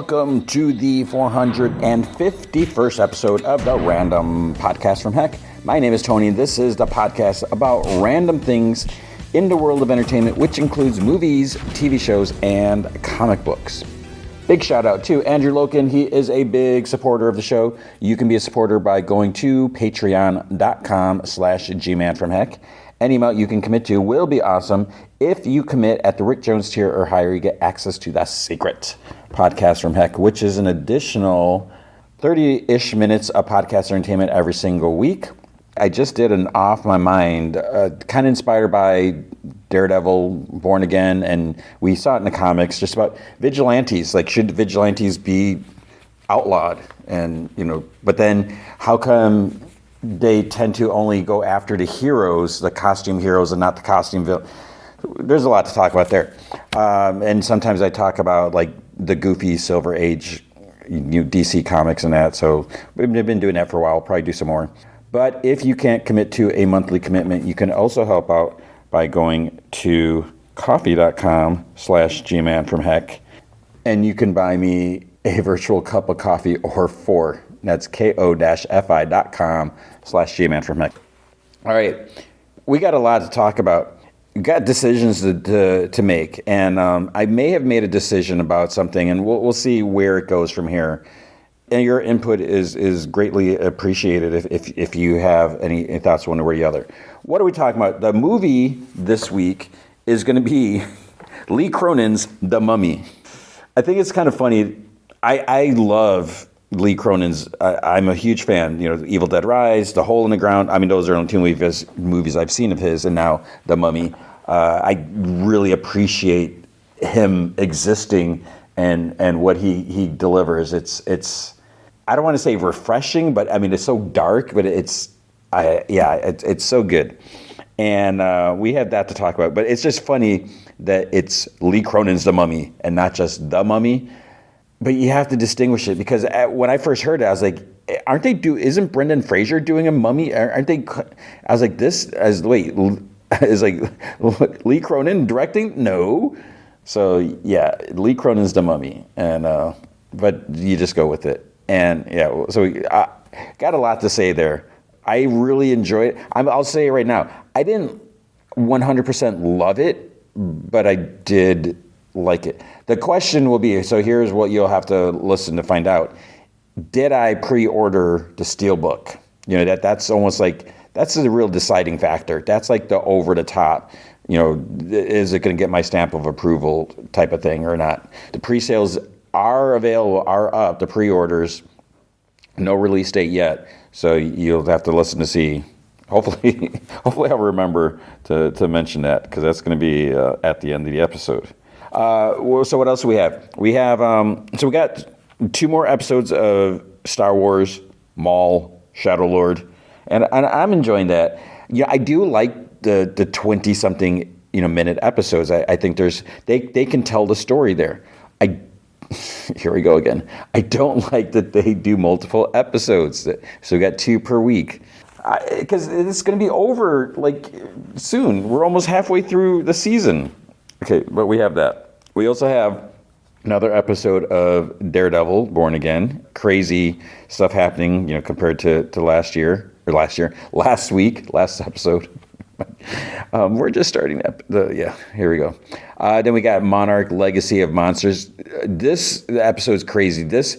welcome to the 451st episode of the Random Podcast from Heck. My name is Tony, and this is the podcast about random things in the world of entertainment, which includes movies, TV shows, and comic books. Big shout out to Andrew Loken. He is a big supporter of the show. You can be a supporter by going to patreon.com/gmanfromheck. Any amount you can commit to will be awesome. If you commit at the Rick Jones tier or higher, you get access to the secret podcast from Heck, which is an additional 30-ish minutes of podcast entertainment every single week. I just did an Off My Mind, kind of inspired by Daredevil, Born Again, and we saw it in the comics, just about vigilantes. Like, should vigilantes be outlawed? And, but then how come they tend to only go after the heroes, the costume heroes, and not the costume villain? There's a lot to talk about there. And sometimes I talk about, like, the goofy Silver Age DC comics and that. So we've been doing that for a while. We'll probably do some more. But if you can't commit to a monthly commitment, you can also help out by going to coffee.com/gmanfromheck, and you can buy me a virtual cup of coffee or four. That's ko-fi.com/gmanfromheck. All right, we got a lot to talk about. We got decisions to make, and I may have made a decision about something, and we'll see where it goes from here. And your input is greatly appreciated if you have any thoughts one way or the other. What are we talking about? The movie this week is going to be Lee Cronin's The Mummy. I think it's kind of funny. I love Lee Cronin's. I'm a huge fan. Evil Dead Rise, The Hole in the Ground. I mean, those are only two movies I've seen of his, and now The Mummy. I really appreciate him existing and what he delivers. It's I don't want to say refreshing, but I mean, it's so dark, but it's so good. And we had that to talk about, but it's just funny that it's Lee Cronin's The Mummy and not just The Mummy. But you have to distinguish it, because when I first heard it, I was like, isn't Brendan Fraser doing a mummy? Aren't they? I was like, is like Lee Cronin directing? No. So yeah, Lee Cronin's The Mummy, and but you just go with it. And yeah, so I got a lot to say there. I really enjoy it. I'll say it right now. I didn't 100% love it, but I did like it. The question will be, so here's what you'll have to listen to find out. Did I pre-order the Steelbook? That's almost like, that's the real deciding factor. That's like the over the top, is it going to get my stamp of approval type of thing or not? The pre-sales are available, are up, the pre-orders, no release date yet. So you'll have to listen to see. Hopefully I'll remember to mention that, because that's going to be at the end of the episode. So what else do we have? We have, so we got 2 more episodes of Star Wars, Maul, Shadow Lord, and I'm enjoying that. I do like the 20-something minute episodes. I think they can tell the story there. Here we go again. I don't like that they do multiple episodes. So we got 2 per week. Because it's going to be over soon. We're almost halfway through the season. Okay, but we have that. We also have another episode of Daredevil, Born Again. Crazy stuff happening, compared to last week, last episode. We're just starting here we go. Then we got Monarch, Legacy of Monsters. This episode's crazy. This,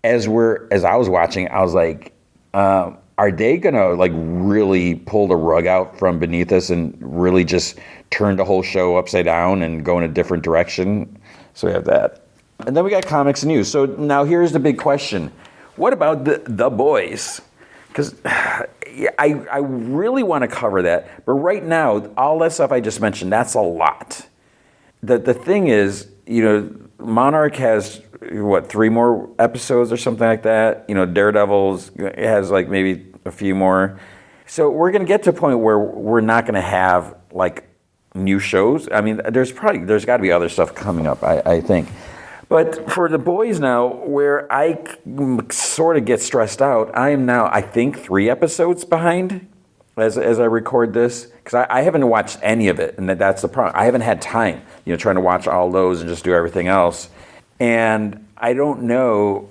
as I was watching, I was like, are they gonna really pull the rug out from beneath us and really just turn the whole show upside down and go in a different direction? So we have that. And then we got comics and news. So now here's the big question. What about the boys? Because I really want to cover that. But right now, all that stuff I just mentioned, that's a lot. The thing is, Monarch has, 3 more episodes or something like that. Daredevil has maybe a few more. So we're going to get to a point where we're not going to have new shows. I mean, there's got to be other stuff coming up, I think. But for the boys now, where I sort of get stressed out, I am now, I think, 3 episodes behind as I record this, because I haven't watched any of it, and that's the problem. I haven't had time, trying to watch all those and just do everything else. And I don't know.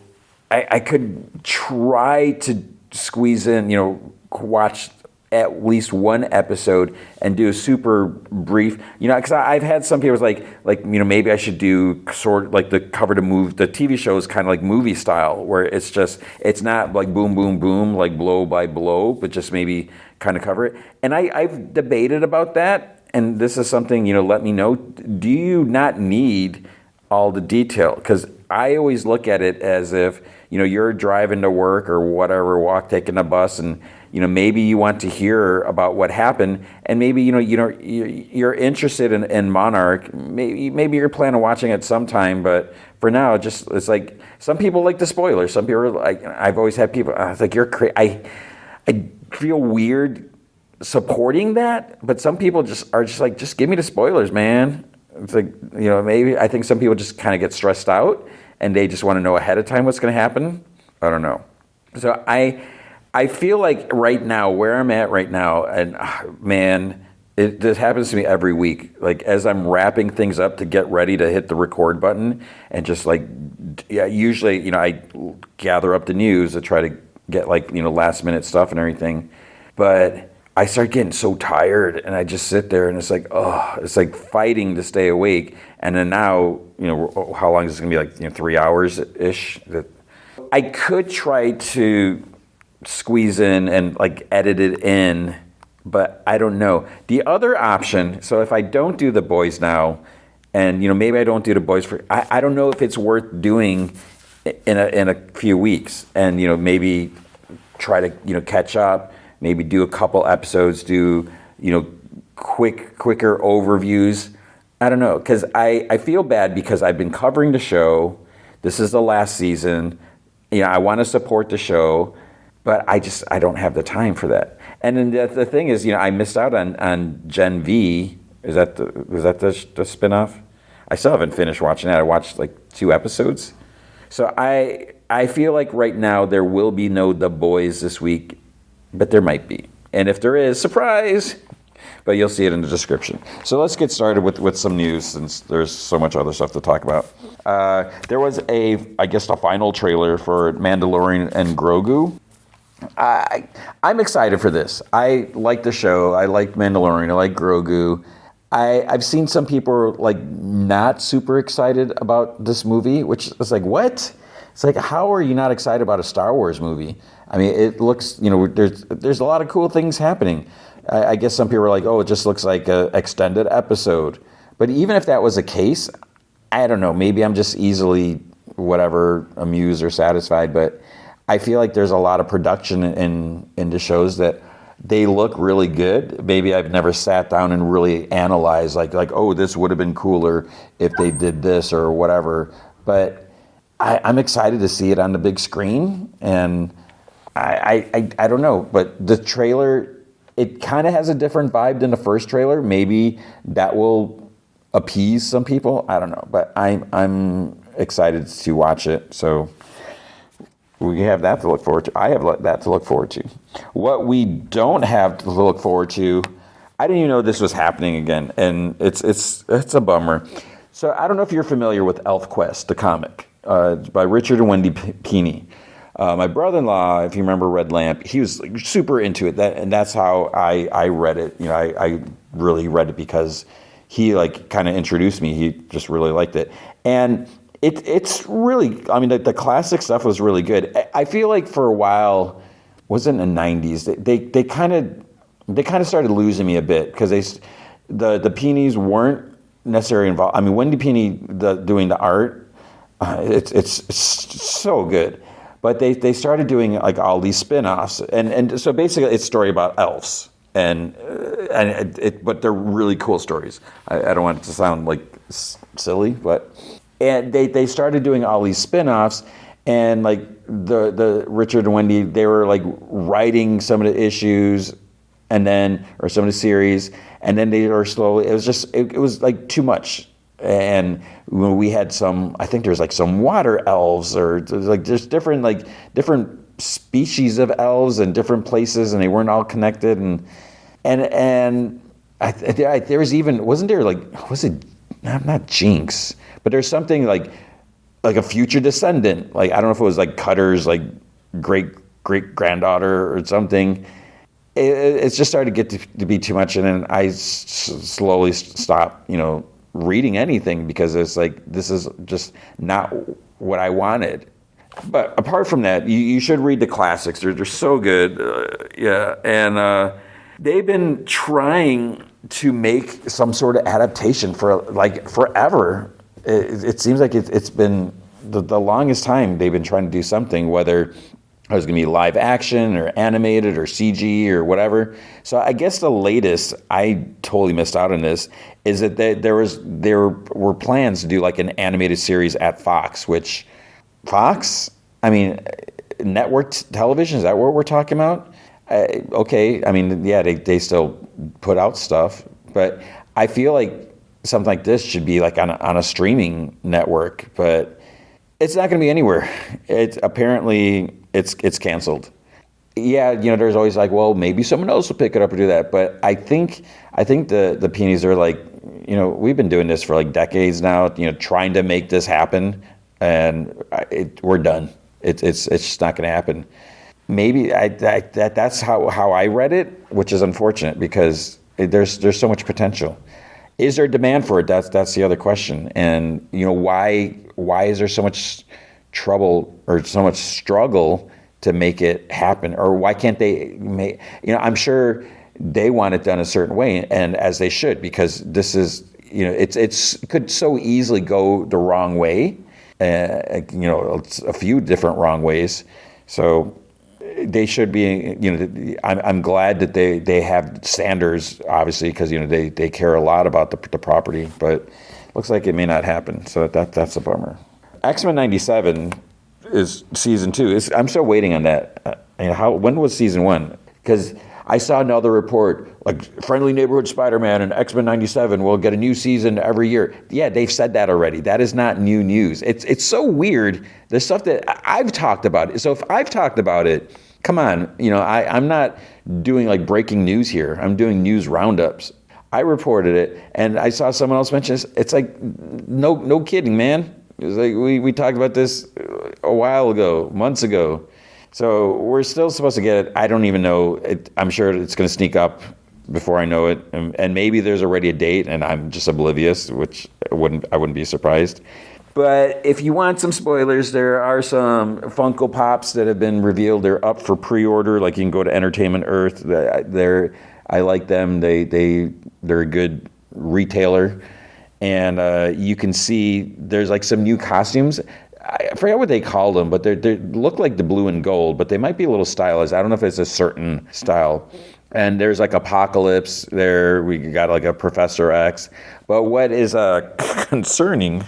I could try to squeeze in, watch at least one episode and do a super brief, because I've had some people like, maybe I should do sort of like the cover to move. The TV show is kind of like movie style, where it's not like boom, boom, boom, like blow by blow, but just maybe kind of cover it. And I've debated about that. And this is something, let me know. Do you not need all the detail? Because I always look at it as if, you're driving to work or whatever, taking a bus, and maybe you want to hear about what happened, and maybe you're interested in Monarch. Maybe you're planning on watching it sometime, but for now, it's like some people like the spoilers. Some people are like, I've always had people. It's like you're crazy. I feel weird supporting that, but some people are like, just give me the spoilers, man. It's like, maybe I think some people just kind of get stressed out and they just want to know ahead of time what's going to happen. I don't know. So I feel like right now, where I'm at right now, and man, this happens to me every week. Like as I'm wrapping things up to get ready to hit the record button, and just like, usually, I gather up the news to try to get last minute stuff and everything. But I start getting so tired, and I just sit there, and it's like, it's like fighting to stay awake. And then now, how long is this going to be? 3 hours ish. I could try to squeeze in and edit it in, but I don't know. The other option, so if I don't do The Boys now, and maybe I don't do The Boys I don't know if it's worth doing in a few weeks, and maybe try to catch up. Maybe do a couple episodes, do, quicker overviews. I don't know, because I feel bad because I've been covering the show. This is the last season. I want to support the show, but I don't have the time for that. And then the thing is, I missed out on Gen V. Was that the spinoff? I still haven't finished watching that. I watched 2 episodes. So I feel like right now there will be no The Boys this week. But there might be. And if there is, surprise! But you'll see it in the description. So let's get started with some news, since there's so much other stuff to talk about. There was a final trailer for Mandalorian and Grogu. I'm excited for this. I like the show. I like Mandalorian. I like Grogu. I've seen some people not super excited about this movie, which is like, what? It's like, how are you not excited about a Star Wars movie? I mean, it looks, there's a lot of cool things happening. I guess some people are like, oh, it just looks like an extended episode. But even if that was the case, I don't know, maybe I'm just easily, amused or satisfied. But I feel like there's a lot of production in the shows that they look really good. Maybe I've never sat down and really analyzed, oh, this would have been cooler if they did this or whatever. But I'm excited to see it on the big screen, and I don't know, but the trailer, it kind of has a different vibe than the first trailer. Maybe that will appease some people. I don't know, but I'm excited to watch it. So we have that to look forward to. I have that to look forward to. What we don't have to look forward to, I didn't even know this was happening again, and it's a bummer. So I don't know if you're familiar with ElfQuest, the comic. By Richard and Wendy Pini. My brother-in-law, if you remember Red Lamp, he was super into it. And that's how I read it. I really read it because he kind of introduced me. He just really liked it. And it's really, the classic stuff was really good. I feel like for a while, wasn't in the 90s, they kind of started losing me a bit, because the Pinis weren't necessarily involved. Wendy Pini doing the art, it's so good, but they started doing all these spin-offs, and so basically it's a story about elves, but they're really cool stories. I don't want it to sound silly, and they started doing all these spin-offs, and the Richard and Wendy, they were writing some of the issues, or some of the series, and then they were slowly. It was too much. And when we had I think there's some water elves, or there's different species of elves in different places, and they weren't all connected. And there was even, wasn't there was it not Jinx, but there's something like a future descendant. Like I don't know if it was like Cutter's like great granddaughter or something. It's just started to get to be too much, and then I slowly stopped, reading anything because it's like this is just not what I wanted. But apart from that, you should read the classics. They're so good, yeah. And they've been trying to make some sort of adaptation for like forever. It seems like it's been the longest time they've been trying to do something, whether it was going to be live action or animated or CG or whatever. So I guess the latest, I totally missed out on this, is that there were plans to do like an animated series at Fox, which Fox, I mean, network television, is that what we're talking about? Okay, I mean, yeah, they still put out stuff, but I feel like something like this should be like on a streaming network, but it's not going to be anywhere. It's canceled. Yeah, there's always like, well, maybe someone else will pick it up or do that. But I think the peonies are like, we've been doing this for like decades now, trying to make this happen, and we're done. It's just not going to happen. Maybe that's how I read it, which is unfortunate because there's so much potential. Is there demand for it? That's the other question. And why is there so much trouble or so much struggle to make it happen? Or why can't they make? I'm sure they want it done a certain way, and as they should, because this is it could so easily go the wrong way. It's a few different wrong ways. So they should be, I'm glad that they have standards, obviously, because, they care a lot about the property, but looks like it may not happen. So that's a bummer. X-Men 97 is season 2. I'm still waiting on that. When was season 1? Because I saw another report, like Friendly Neighborhood Spider-Man and X-Men 97 will get a new season every year. Yeah, they've said that already. That is not new news. It's so weird, the stuff that I've talked about. So if I've talked about it, come on, I'm not doing like breaking news here. I'm doing news roundups. I reported it, and I saw someone else mention this. It's like, no kidding, man. It's like we talked about this a while ago, months ago. So we're still supposed to get it. I don't even know. I'm sure it's going to sneak up before I know it, and maybe there's already a date, and I'm just oblivious, which I wouldn't be surprised. But if you want some spoilers, there are some Funko Pops that have been revealed. They're up for pre-order. Like you can go to Entertainment Earth. I like them. They're a good retailer, and you can see there's like some new costumes. I forget what they call them, but they look like the blue and gold, but they might be a little stylized. I don't know if it's a certain style. And there's like Apocalypse there. We got like a Professor X. But what is concerning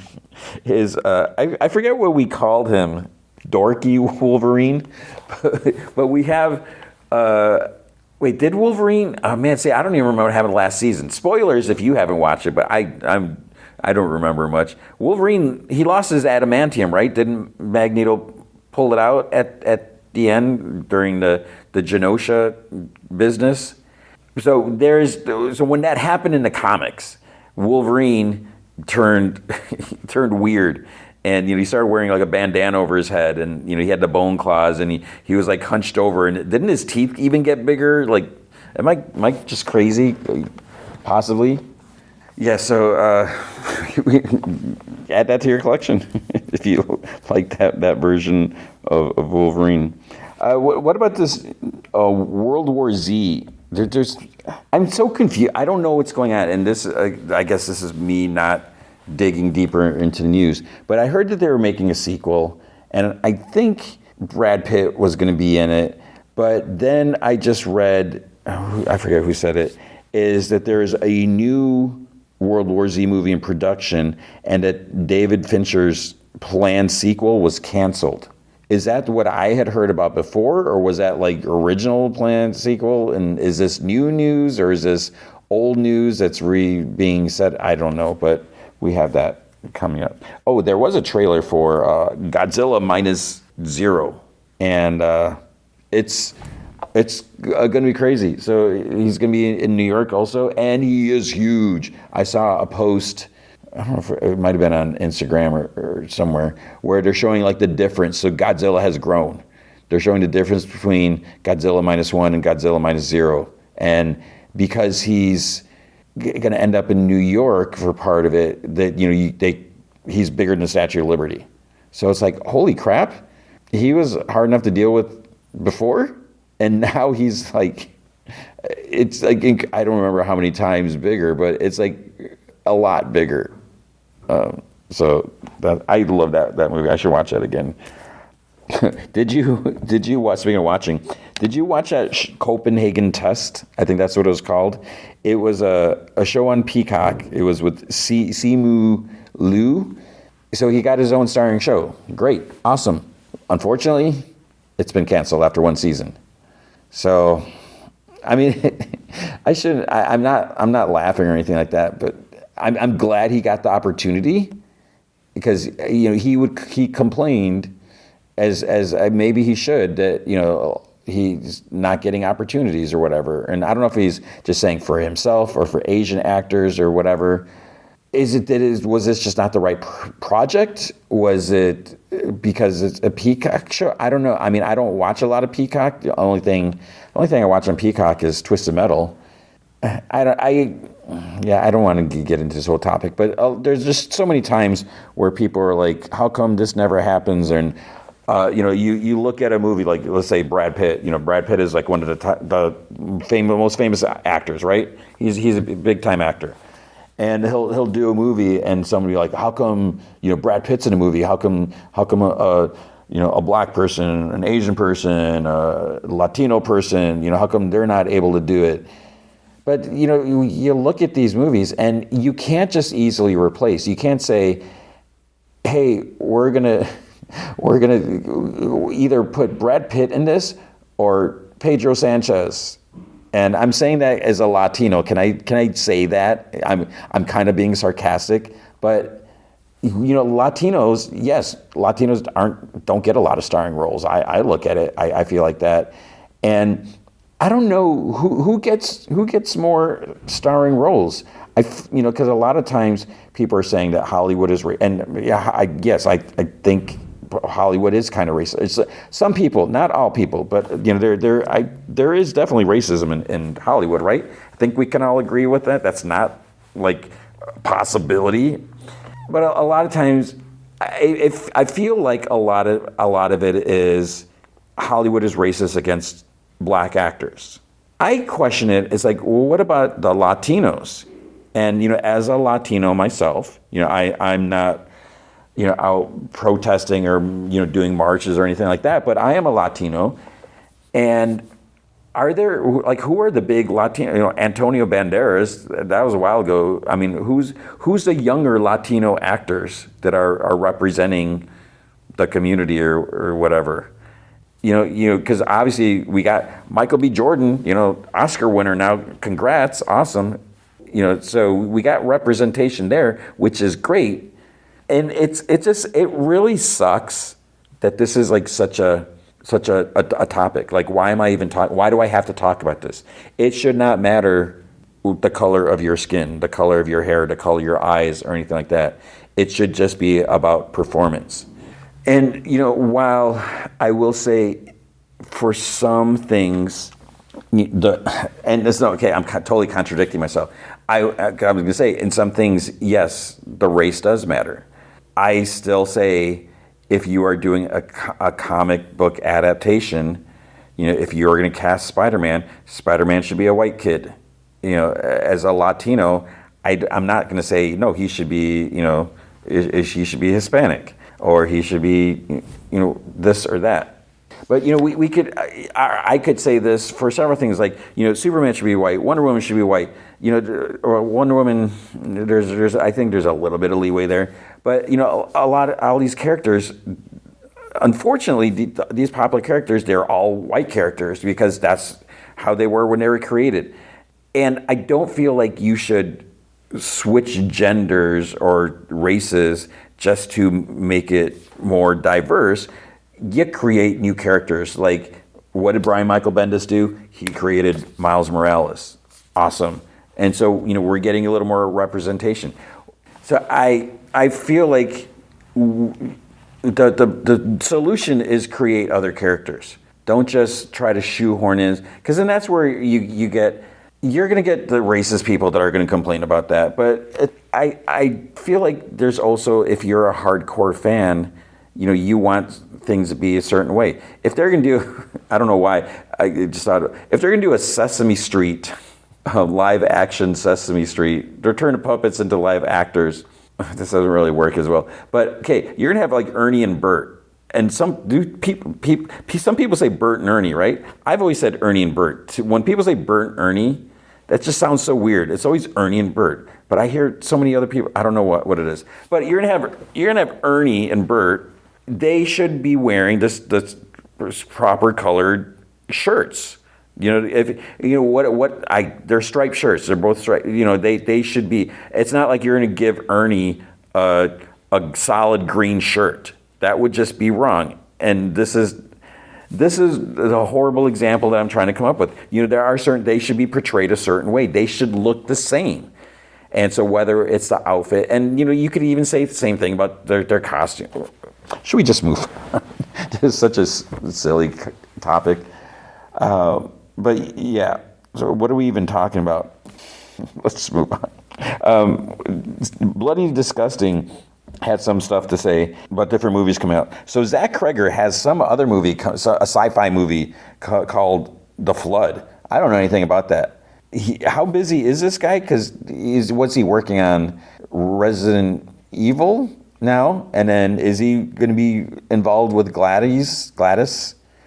is, I forget what we called him, Dorky Wolverine. But we have, wait, did Wolverine, oh man, see, I don't even remember what happened last season. Spoilers if you haven't watched it, but I don't remember much. Wolverine, he lost his adamantium, right? Didn't Magneto pull it out at the end during the Genosha business? So when that happened in the comics, Wolverine turned weird, and he started wearing like a bandana over his head, and he had the bone claws, and he was like hunched over, and didn't his teeth even get bigger? Like, am I just crazy? Possibly. Yeah, so add that to your collection if you like that version of Wolverine. What about this World War Z? I'm so confused. I don't know what's going on, and this I guess this is me not digging deeper into the news. But I heard that they were making a sequel, and I think Brad Pitt was going to be in it. But then I just read, I forget who said it, is that there is a new World War Z movie in production, and that David Fincher's planned sequel was canceled. Is that what I had heard about before, or was that like original planned sequel? And is this new news, or is this old news that's being said? I don't know, but we have that coming up. Oh, there was a trailer for Godzilla Minus Zero, and it's going to be crazy. So he's going to be in New York also, and he is huge. I saw a post I don't know if it might have been on Instagram or somewhere, where they're showing like the difference. So Godzilla has grown. They're showing the difference between Godzilla -1 and Godzilla -0. And because he's going to end up in New York for part of it, that, you know, he's bigger than the Statue of Liberty. So it's like, holy crap, he was hard enough to deal with before, and now he's like, it's like, I don't remember how many times bigger, but it's like a lot bigger. So I love that movie. I should watch that again. Did you watch, speaking of watching, did you watch that Copenhagen Test? I think that's what it was called. It was a show on Peacock. It was with Simu Liu. So he got his own starring show. Great. Awesome. Unfortunately, it's been canceled after one season. So, I mean, I'm not laughing or anything like that, but I'm glad he got the opportunity, because, you know, he complained, as maybe he should, that, you know, he's not getting opportunities or whatever. And I don't know if he's just saying for himself or for Asian actors or whatever. Was this just not the right project? Was it because it's a Peacock show? I don't know. I mean, I don't watch a lot of Peacock. The only thing I watch on Peacock is Twisted Metal. I don't want to get into this whole topic, but there's just so many times where people are like, how come this never happens? And you know, you look at a movie like, let's say Brad Pitt. You know, Brad Pitt is like one of the most famous actors, right? He's a big time actor, and he'll do a movie, and somebody like, how come, you know, Brad Pitt's in a movie? How come you know, a black person, an Asian person, a Latino person, you know, how come they're not able to do it? But, you know, you look at these movies and you can't just easily replace. You can't say, hey, we're gonna either put Brad Pitt in this or Pedro Sanchez. And I'm saying that as a Latino. Can I say that? I'm kind of being sarcastic, but, you know, Latinos don't get a lot of starring roles. I look at it, I feel like that. And I don't know who gets more starring roles. You know, because a lot of times people are saying that Hollywood is, and yeah, I think Hollywood is kind of racist. It's some people, not all people, but, you know, there is definitely racism in Hollywood, right? I think we can all agree with that. That's not like a possibility, but a lot of times, I feel like a lot of it is Hollywood is racist against black actors. I question it. It's like, well, what about the Latinos? And, you know, as a Latino myself, you know, I'm not, you know, out protesting or, you know, doing marches or anything like that, but I am a Latino. And are there, like, who are the big Latino, you know, Antonio Banderas, that was a while ago. I mean, who's the younger Latino actors that are representing the community or whatever? You know, because obviously we got Michael B. Jordan, you know, Oscar winner now. Congrats, awesome. You know, so we got representation there, which is great. And it really sucks that this is like such a topic. Like, why am I even talking? Why do I have to talk about this? It should not matter the color of your skin, the color of your hair, the color of your eyes, or anything like that. It should just be about performance. And, you know, while I will say for some things, and it's not okay, I'm totally contradicting myself. I was going to say, in some things, yes, the race does matter. I still say, if you are doing a comic book adaptation, you know, if you're going to cast Spider-Man should be a white kid. You know, as a Latino, I'm not going to say, no, he should be, you know, he should be Hispanic, or he should be, you know, this or that. But, you know, we could, I could say this for several things, like, you know, Superman should be white, Wonder Woman should be white, you know, or Wonder Woman, I think there's a little bit of leeway there. But, you know, all these characters, unfortunately, these popular characters, they're all white characters because that's how they were when they were created. And I don't feel like you should switch genders or races just to make it more diverse. You create new characters. Like, what did Brian Michael Bendis do? He created Miles Morales. Awesome. And so, you know, we're getting a little more representation. So I feel like the solution is create other characters. Don't just try to shoehorn in, because then that's where you're going to get the racist people that are going to complain about that. But I feel like there's also, if you're a hardcore fan, you want things to be a certain way. If they're going to do, I don't know why, I just thought, if they're going to do a Sesame Street, a live action Sesame Street, they're turning puppets into live actors. This doesn't really work as well. But okay, you're going to have like Ernie and Bert. And some people say Bert and Ernie, right? I've always said Ernie and Bert. When people say Bert and Ernie, that just sounds so weird. It's always Ernie and Bert. But I hear so many other people, I don't know what it is. But you're gonna have Ernie and Bert. They should be wearing this proper colored shirts. They're striped shirts. They're both striped. They should be. It's not like you're gonna give Ernie a solid green shirt. That would just be wrong. And this is a horrible example that I'm trying to come up with. There are they should be portrayed a certain way. They should look the same. And so whether it's the outfit, and you could even say the same thing about their costume. Should we just move on? This is such a silly topic. But yeah, so what are we even talking about? Let's move on. Bloody Disgusting had some stuff to say about different movies coming out. So Zach Kreger has some other movie, a sci-fi movie called The Flood. I don't know anything about that. How busy is this guy? Because what's he working on? Resident Evil now? And then is he going to be involved with Gladys?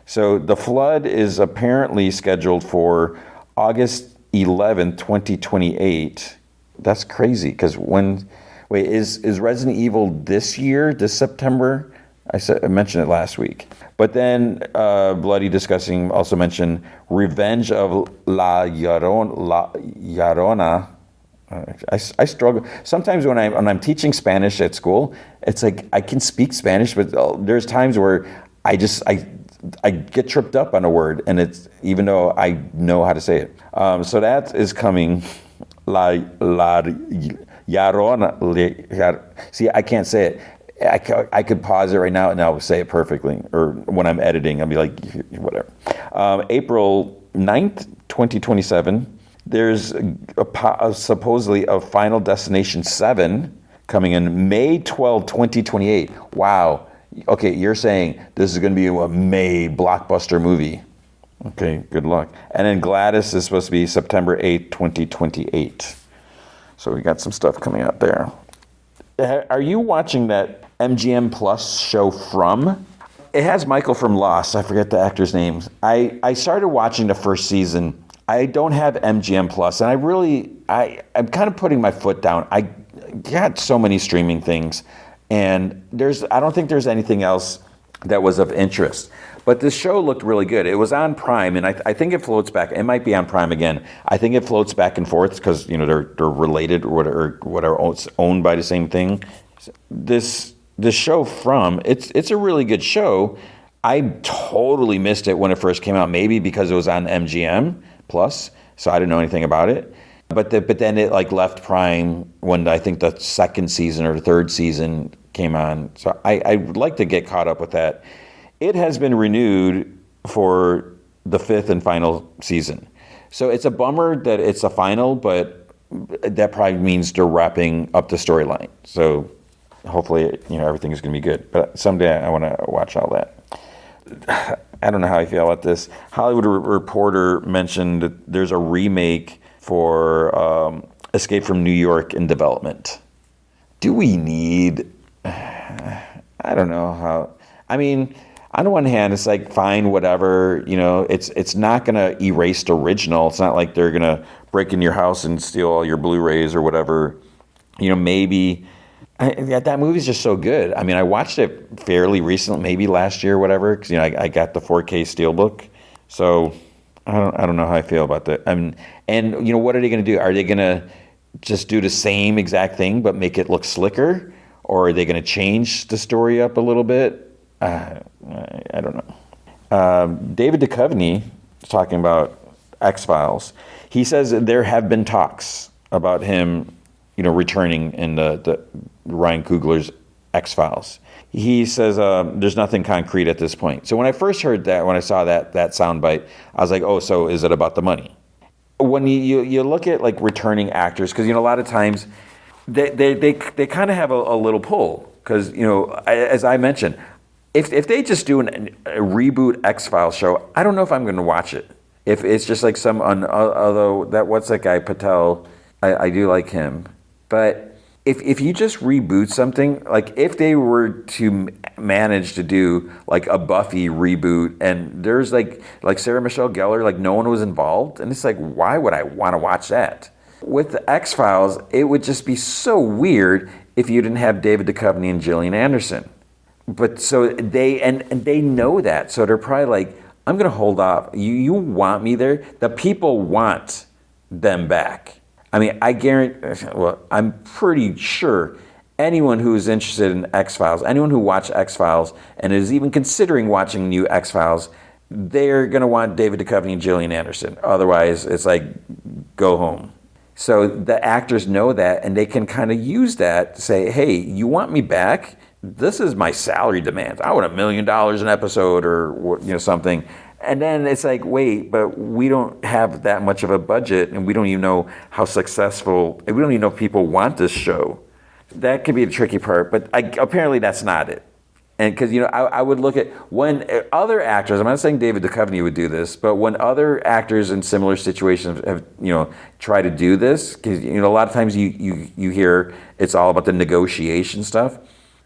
So The Flood is apparently scheduled for August 11th, 2028. That's crazy, because wait, is Resident Evil this year, this September? I mentioned it last week. But then Bloody Disgusting also mentioned Revenge of La Llorona. I struggle. Sometimes when I'm teaching Spanish at school, it's like I can speak Spanish, but there's times where I get tripped up on a word, and it's even though I know how to say it. So that is coming. La Llorona. See, I can't say it. I could pause it right now and I'll say it perfectly. Or when I'm editing, I'll be like, whatever. April 9th, 2027, there's supposedly a Final Destination 7 coming in May 12, 2028. Wow. Okay, you're saying this is going to be a May blockbuster movie. Okay, good luck. And then Gladys is supposed to be September 8th, 2028. So we got some stuff coming out there. Are you watching that MGM Plus show From? It has Michael from Lost. I forget the actor's name. I started watching the first season. I don't have MGM Plus, and I'm kind of putting my foot down. I got so many streaming things, and I don't think there's anything else that was of interest. But this show looked really good. It was on Prime, and I think it floats back. It might be on Prime again. I think it floats back and forth because they're related or whatever, owned by the same thing. This show From, it's a really good show. I totally missed it when it first came out. Maybe because it was on MGM Plus, so I didn't know anything about it. But then it left Prime when I think the second season or the third season came on. So I would like to get caught up with that. It has been renewed for the fifth and final season. So it's a bummer that it's a final, but that probably means they're wrapping up the storyline. So hopefully, everything is going to be good. But someday I want to watch all that. I don't know how I feel about this. Hollywood Reporter mentioned that there's a remake for Escape from New York in development. Do we need... I don't know how... I mean... On the one hand, it's like, fine, whatever, it's not going to erase the original. It's not like they're going to break into your house and steal all your Blu-rays or whatever. Maybe that movie's just so good. I mean, I watched it fairly recently, maybe last year or whatever, because, I got the 4K Steelbook. So I don't know how I feel about that. And what are they going to do? Are they going to just do the same exact thing but make it look slicker? Or are they going to change the story up a little bit? I don't know. David Duchovny is talking about X-Files. He says that there have been talks about him, returning in the Ryan Coogler's X-Files. He says there's nothing concrete at this point. So when I first heard that, when I saw that soundbite, I was like, oh, so is it about the money? When you look at like returning actors, because a lot of times they kind of have a little pull, because as I mentioned, if they just do a reboot X-Files show, I don't know if I'm going to watch it. If it's just like although what's that guy Patel, I do like him, but if you just reboot something, like if they were to manage to do like a Buffy reboot, and there's like Sarah Michelle Gellar, like no one was involved, and it's like, why would I want to watch that? With the X-Files, it would just be so weird if you didn't have David Duchovny and Gillian Anderson. But so they know that, so they're probably like, I'm going to hold off. You want me there? The people want them back. I mean, I'm pretty sure anyone who is interested in X-Files, anyone who watched X-Files and is even considering watching new X-Files, they're going to want David Duchovny and Gillian Anderson. Otherwise, it's like, go home. So the actors know that, and they can kind of use that to say, hey, you want me back? This is my salary demands. I want $1 million an episode, or something. And then it's like, wait, but we don't have that much of a budget, and we don't even know how successful, we don't even know if people want this show. That could be the tricky part, but apparently that's not it. And because, I would look at when other actors, I'm not saying David Duchovny would do this, but when other actors in similar situations have, tried to do this, because, a lot of times you hear it's all about the negotiation stuff.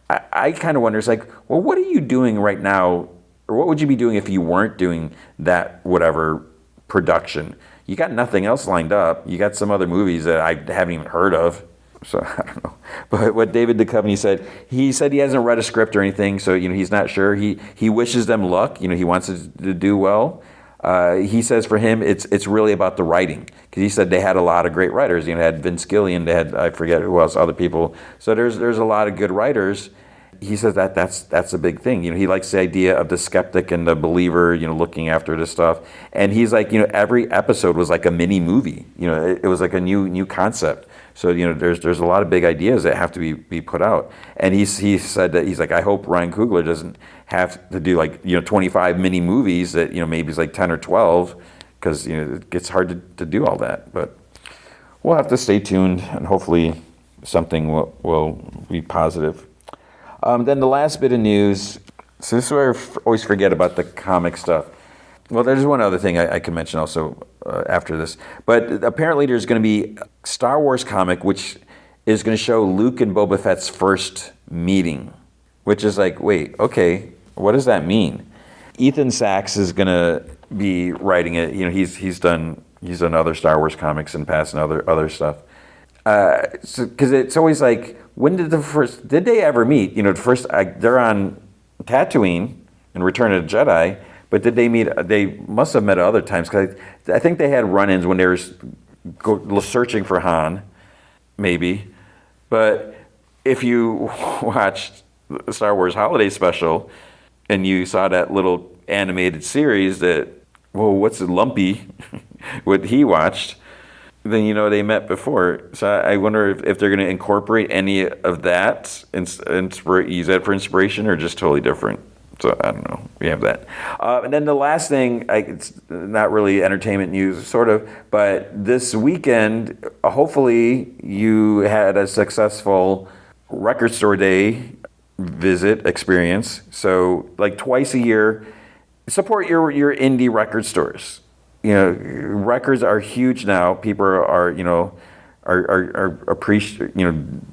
I kind of wonder, it's like, well, what are you doing right now? Or what would you be doing if you weren't doing that whatever production? You got nothing else lined up. You got some other movies that I haven't even heard of. So I don't know. But what David Duchovny said he hasn't read a script or anything, so he's not sure. He wishes them luck. He wants it to do well. He says for him it's really about the writing, because he said they had a lot of great writers. They had Vince Gilligan. They had, I forget who else, other people. So there's a lot of good writers. He says that's a big thing. He likes the idea of the skeptic and the believer, looking after this stuff. And he's like, every episode was like a mini movie. It was like a new concept. So there's a lot of big ideas that have to be put out. And he said that he's like, I hope Ryan Coogler doesn't have to do like 25 mini movies that maybe it's like 10 or 12, because it gets hard to do all that. But we'll have to stay tuned, and hopefully something will be positive. Then the last bit of news, so this is where I always forget about the comic stuff. Well, there's one other thing I can mention also after this. But apparently there's going to be a Star Wars comic which is going to show Luke and Boba Fett's first meeting, which is like, wait, okay, what does that mean? Ethan Sachs is going to be writing it. He's done other Star Wars comics in the past and other stuff. Because it's always like, when did they ever meet? They're on Tatooine in Return of the Jedi, but did they meet? They must have met at other times, because I think they had run-ins when they were searching for Han, maybe. But if you watched the Star Wars Holiday Special and you saw that little animated series what's it, Lumpy, what he watched, then they met before. So I wonder if they're going to incorporate any of that, use that for inspiration, or just totally different. So I don't know. We have that. And then the last thing, it's not really entertainment news, sort of, but this weekend, hopefully you had a successful record store day experience. So like twice a year, support your indie record stores. Records are huge now. People are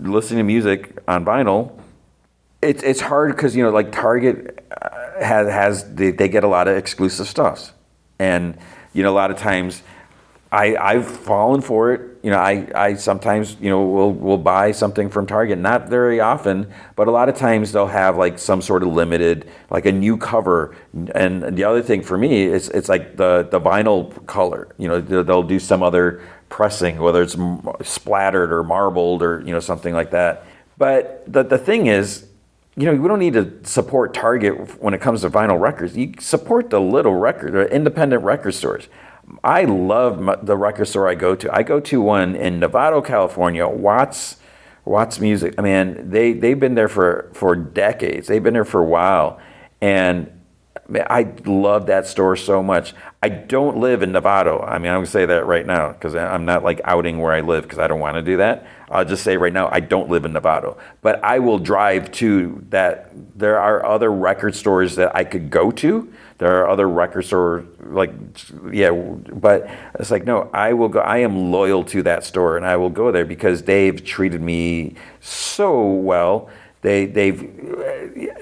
listening to music on vinyl. It's hard because like Target they get a lot of exclusive stuff, and a lot of times I've fallen for it. I sometimes will buy something from Target, not very often, but a lot of times they'll have like some sort of limited, like a new cover. And the other thing for me is it's like the vinyl color. They'll do some other pressing, whether it's splattered or marbled or something like that. But the thing is, we don't need to support Target when it comes to vinyl records. You support the little independent record stores. I love the record store I go to. I go to one in Novato, California, Watts Music. I mean, they've been there for decades. They've been there for a while, and man, I love that store so much. I don't live in Novato. I mean, I'm gonna say that right now because I'm not like outing where I live because I don't want to do that. I'll just say right now I don't live in Novato, but I will drive to that. There are other record stores that I could go to. There are other record stores like, yeah, but it's like, no, I will go. I am loyal to that store and I will go there because they've treated me so well. They've,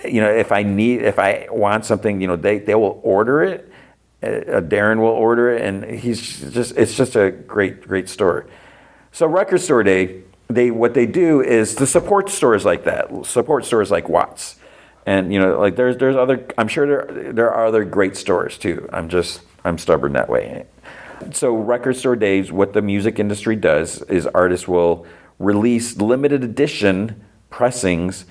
if I want something, they will order it. Darren will order it, and it's just a great store. So Record Store Day, what they do is to support stores like that, support stores like Watts, and like there's other. I'm sure there are other great stores too. I'm stubborn that way. So Record Store Days, what the music industry does is artists will release limited edition pressings,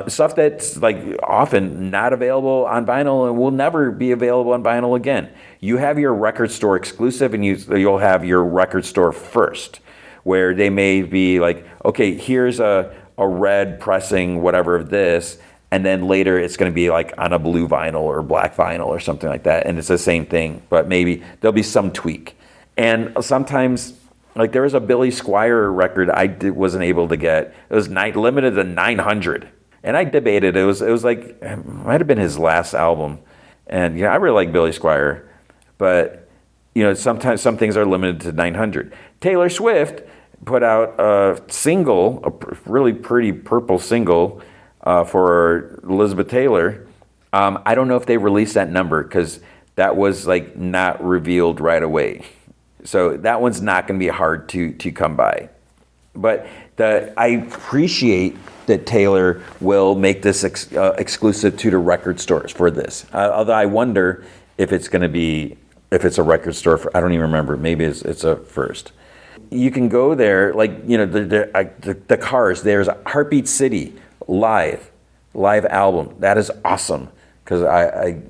stuff that's like often not available on vinyl and will never be available on vinyl again. You have your record store exclusive, and you'll have your record store first, where they may be like, okay, here's a red pressing, whatever of this, and then later it's going to be like on a blue vinyl or black vinyl or something like that, and it's the same thing, but maybe there'll be some tweak. And sometimes, like there was a Billy Squier record wasn't able to get. It was limited to 900, and I debated. It was like it might have been his last album, and I really like Billy Squier, but sometimes some things are limited to 900. Taylor Swift put out a single, a really pretty purple single for Elizabeth Taylor. I don't know if they released that number because that was like not revealed right away. So that one's not going to be hard to come by. But I appreciate that Taylor will make this exclusive to the record stores for this. Although I wonder if it's going to be, if it's a record store, I don't even remember. Maybe it's a first. You can go there, like, the Cars, there's a Heartbeat City live album. That is awesome because I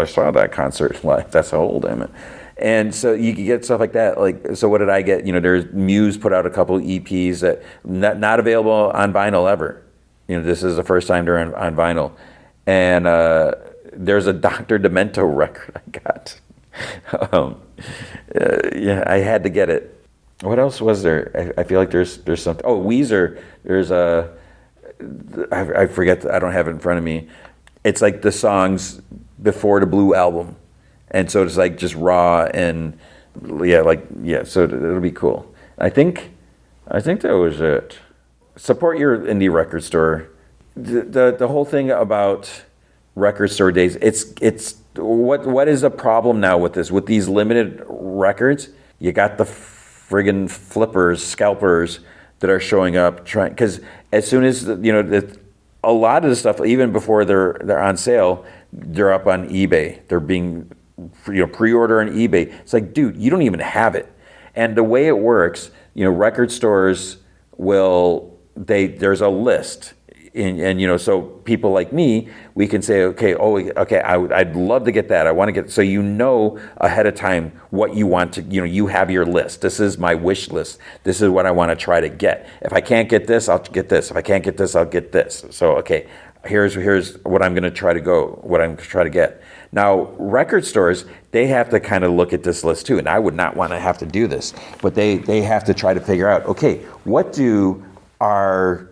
saw that concert live. That's how old I am. And so you can get stuff like that. Like, so what did I get? There's Muse put out a couple EPs that not available on vinyl ever. This is the first time they're on vinyl. And there's a Dr. Demento record I got. I had to get it. What else was there? I feel like there's something. Oh, Weezer. There's I forget. I don't have it in front of me. It's like the songs before the Blue album. And so it's like just raw and so it'll be cool. I think that was it. Support your indie record store. The whole thing about Record Store Days, it's what is the problem now with this? With these limited records, you got the friggin' scalpers that are showing up trying, because as soon as a lot of the stuff, even before they're on sale, they're up on eBay. They're being pre-order on eBay. It's like, dude, you don't even have it. And the way it works, record stores there's a list. And so people like me, we can say, okay, I'd love to get that. I want to get, so ahead of time what you want to, you have your list. This is my wish list. This is what I want to try to get. If I can't get this, I'll get this. If I can't get this, I'll get this. So, okay, here's what I'm going to try to get. Now, record stores, they have to kind of look at this list too, and I would not want to have to do this, but they have to try to figure out, okay, what do our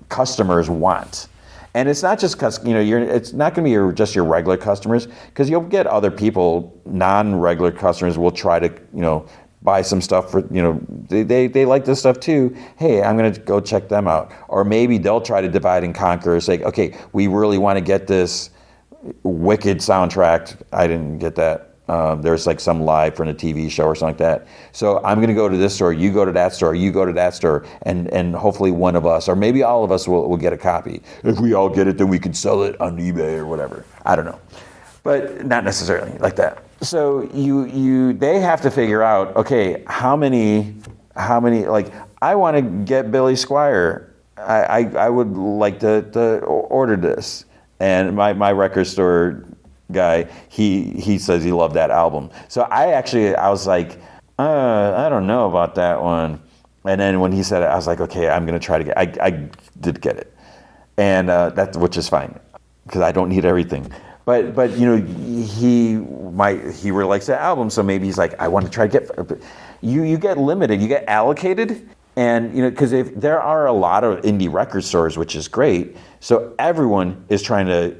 customers want? And it's not just because it's not going to be just your regular customers, because you'll get other people, non-regular customers, will try to buy some stuff for they like this stuff too. Hey, I'm going to go check them out. Or maybe they'll try to divide and conquer. Say, okay, we really want to get this Wicked soundtrack. I didn't get that. There's like some live from a TV show or something like that. So I'm going to go to this store, you go to that store, you go to that store, and hopefully one of us, or maybe all of us will get a copy. If we all get it, then we can sell it on eBay or whatever. I don't know. But not necessarily like that. So they have to figure out, okay, how many, like, I want to get Billy Squier. I would like to order this. And my record store guy, he says he loved that album. So I was like, I don't know about that one. And then when he said it, I was like, okay, I'm gonna try to get. I did get it, and that which is fine because I don't need everything. But he really likes that album, so maybe he's like, I want to try to get. You get limited, you get allocated, and because if there are a lot of indie record stores, which is great, so everyone is trying to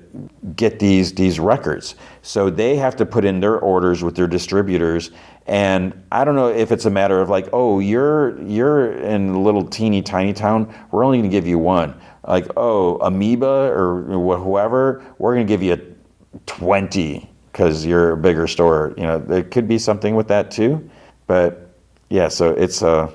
get these records, so they have to put in their orders with their distributors. And I don't know if it's a matter of like, oh, you're in a little teeny tiny town, we're only going to give you one. Like, oh, Amoeba or whoever, we're going to give you 20 because you're a bigger store. There could be something with that too. But yeah, so it's a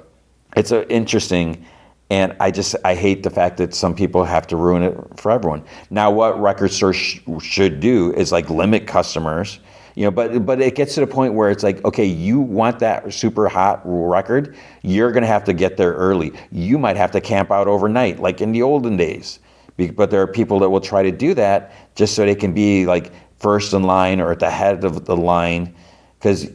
interesting, and I hate the fact that some people have to ruin it for everyone. Now, what record stores should do is like limit customers. But it gets to the point where it's like, okay, you want that super hot record, you're going to have to get there early. You might have to camp out overnight, like in the olden days. But there are people that will try to do that just so they can be like first in line or at the head of the line. Because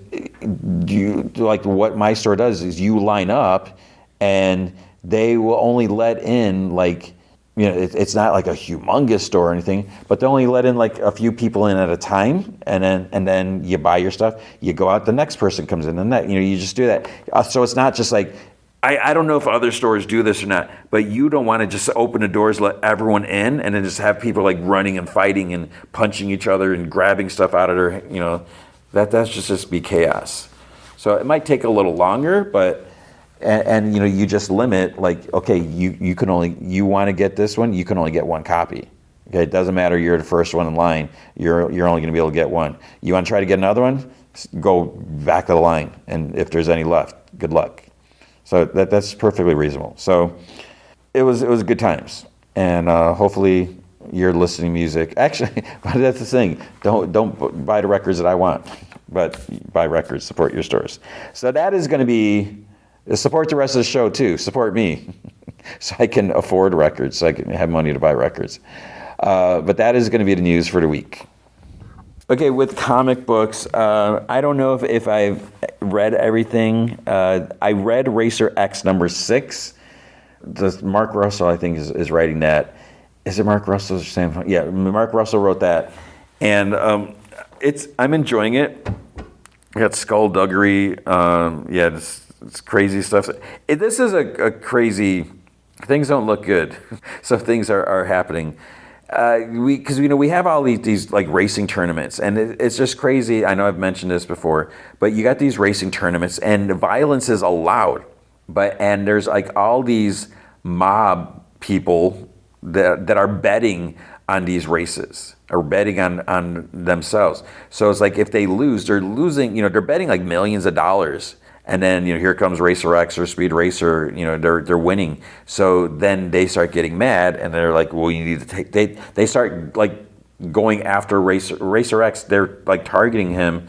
like what my store does is you line up and they will only let in like, it's not like a humongous store or anything, but they only let in like a few people in at a time, and then you buy your stuff, you go out, the next person comes in, and that you just do that. So it's not just like, I don't know if other stores do this or not, but you don't want to just open the doors, let everyone in, and then just have people like running and fighting and punching each other and grabbing stuff out of their, that's just be chaos. So it might take a little longer, but. And you just limit like, okay, you want to get this one, you can only get one copy. Okay, it doesn't matter, you're the first one in line, you're only going to be able to get one. You want to try to get another one, go back to the line, and if there's any left, good luck. So that's perfectly reasonable. So it was good times, and hopefully you're listening to music. Actually, but that's the thing, don't buy the records that I want, but buy records, support your stores. So that is going to be. Support the rest of the show too. Support me, so I can afford records, so I can have money to buy records. But that is going to be the news for the week. Okay, with comic books, I don't know if I've read everything. I read Racer X #6. Mark Russell, I think, is writing that. Is it Mark Russell or Sam? Yeah, Mark Russell wrote that, and I'm enjoying it. I got skullduggery. It's crazy stuff. This is a crazy. Things don't look good, so things are happening. Because we have all these like racing tournaments, and it's just crazy. I know I've mentioned this before, but you got these racing tournaments, and violence is allowed. And there's like all these mob people that are betting on these races, or betting on themselves. So it's like if they lose, they're losing. They're betting like millions of dollars. And then here comes Racer X or Speed Racer. They're winning. So then they start getting mad, and they're like, "Well, you need to take." They start like going after Racer X. They're like targeting him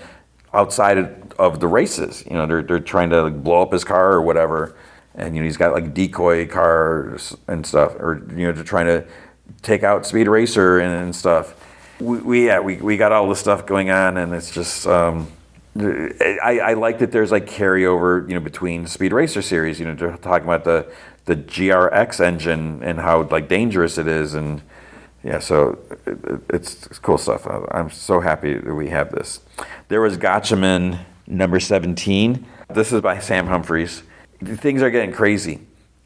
outside of the races. They're trying to like blow up his car or whatever, and he's got like decoy cars and stuff, or they're trying to take out Speed Racer and stuff. We got all this stuff going on, and it's just. I like that there's like carryover, between Speed Racer series. They're talking about the GRX engine and how like dangerous it is, and yeah, so it's cool stuff. I'm so happy that we have this. There was Gotchaman #17. This is by Sam Humphries. Things are getting crazy.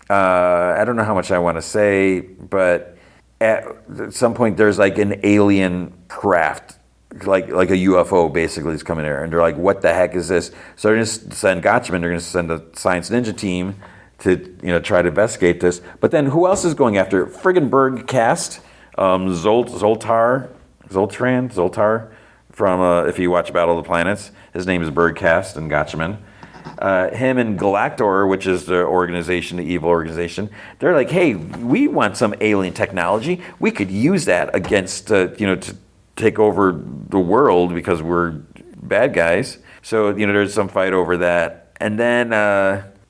I don't know how much I want to say, but at some point there's like an alien craft. Like a UFO basically is coming there, and they're like, what the heck is this? So they're going to send Gotchaman, they're going to send a Science Ninja team to try to investigate this. But then who else is going after it? Friggin' Berg cast, Zoltar from if you watch Battle of the Planets, his name is Berg cast and Gotchaman. Him and Galactor, which is the evil organization, they're like, hey, we want some alien technology. We could use that against to take over the world because we're bad guys. So there's some fight over that, and then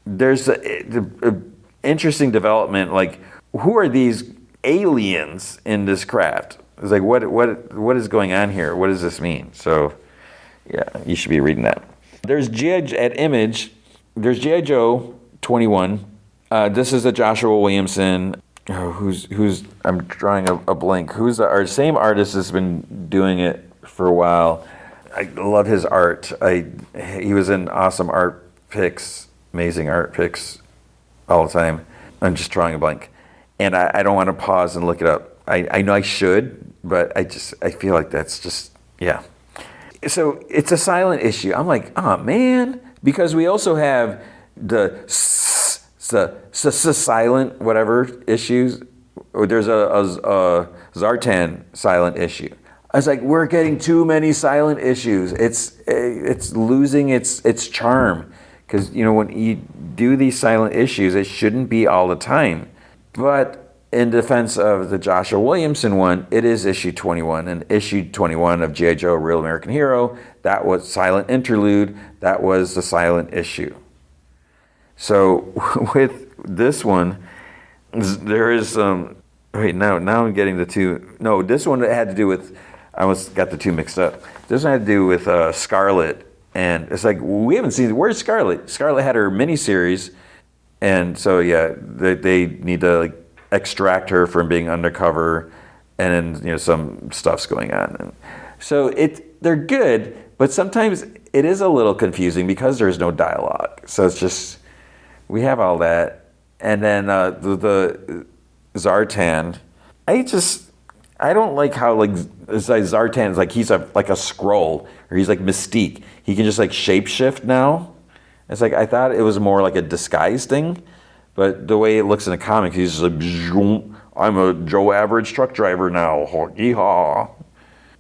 there's a interesting development. Like, who are these aliens in this craft? It's like, what is going on here? What does this mean? So, yeah, you should be reading that. There's at Image. There's G.I. Joe 21. This is a Joshua Williamson. Oh, who's? I'm drawing a blank. Who's our same artist has been doing it for a while. I love his art. He was in awesome art picks, amazing art picks all the time. I'm just drawing a blank, and I don't want to pause and look it up. I know I should, but I feel like that's just, yeah. So it's a silent issue. I'm like, oh man, because we also have the silent whatever issues. Or there's a Zartan silent issue. I was like, we're getting too many silent issues. It's losing its charm, because when you do these silent issues, it shouldn't be all the time. But in defense of the Joshua Williamson one, it is issue 21, and issue 21 of G.I. Joe: Real American Hero, that was silent interlude. That was the silent issue. So with this one, there is wait, now I'm getting the two. No, this one had to do with, I almost got the two mixed up. This one had to do with Scarlet, and it's like, we haven't seen, where's Scarlet? Scarlet had her miniseries, and so yeah, they need to like extract her from being undercover, and then some stuff's going on. And so they're good, but sometimes it is a little confusing because there's no dialogue. So it's just, we have all that, and then the Zartan, I don't like how like Zartan is like, he's like a Skrull, or he's like Mystique. He can just like shapeshift now. It's like, I thought it was more like a disguise thing, but the way it looks in the comics, he's just like, I'm a Joe Average truck driver now. Yeehaw.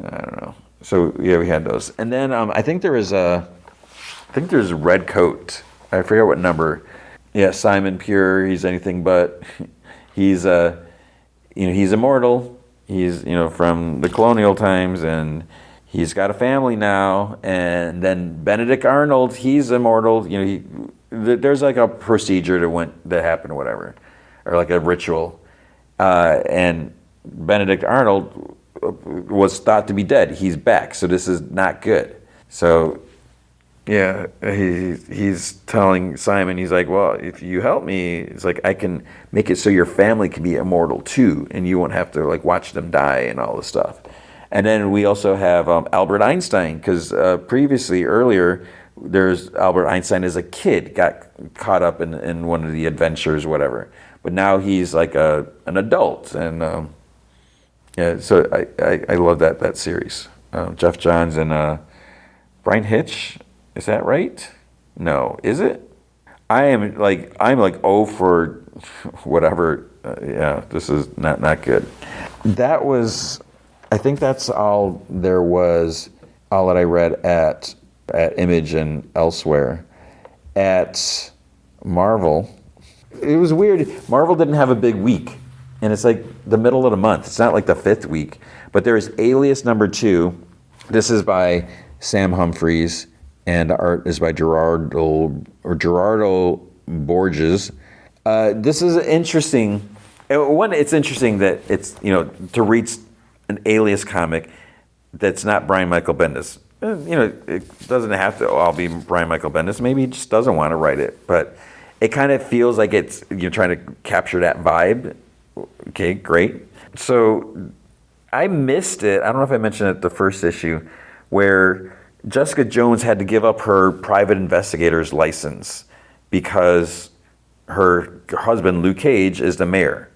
I don't know. So yeah, we had those, and then I think there's Red Coat. I forget what number. Yeah, Simon Pure. He's anything but. He's he's immortal. He's from the colonial times, and he's got a family now. And then Benedict Arnold, he's immortal. There's like a procedure that happened or whatever, or like a ritual. And Benedict Arnold was thought to be dead. He's back, so this is not good. So yeah, he's telling Simon, he's like, well, if you help me, it's like, I can make it so your family can be immortal too, and you won't have to like watch them die and all this stuff. And then we also have Albert Einstein, because earlier, there's Albert Einstein as a kid got caught up in one of the adventures, whatever. But now he's like an adult, and yeah. So I love that series. Jeff Johns and Brian Hitch. Is that right? No, is it? I'm like oh for whatever. Yeah, this is not good. That was, I think that's all there was. All that I read at Image and elsewhere. At Marvel, it was weird. Marvel didn't have a big week, and it's like the middle of the month. It's not like the 5th week, but there is Alias #2. This is by Sam Humphries, and the art is by Gerardo Borges. This is interesting. One, it's interesting that it's to read an Alias comic that's not Brian Michael Bendis. It doesn't have to all be Brian Michael Bendis. Maybe he just doesn't want to write it, but it kind of feels like it's trying to capture that vibe. Okay, great. So I missed it. I don't know if I mentioned it the first issue, where Jessica Jones had to give up her private investigator's license because her husband, Luke Cage, is the mayor.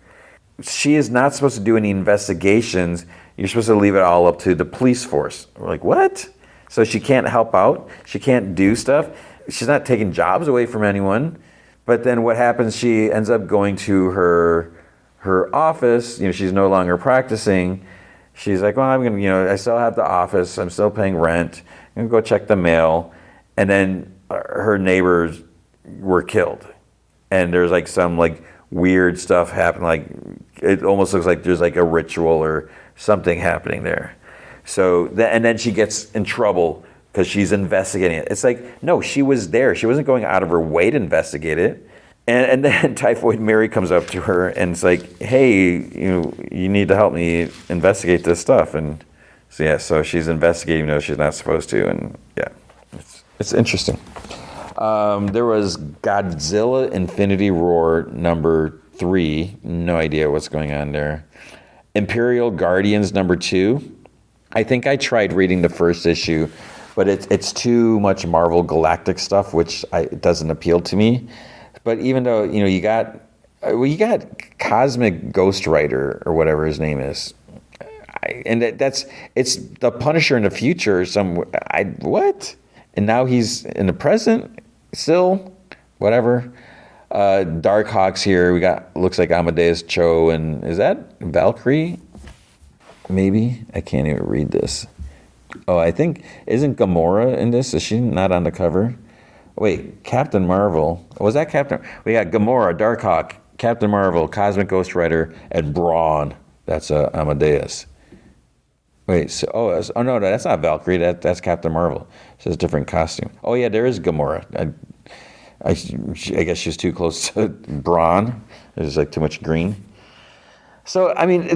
She is not supposed to do any investigations. You're supposed to leave it all up to the police force. We're like, what? So she can't help out? She can't do stuff? She's not taking jobs away from anyone. But then what happens, she ends up going to her office. She's no longer practicing. She's like, well, I'm going to, I still have the office. I'm still paying rent. I'm going to go check the mail. And then her neighbors were killed. And there's like some like weird stuff happening. Like it almost looks like there's like a ritual or something happening there. So, and then she gets in trouble because she's investigating it. It's like, no, she was there. She wasn't going out of her way to investigate it. And then Typhoid Mary comes up to her and it's like, hey, you need to help me investigate this stuff. And so she's investigating, though she's not supposed to. And yeah, it's interesting. There was Godzilla Infinity Roar #3. No idea what's going on there. Imperial Guardians #2. I think I tried reading the first issue, but it's too much Marvel Galactic stuff, which it doesn't appeal to me. But even though you got Cosmic Ghost Rider or whatever his name is, it's the Punisher in the future. What? And now he's in the present still, whatever. Darkhawk's here. We got looks like Amadeus Cho, and is that Valkyrie? Maybe I can't even read this. Oh, I think isn't Gamora in this? Is she not on the cover? Wait, Captain Marvel. Was that Captain? We got Gamora, Darkhawk, Captain Marvel, Cosmic Ghost Rider, and Brawn. That's Amadeus. Wait, oh no, that's not Valkyrie. That's Captain Marvel. So it's a different costume. Oh yeah, there is Gamora. I guess she's too close to Brawn. There's like too much green. So I mean,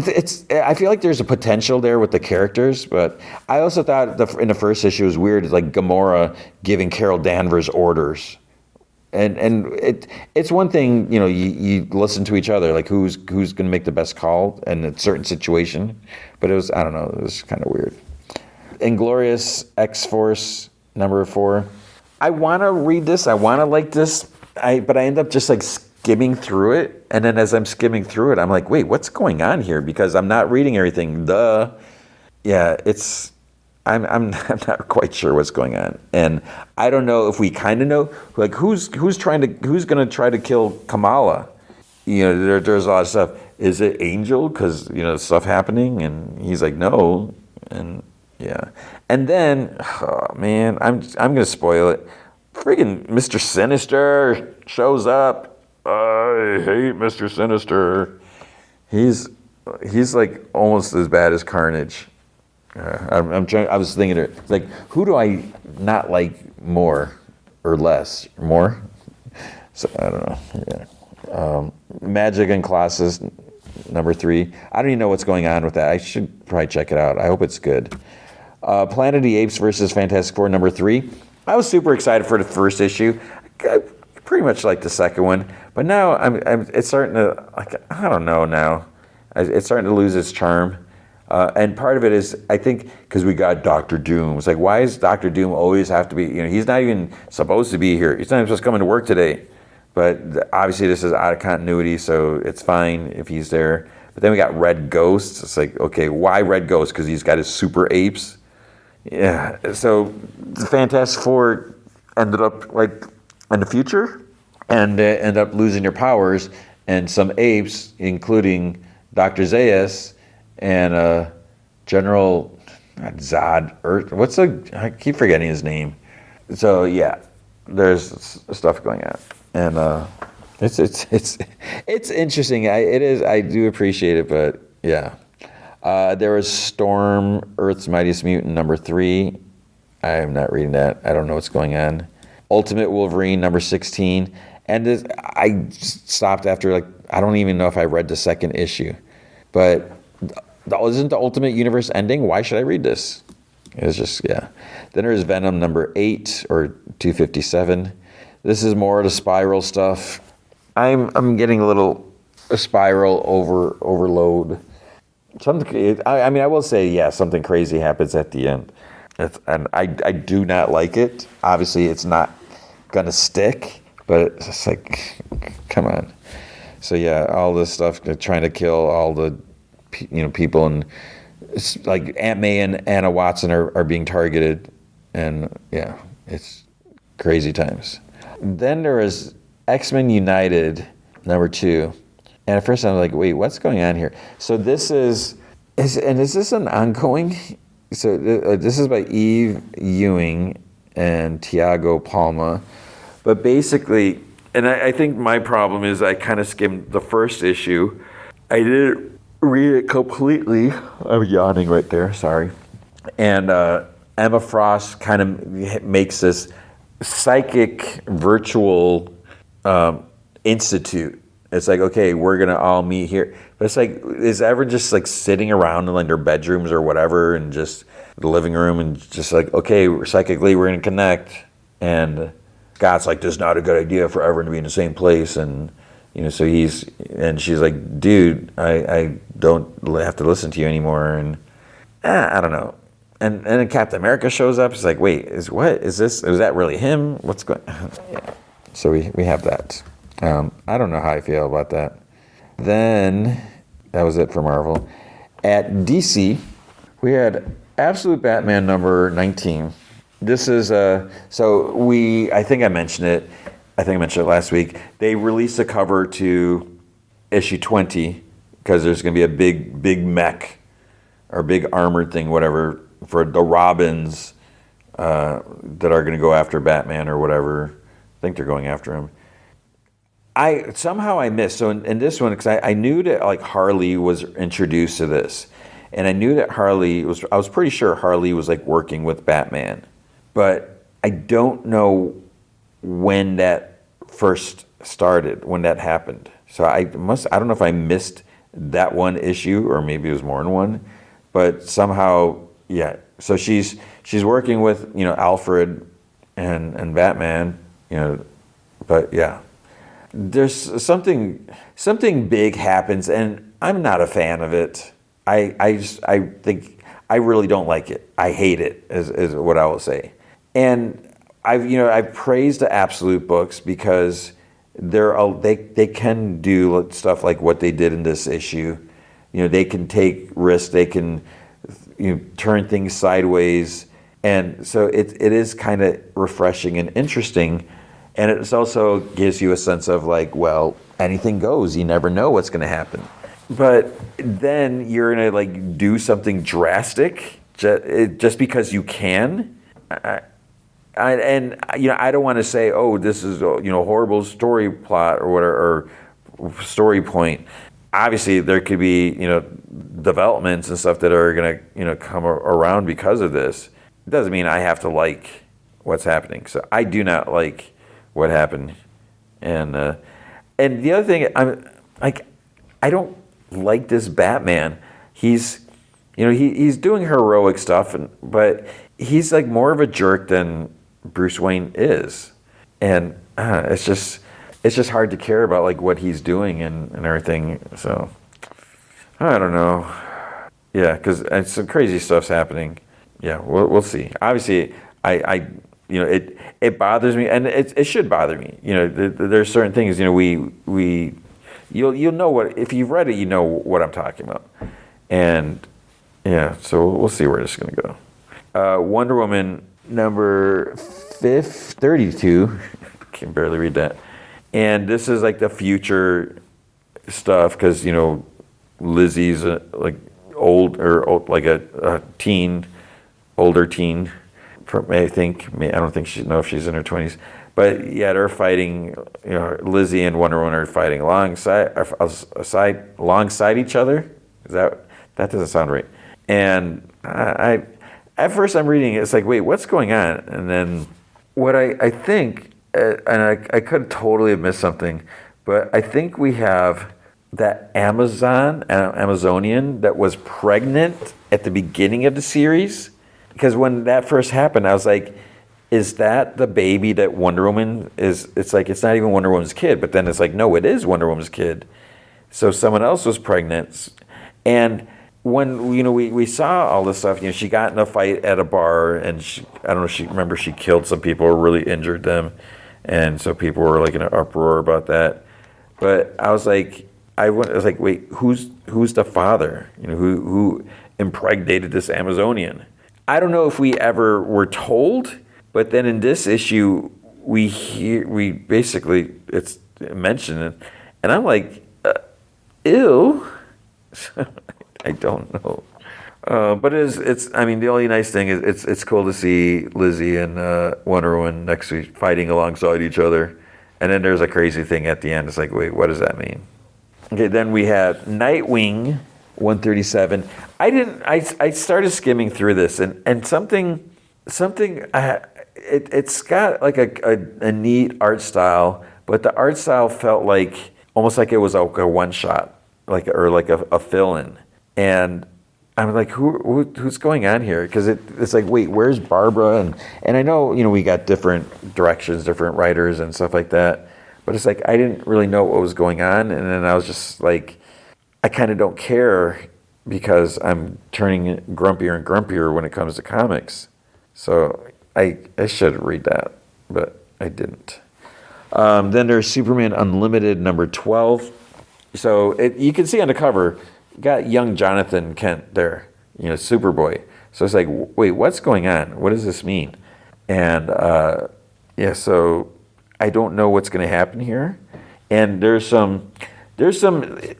I feel like there's a potential there with the characters, but I also thought in the first issue it was weird. It's like Gamora giving Carol Danvers orders, and it's one thing you listen to each other, like who's going to make the best call in a certain situation, but it was I don't know, it was kind of weird. Inglorious X-Force #4. I want to read this. I want to like this. But I end up just like skimming through it, and then as I'm skimming through it, I'm like, wait, what's going on here? Because I'm not reading everything. Yeah, I'm not quite sure what's going on, and I don't know if we kind of know, like who's going to try to kill Kamala. There's a lot of stuff. Is it Angel? Because stuff happening, and he's like, no, and yeah, and then oh man, I'm gonna spoil it. Friggin' Mr. Sinister shows up. I hate Mr. Sinister. He's like almost as bad as Carnage. I was thinking, like, who do I not like more or less? More? So I don't know. Yeah. Magic and Colossus #3. I don't even know what's going on with that. I should probably check it out. I hope it's good. Planet of the Apes versus Fantastic Four #3. I was super excited for the first issue. I pretty much like the second one, but now it's starting to, like, I don't know now. It's starting to lose its charm. And part of it is, I think, because we got Doctor Doom. It's like, why does Doctor Doom always have to be, he's not even supposed to be here. He's not even supposed to come into work today. But obviously this is out of continuity, so it's fine if he's there. But then we got Red Ghost. It's like, okay, why Red Ghost? Because he's got his super apes. Yeah, so the Fantastic Four ended up like in the future, and they end up losing their powers, and some apes, including Dr. Zaius and General Zod, I keep forgetting his name. So yeah, there's stuff going on, and it's interesting. It is. I do appreciate it, but yeah. There was Storm, Earth's Mightiest Mutant #3. I am not reading that. I don't know what's going on. Ultimate Wolverine #16. And I stopped after, like, I don't even know if I read the second issue. But isn't the Ultimate Universe ending? Why should I read this? It's just, yeah. Then there's Venom #8 or 257. This is more of the Spiral stuff. I'm getting a Spiral overload. I will say, yeah, something crazy happens at the end. And I do not like it. Obviously, it's not going to stick, but it's just like, come on. So, yeah, all this stuff, trying to kill all the people, and it's like Aunt May and Anna Watson are being targeted. And, yeah, it's crazy times. Then there is X-Men United #2. And at first I was like, wait, what's going on here? So this is this an ongoing? So this is by Eve Ewing and Tiago Palma. But basically, and I think my problem is I kind of skimmed the first issue. I didn't read it completely. I'm yawning right there, sorry. And Emma Frost kind of makes this psychic virtual institute. It's like, okay, we're going to all meet here. But it's like, is everyone just like sitting around in like their bedrooms or whatever and just the living room and just like, okay, psychically we're going to connect. And Scott's like, this is not a good idea for everyone to be in the same place. And, so and she's like, dude, I don't have to listen to you anymore. And I don't know. And then Captain America shows up. It's like, wait, is that really him? What's going on? Yeah. So we have that. I don't know how I feel about that. Then, that was it for Marvel. At DC, we had Absolute Batman number 19. This is, I think I mentioned it. I think I mentioned it last week. They released a cover to issue 20 because there's going to be a big mech or big armored thing, whatever, for the Robins that are going to go after Batman or whatever. I think they're going after him. I missed, so in this one, because I knew that like Harley was introduced to this, and I knew that I was pretty sure Harley was like working with Batman, but I don't know when that first started, when that happened. So I don't know if I missed that one issue, or maybe it was more than one, but somehow, yeah. So she's working with, Alfred and Batman, but yeah. There's something big happens, and I'm not a fan of it. I think I really don't like it. I hate it, is what I will say. And I've praised the Absolute books because they can do stuff like what they did in this issue. They can take risks. They can turn things sideways, and so it is kind of refreshing and interesting. And it also gives you a sense of like, well, anything goes. You never know what's going to happen. But then you're going to like do something drastic just because you can. I don't want to say, oh, this is horrible story plot or whatever, or story point. Obviously, there could be developments and stuff that are going to come around because of this. It doesn't mean I have to like what's happening. So I do not like what happened, and the other thing, I don't like this Batman. He's he's doing heroic stuff, but he's like more of a jerk than Bruce Wayne is, and it's just hard to care about like what he's doing and everything. So I don't know. Yeah, because some crazy stuff's happening. Yeah, we'll see. Obviously, it bothers me, and it should bother me. There's certain things. You'll know what, if you've read it, you know what I'm talking about, and yeah. So we'll see where this is going to go. Wonder Woman number 32. Can barely read that, and this is like the future stuff because Lizzie's like like a teen, older teen. I don't think know if she's in her 20s, but yeah, they're fighting. Lizzie and Wonder Woman are fighting alongside each other. That doesn't sound right. And I at first I'm reading it, it's like, wait, what's going on? And then what I think, and I could totally have missed something, but I think we have that Amazonian that was pregnant at the beginning of the series. Because when that first happened, I was like, is that the baby that Wonder Woman is? It's like, it's not even Wonder Woman's kid. But then it's like, no, it is Wonder Woman's kid. So someone else was pregnant. And when, we saw all this stuff, she got in a fight at a bar. And I don't know, she killed some people or really injured them. And so people were like in an uproar about that. But I was like, wait, who's the father? Who impregnated this Amazonian? I don't know if we ever were told, but then in this issue, we basically, it's mentioned, and I'm like, ew. I don't know. But it's. I mean, the only nice thing is it's cool to see Lizzie and Wonder Woman next to fighting alongside each other, and then there's a crazy thing at the end. It's like, wait, what does that mean? Okay, then we have Nightwing 137. I started skimming through this, and something. It's got like a neat art style, but the art style felt like almost like it was a one shot, or like a fill in, and I'm like, who's going on here? Because it's like, wait, where's Barbara? And I know, we got different directions, different writers and stuff like that, but it's like I didn't really know what was going on, and then I was just like, I kind of don't care because I'm turning grumpier and grumpier when it comes to comics. So I should read that, but I didn't. Then there's Superman Unlimited number 12. So you can see on the cover, got young Jonathan Kent there, Superboy. So it's like, wait, what's going on? What does this mean? And so I don't know what's going to happen here. And there's some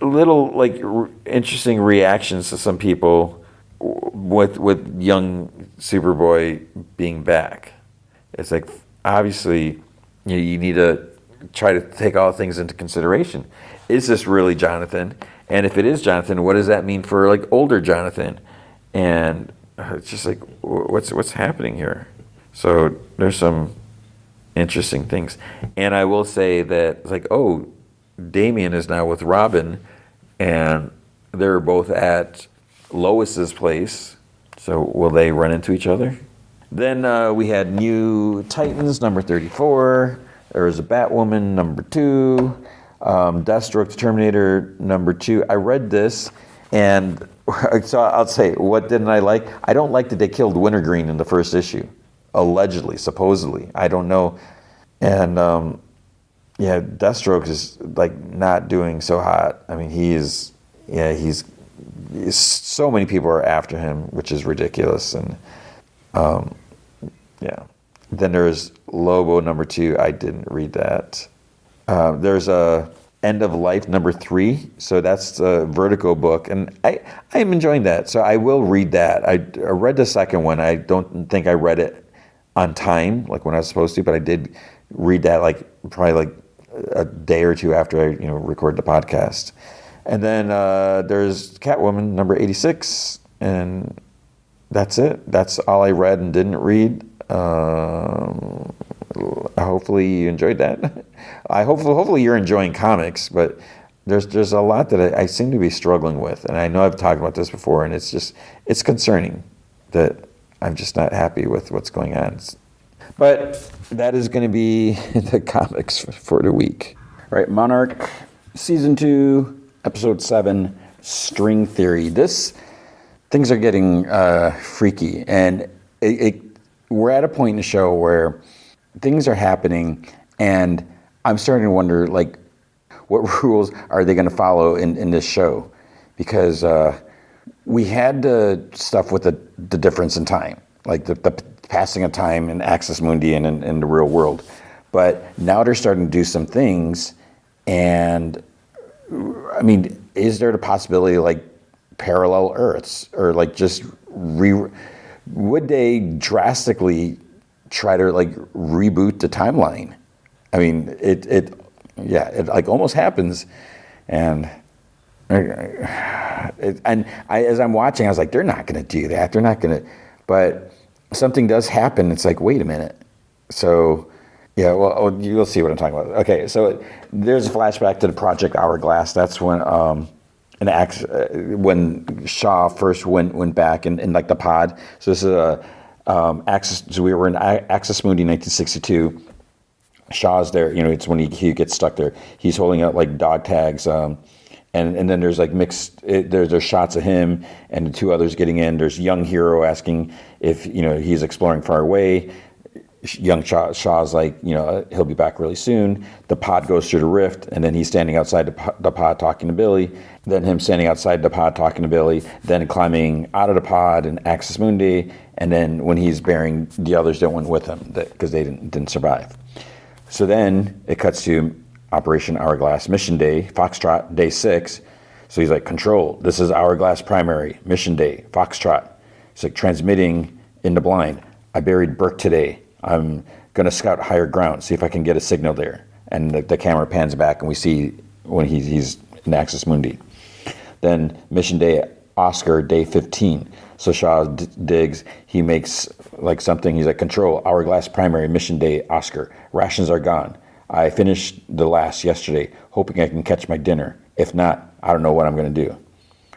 little interesting reactions to some people with young Superboy being back. It's like, obviously, you need to try to take all things into consideration. Is this really Jonathan? And if it is Jonathan, what does that mean for older Jonathan? And it's just like, what's happening here? So there's some interesting things. And I will say that Damian is now with Robin, and they're both at Lois's place. So will they run into each other? Then we had New Titans number 34. There was a Batwoman number 2. Deathstroke Terminator number 2. I read this, and so I'll say, what didn't I like? I don't like that they killed Wintergreen in the first issue. Allegedly, supposedly. I don't know. And Deathstroke is not doing so hot. I mean, he's so many people are after him, which is ridiculous. And then there's Lobo number 2. I didn't read that. There's a End of Life number 3. So that's the Vertigo book, and I am enjoying that. So I will read that. I read the second one. I don't think I read it on time, when I was supposed to, but I did read that probably a day or two after I recorded the podcast. And then there's Catwoman number 86, and that's it. That's all I read and didn't read. Hopefully you enjoyed that. Hopefully you're enjoying comics, but there's a lot that I seem to be struggling with, and I know I've talked about this before, and it's concerning that I'm just not happy with what's going on. But that is going to be the comics for the week. All right, Monarch Season 2, Episode 7, String Theory. Things are getting freaky, and we're at a point in the show where things are happening, and I'm starting to wonder, what rules are they going to follow in this show? Because we had the stuff with the difference in time, the passing of time in Axis Mundi and in the real world. But now they're starting to do some things, and I mean, is there the possibility of parallel Earths, or would they drastically try to reboot the timeline? I mean, it almost happens, and as I'm watching, I was like, they're not going to do that. They're not going to, but something does happen. It's like, wait a minute. So, yeah, well, you'll see what I'm talking about. Okay, so there's a flashback to the Project Hourglass. That's when when Shaw first went back in the pod. So this is a Axis. So we were in Axis Mundi 1962. Shaw's there. It's when he gets stuck there. He's holding out dog tags. And then there's mixed. There's shots of him and the two others getting in. There's young hero asking if he's exploring far away. Young Shaw's he'll be back really soon. The pod goes through the rift, and then he's standing outside the pod talking to Billy. Then him standing outside the pod talking to Billy. Then climbing out of the pod in Axis Mundi, and then when he's burying the others that went with him because they didn't survive. So then it cuts to Operation Hourglass Mission Day, Foxtrot, Day 6. So he's Control, this is Hourglass Primary, Mission Day, Foxtrot. It's transmitting in the blind. I buried Burke today. I'm going to scout higher ground, see if I can get a signal there. And the camera pans back, and we see when he's in Axis Mundi. Then Mission Day, Oscar, Day 15. So Shaw digs. He makes something. He's Control, Hourglass Primary, Mission Day, Oscar. Rations are gone. I finished the last yesterday, hoping I can catch my dinner. If not, I don't know what I'm going to do.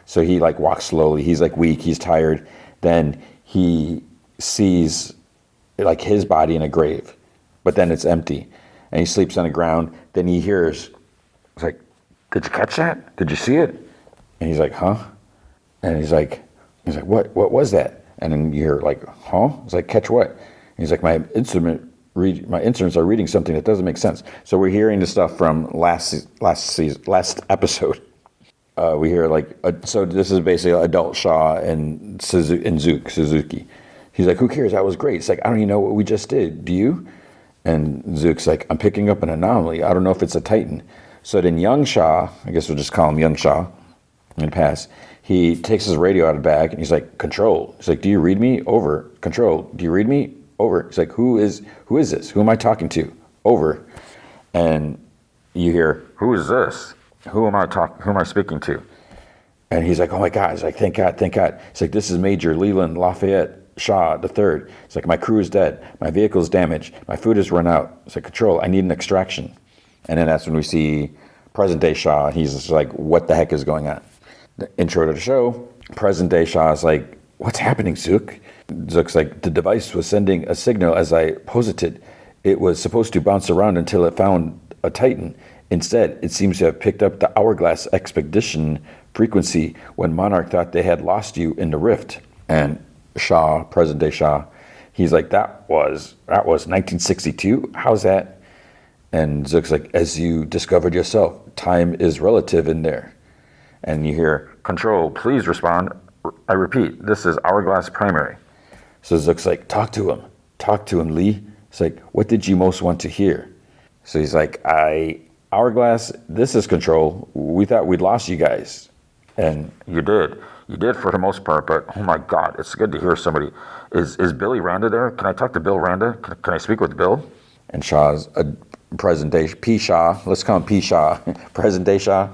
So he like walks slowly. He's like weak. He's tired. Then he sees like his body in a grave, but then it's empty, and he sleeps on the ground. Then he hears, it's like, "Did you catch that? Did you see it?" And he's like, "Huh?" And he's like, "What? What was that?" And then you hear like, "Huh?" It's like, "Catch what?" And he's like, my instruments are reading something that doesn't make sense." So we're hearing the stuff from last episode. We hear like, so this is basically adult Shaw and Suzuki. He's like, "Who cares? That was great." It's like, "I don't even know what we just did. Do you?" And Zook's like, "I'm picking up an anomaly. I don't know if it's a Titan." So then young Shaw, I guess we'll just call him young Shaw in the past, he takes his radio out of the bag and he's like, "Control." He's like, "Do you read me? Over." "Control. Do you read me?" Over. He's like, who is this? Who am I talking to? Over. And you hear, "Who is this? Who am I speaking to?" And he's like, "Oh my God." He's like, "Thank God, thank God." He's like, "This is Major Leland Lafayette Shaw the third." It's like, "My crew is dead. My vehicle's damaged. My food has run out." It's like, "Control, I need an extraction." And then that's when we see present day Shaw. He's just like, "What the heck is going on?" The intro to the show, present day Shaw is like, "What's happening, Zook?" Zook's like, "The device was sending a signal as I posited. It was supposed to bounce around until it found a Titan. Instead, it seems to have picked up the hourglass expedition frequency when Monarch thought they had lost you in the rift." And Shaw, present day Shaw, he's like, that was 1962? How's that?" And Zook's like, "As you discovered yourself, time is relative in there." And you hear, "Control, please respond. I repeat, this is Hourglass Primary." So Zook's like, Talk to him, Lee." It's like, "What did you most want to hear?" So he's like, "Hourglass, this is Control. We thought we'd lost you guys." And you did for the most part, but oh my God, it's good to hear somebody. Is Billy Randa there? Can I talk to Bill Randa? Can I speak with Bill? And Shaw's a present day P Shaw. Let's call him P Shaw. Present day Shaw.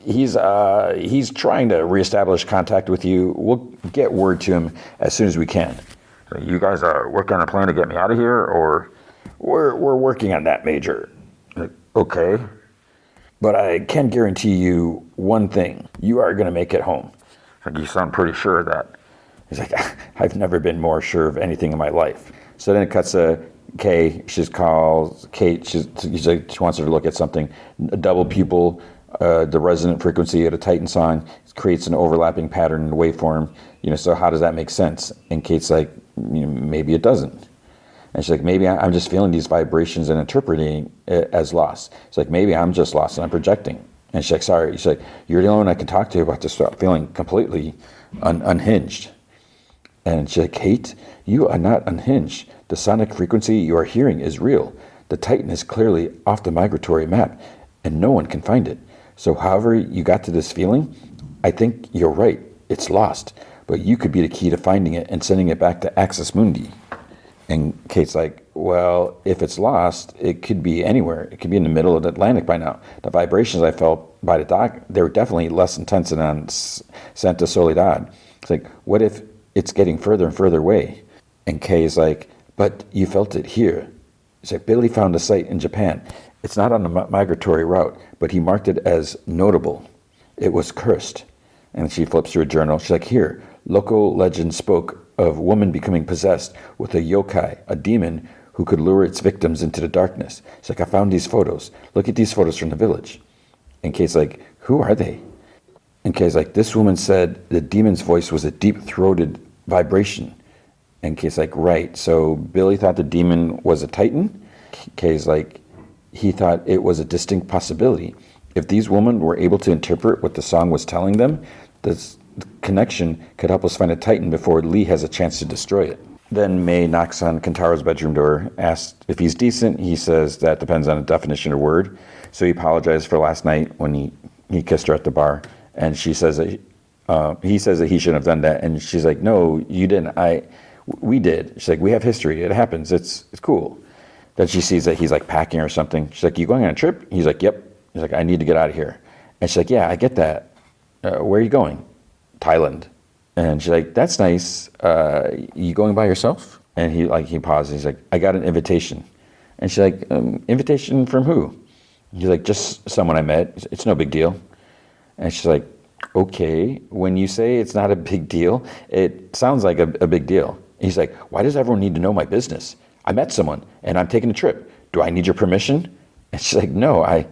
He's trying to reestablish contact with you. We'll get word to him as soon as we can. "So you guys are working on a plan to get me out of here, or?" We're working on that, Major." Like, "Okay. But I can guarantee you one thing. You are going to make it home." Like, "You sound pretty sure of that." He's like, "I've never been more sure of anything in my life." So then it cuts to Kay. She calls Kate. She wants her to look at something. A double pupil, the resonant frequency of a Titan song creates an overlapping pattern in the waveform. So how does that make sense? And Kate's like, "Maybe it doesn't." And she's like, "Maybe I'm just feeling these vibrations and interpreting it as lost." It's like, "Maybe I'm just lost and I'm projecting." And she's like, "Sorry." She's like, "You're the only one I can talk to about this feeling completely unhinged." And she's like, "Kate, you are not unhinged. The sonic frequency you are hearing is real. The Titan is clearly off the migratory map, and no one can find it. So however you got to this feeling, I think you're right. It's lost. But you could be the key to finding it and sending it back to Axis Mundi." And Kate's like, "Well, if it's lost, it could be anywhere. It could be in the middle of the Atlantic by now. The vibrations I felt by the dock, they were definitely less intense than on Santa Soledad." It's like, "What if it's getting further and further away?" And Kay's like, "But you felt it here." It's like, "Billy found a site in Japan. It's not on the migratory route, but he marked it as notable. It was cursed." And she flips through a journal. She's like, "Here, local legend spoke of woman becoming possessed with a yokai, a demon who could lure its victims into the darkness." She's like, "I found these photos. Look at these photos from the village." And Kate's like, "Who are they?" And Kate's like, "This woman said the demon's voice was a deep-throated vibration." And Kate's like, "Right, so Billy thought the demon was a Titan?" Kay's like, "He thought it was a distinct possibility. If these women were able to interpret what the song was telling them, this connection could help us find a Titan before Lee has a chance to destroy it." Then May knocks on Kantaro's bedroom door, asks if he's decent. He says that depends on the definition of word. So he apologized for last night when he kissed her at the bar. And she says that he says that he shouldn't have done that. And she's like, "No, you didn't. We did." She's like, "We have history. It happens. It's cool." Then she sees that he's like packing or something. She's like, "You going on a trip?" He's like, "Yep." He's like, "I need to get out of here." And she's like, "Yeah, I get that. Where are you going?" "Thailand." And she's like, "That's nice. You going by yourself?" And he pauses. He's like, "I got an invitation." And she's like, invitation from who? He's like, just someone I met. It's no big deal. And she's like, okay, when you say it's not a big deal, it sounds like a big deal. He's like, why does everyone need to know my business? I met someone and I'm taking a trip. Do I need your permission? And she's like, no, I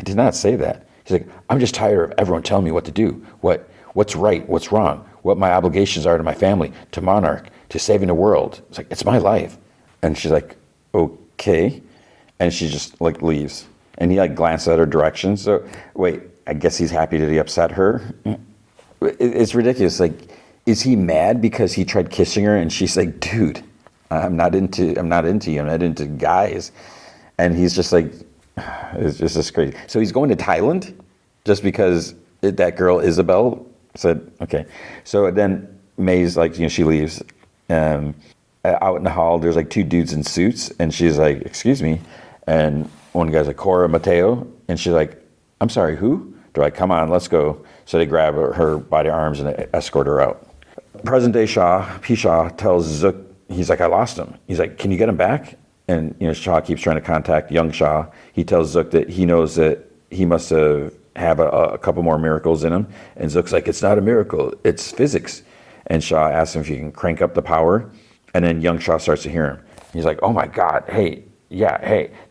did not say that. He's like, I'm just tired of everyone telling me what to do, what's right, what's wrong, what my obligations are to my family, to Monarch, to saving the world. It's like, it's my life. And she's like, okay. And she just like leaves. And he like glances at her direction. So wait, I guess he's happy that he upset her. It's ridiculous. Like, is he mad because he tried kissing her and she's like, dude, I'm not into you. I'm not into guys. And he's just like, it's just crazy. So he's going to Thailand just because that girl Isabel said, okay. So then May's like, she leaves. Out in the hall, there's like two dudes in suits, and she's like, excuse me. And one guy's like, Cora Mateo. And she's like, I'm sorry, who? They're like, come on, let's go. So they grab her by the arms and escort her out. Present day P. Shaw tells Zook, he's like, I lost him. He's like, can you get him back? And Shaw keeps trying to contact young Shaw. He tells Zook that he knows that he must have a couple more miracles in him. And Zook's like, it's not a miracle, it's physics. And Shaw asks him if he can crank up the power. And then young Shaw starts to hear him. He's like, oh my God, hey,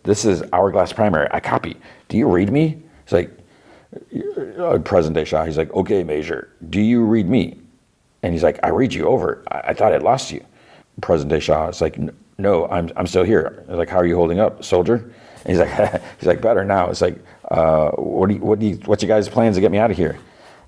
this is Hourglass Primary. I copy. Do you read me? He's like, present day Shaw. He's like, okay, Major, do you read me? And he's like, I read you over. I thought I'd lost you. Present day Shaw is like, no, I'm still here. Like, how are you holding up, soldier? And he's like, better now. It's like, what's your guys' plans to get me out of here?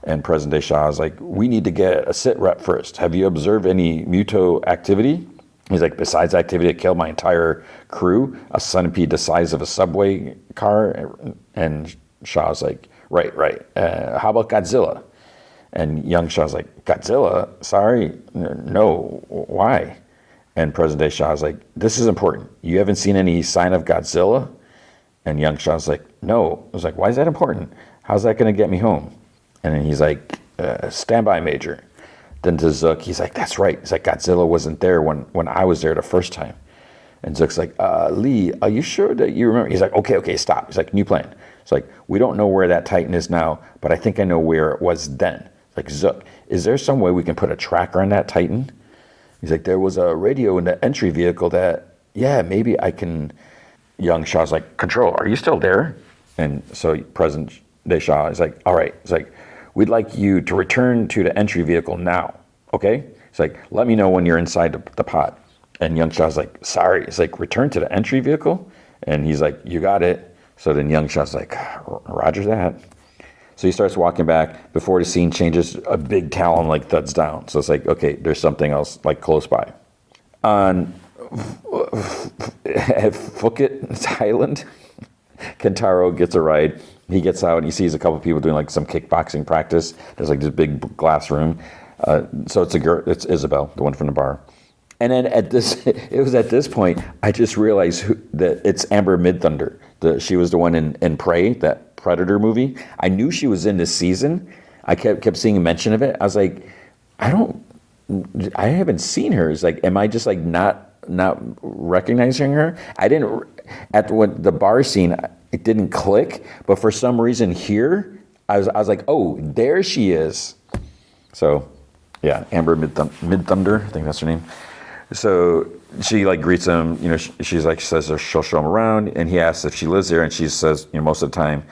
And present day Shaw is like, we need to get a sit rep first. Have you observed any muto activity? He's like, besides activity that killed my entire crew, a centipede the size of a subway car. And Shaw's like, right. How about Godzilla? And young Shaw's like, Godzilla? Sorry, no, why? And present day Shaw's like, this is important. You haven't seen any sign of Godzilla? And young Shaw's like, no. I was like, why is that important? How's that going to get me home? And then he's like, stand by, Major. Then to Zook, he's like, that's right. He's like, Godzilla wasn't there when I was there the first time. And Zook's like, Lee, are you sure that you remember? He's like, okay, stop. He's like, new plan. It's like, we don't know where that Titan is now, but I think I know where it was then. Like, Zook, is there some way we can put a tracker on that Titan? He's like, there was a radio in the entry vehicle that, maybe I can. Young Shaw's like, Control, are you still there? And so present day Shaw is like, all right. It's like, we'd like you to return to the entry vehicle now, okay? It's like, let me know when you're inside the pod. And young Shaw's like, sorry. It's like, return to the entry vehicle? And he's like, you got it. So then young Shaw's like, roger that. So he starts walking back. Before the scene changes, a big talon like thuds down. So it's like, okay, there's something else like close by. On Phuket Island, Kentaro gets a ride. He gets out and he sees a couple of people doing like some kickboxing practice. There's like this big glass room. So it's a girl. It's Isabel, the one from the bar. And then it was at this point I just realized that it's Amber Midthunder. She was the one in Prey, that Predator movie. I knew she was in this season. I kept seeing a mention of it. I was like, I haven't seen her. It's like, am I just like not recognizing her? I didn't at the bar scene. It didn't click, but for some reason here, I was like, oh, there she is. So, yeah, Amber Midthunder, I think that's her name. So she like greets him. She says she'll show him around, and he asks if she lives there, and she says, most of the time,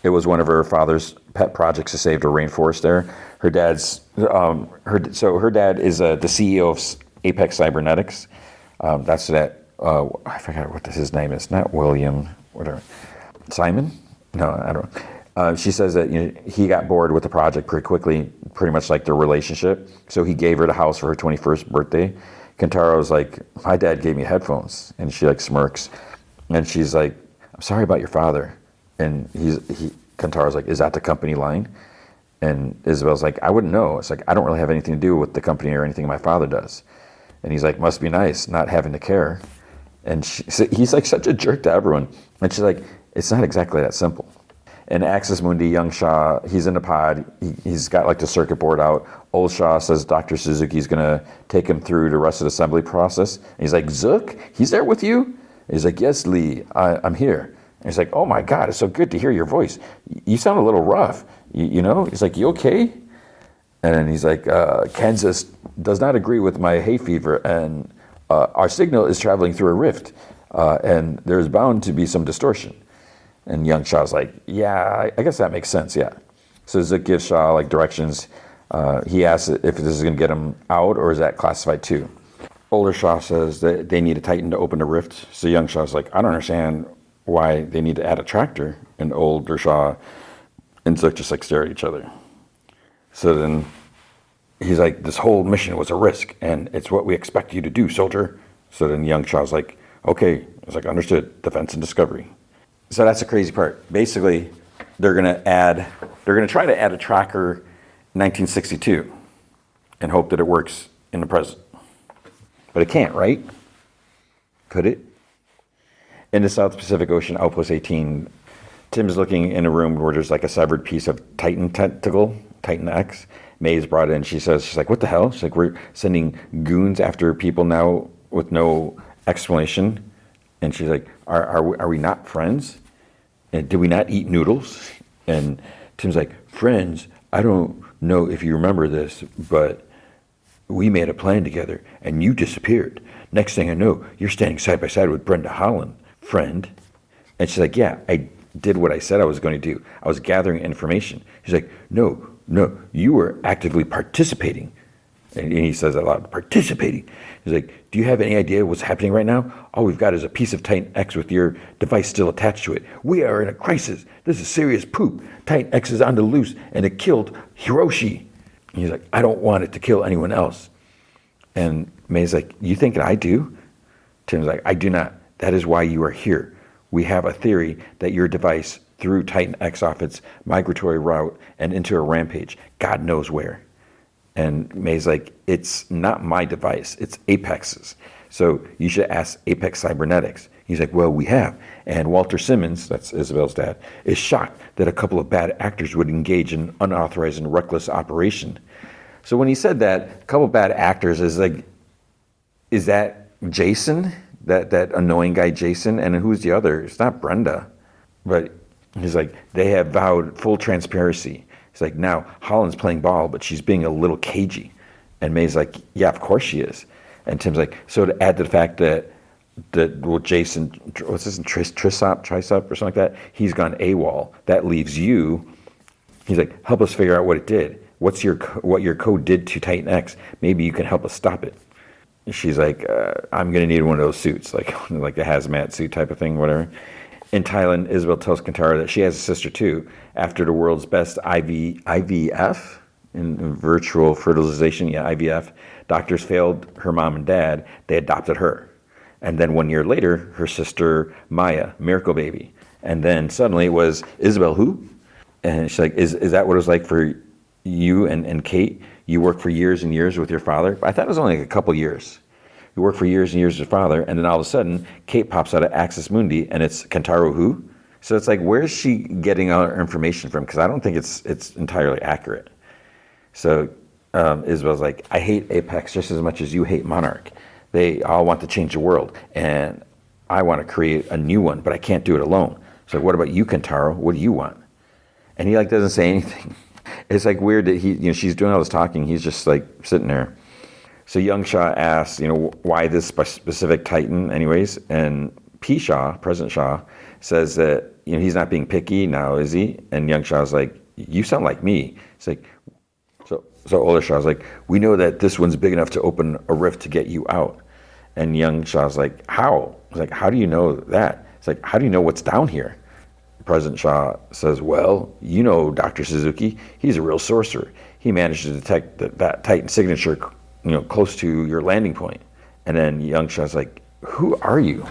it was one of her father's pet projects to save the rainforest there. Her dad's her dad is the CEO of Apex Cybernetics. That's that. I forgot what his name is. Not William. Whatever. Simon? No, I don't know. She says that he got bored with the project pretty quickly, pretty much like their relationship. So he gave her the house for her 21st birthday. Kentaro's like, my dad gave me headphones. And she like smirks. And she's like, I'm sorry about your father. And Kentaro's like, is that the company line? And Isabel's like, I wouldn't know. It's like, I don't really have anything to do with the company or anything my father does. And he's like, must be nice not having to care. And he's like such a jerk to everyone. And she's like, it's not exactly that simple. And Axis Mundi, young Shaw, he's in the pod. He's got like the circuit board out. Old Shaw says Dr. Suzuki's going to take him through the rest of the assembly process. And he's like, Zook, he's there with you? He's like, yes, Lee, I'm here. And he's like, oh my God, it's so good to hear your voice. You sound a little rough, you know? He's like, you okay? And then he's like, Kansas does not agree with my hay fever, and our signal is traveling through a rift, and there's bound to be some distortion. And young Shaw's like, yeah, I guess that makes sense, yeah. So Zook gives Shaw like directions. He asks if this is going to get him out, or is that classified too? Older Shaw says that they need a Titan to open a rift. So young Shaw's like, I don't understand why they need to add a tractor. And older Shaw and Zook just like stare at each other. So then he's like, this whole mission was a risk, and it's what we expect you to do, soldier. So then young Shaw's like, okay. It's like, understood, defense and discovery. So that's the crazy part. Basically, they're gonna try to add a tracker in 1962 and hope that it works in the present. But it can't, right? Could it? In the South Pacific Ocean, Outpost 18, Tim's looking in a room where there's like a severed piece of Titan tentacle, Titan X. May's brought in. She's like, what the hell? She's like, we're sending goons after people now with no explanation. And she's like, are we not friends? And did we not eat noodles? And Tim's like, friends, I don't know if you remember this, but we made a plan together and you disappeared. Next thing I know, you're standing side by side with Brenda Holland, friend. And she's like, yeah, I did what I said I was going to do. I was gathering information. She's like, no, you were actively participating. And he says that loud, participating. He's like, do you have any idea what's happening right now? All we've got is a piece of Titan X with your device still attached to it. We are in a crisis. This is serious poop. Titan X is on the loose, and it killed Hiroshi. And he's like, I don't want it to kill anyone else. And May's like, you think I do? Tim's like, I do not. That is why you are here. We have a theory that your device threw Titan X off its migratory route and into a rampage. God knows where. And May's like, it's not my device, it's Apex's. So you should ask Apex Cybernetics. He's like, well, we have. And Walter Simmons, that's Isabel's dad, is shocked that a couple of bad actors would engage in unauthorized and reckless operation. So when he said that, a couple of bad actors is like, is that Jason? That annoying guy Jason? And who's the other? It's not Brenda. But he's like, they have vowed full transparency. He's like, now Holland's playing ball, but she's being a little cagey. And May's like, yeah, of course she is. And Tim's like, so to add to the fact that well, Jason, what's this, Trisop or something like that, he's gone AWOL. That leaves you. He's like, help us figure out what it did. What your code did to Titan X. Maybe you can help us stop it. And she's like, I'm going to need one of those suits, like the hazmat suit type of thing, whatever. In Thailand, Isabel tells Kentaro that she has a sister too. After the world's best IVF, in virtual fertilization, IVF, doctors failed her mom and dad. They adopted her. And then 1 year later, her sister Maya, miracle baby. And then suddenly it was, Isabel who? And she's like, is that what it was like for you and Kate? You worked for years and years with your father? I thought it was only like a couple years. You work for years and years with your father, and then all of a sudden, Kate pops out of Axis Mundi, and it's Kentaro who? So it's like, where's she getting all her information from? Because I don't think it's entirely accurate. So Isabel's like, I hate Apex just as much as you hate Monarch. They all want to change the world, and I want to create a new one, but I can't do it alone. So what about you, Kentaro? What do you want? And he like doesn't say anything. It's like weird that she's doing all this talking. He's just like sitting there. So young Shaw asks, why this specific Titan anyways? And P. Shaw, President Shaw, says that, he's not being picky now, is he? And young Shaw's like, you sound like me. It's like, so older Shaw's like, we know that this one's big enough to open a rift to get you out. And young Shaw's like, how? It's like, how do you know that? It's like, how do you know what's down here? President Shaw says, well, Dr. Suzuki, he's a real sorcerer. He managed to detect that Titan signature close to your landing point. And then young Shaw's like, who are you?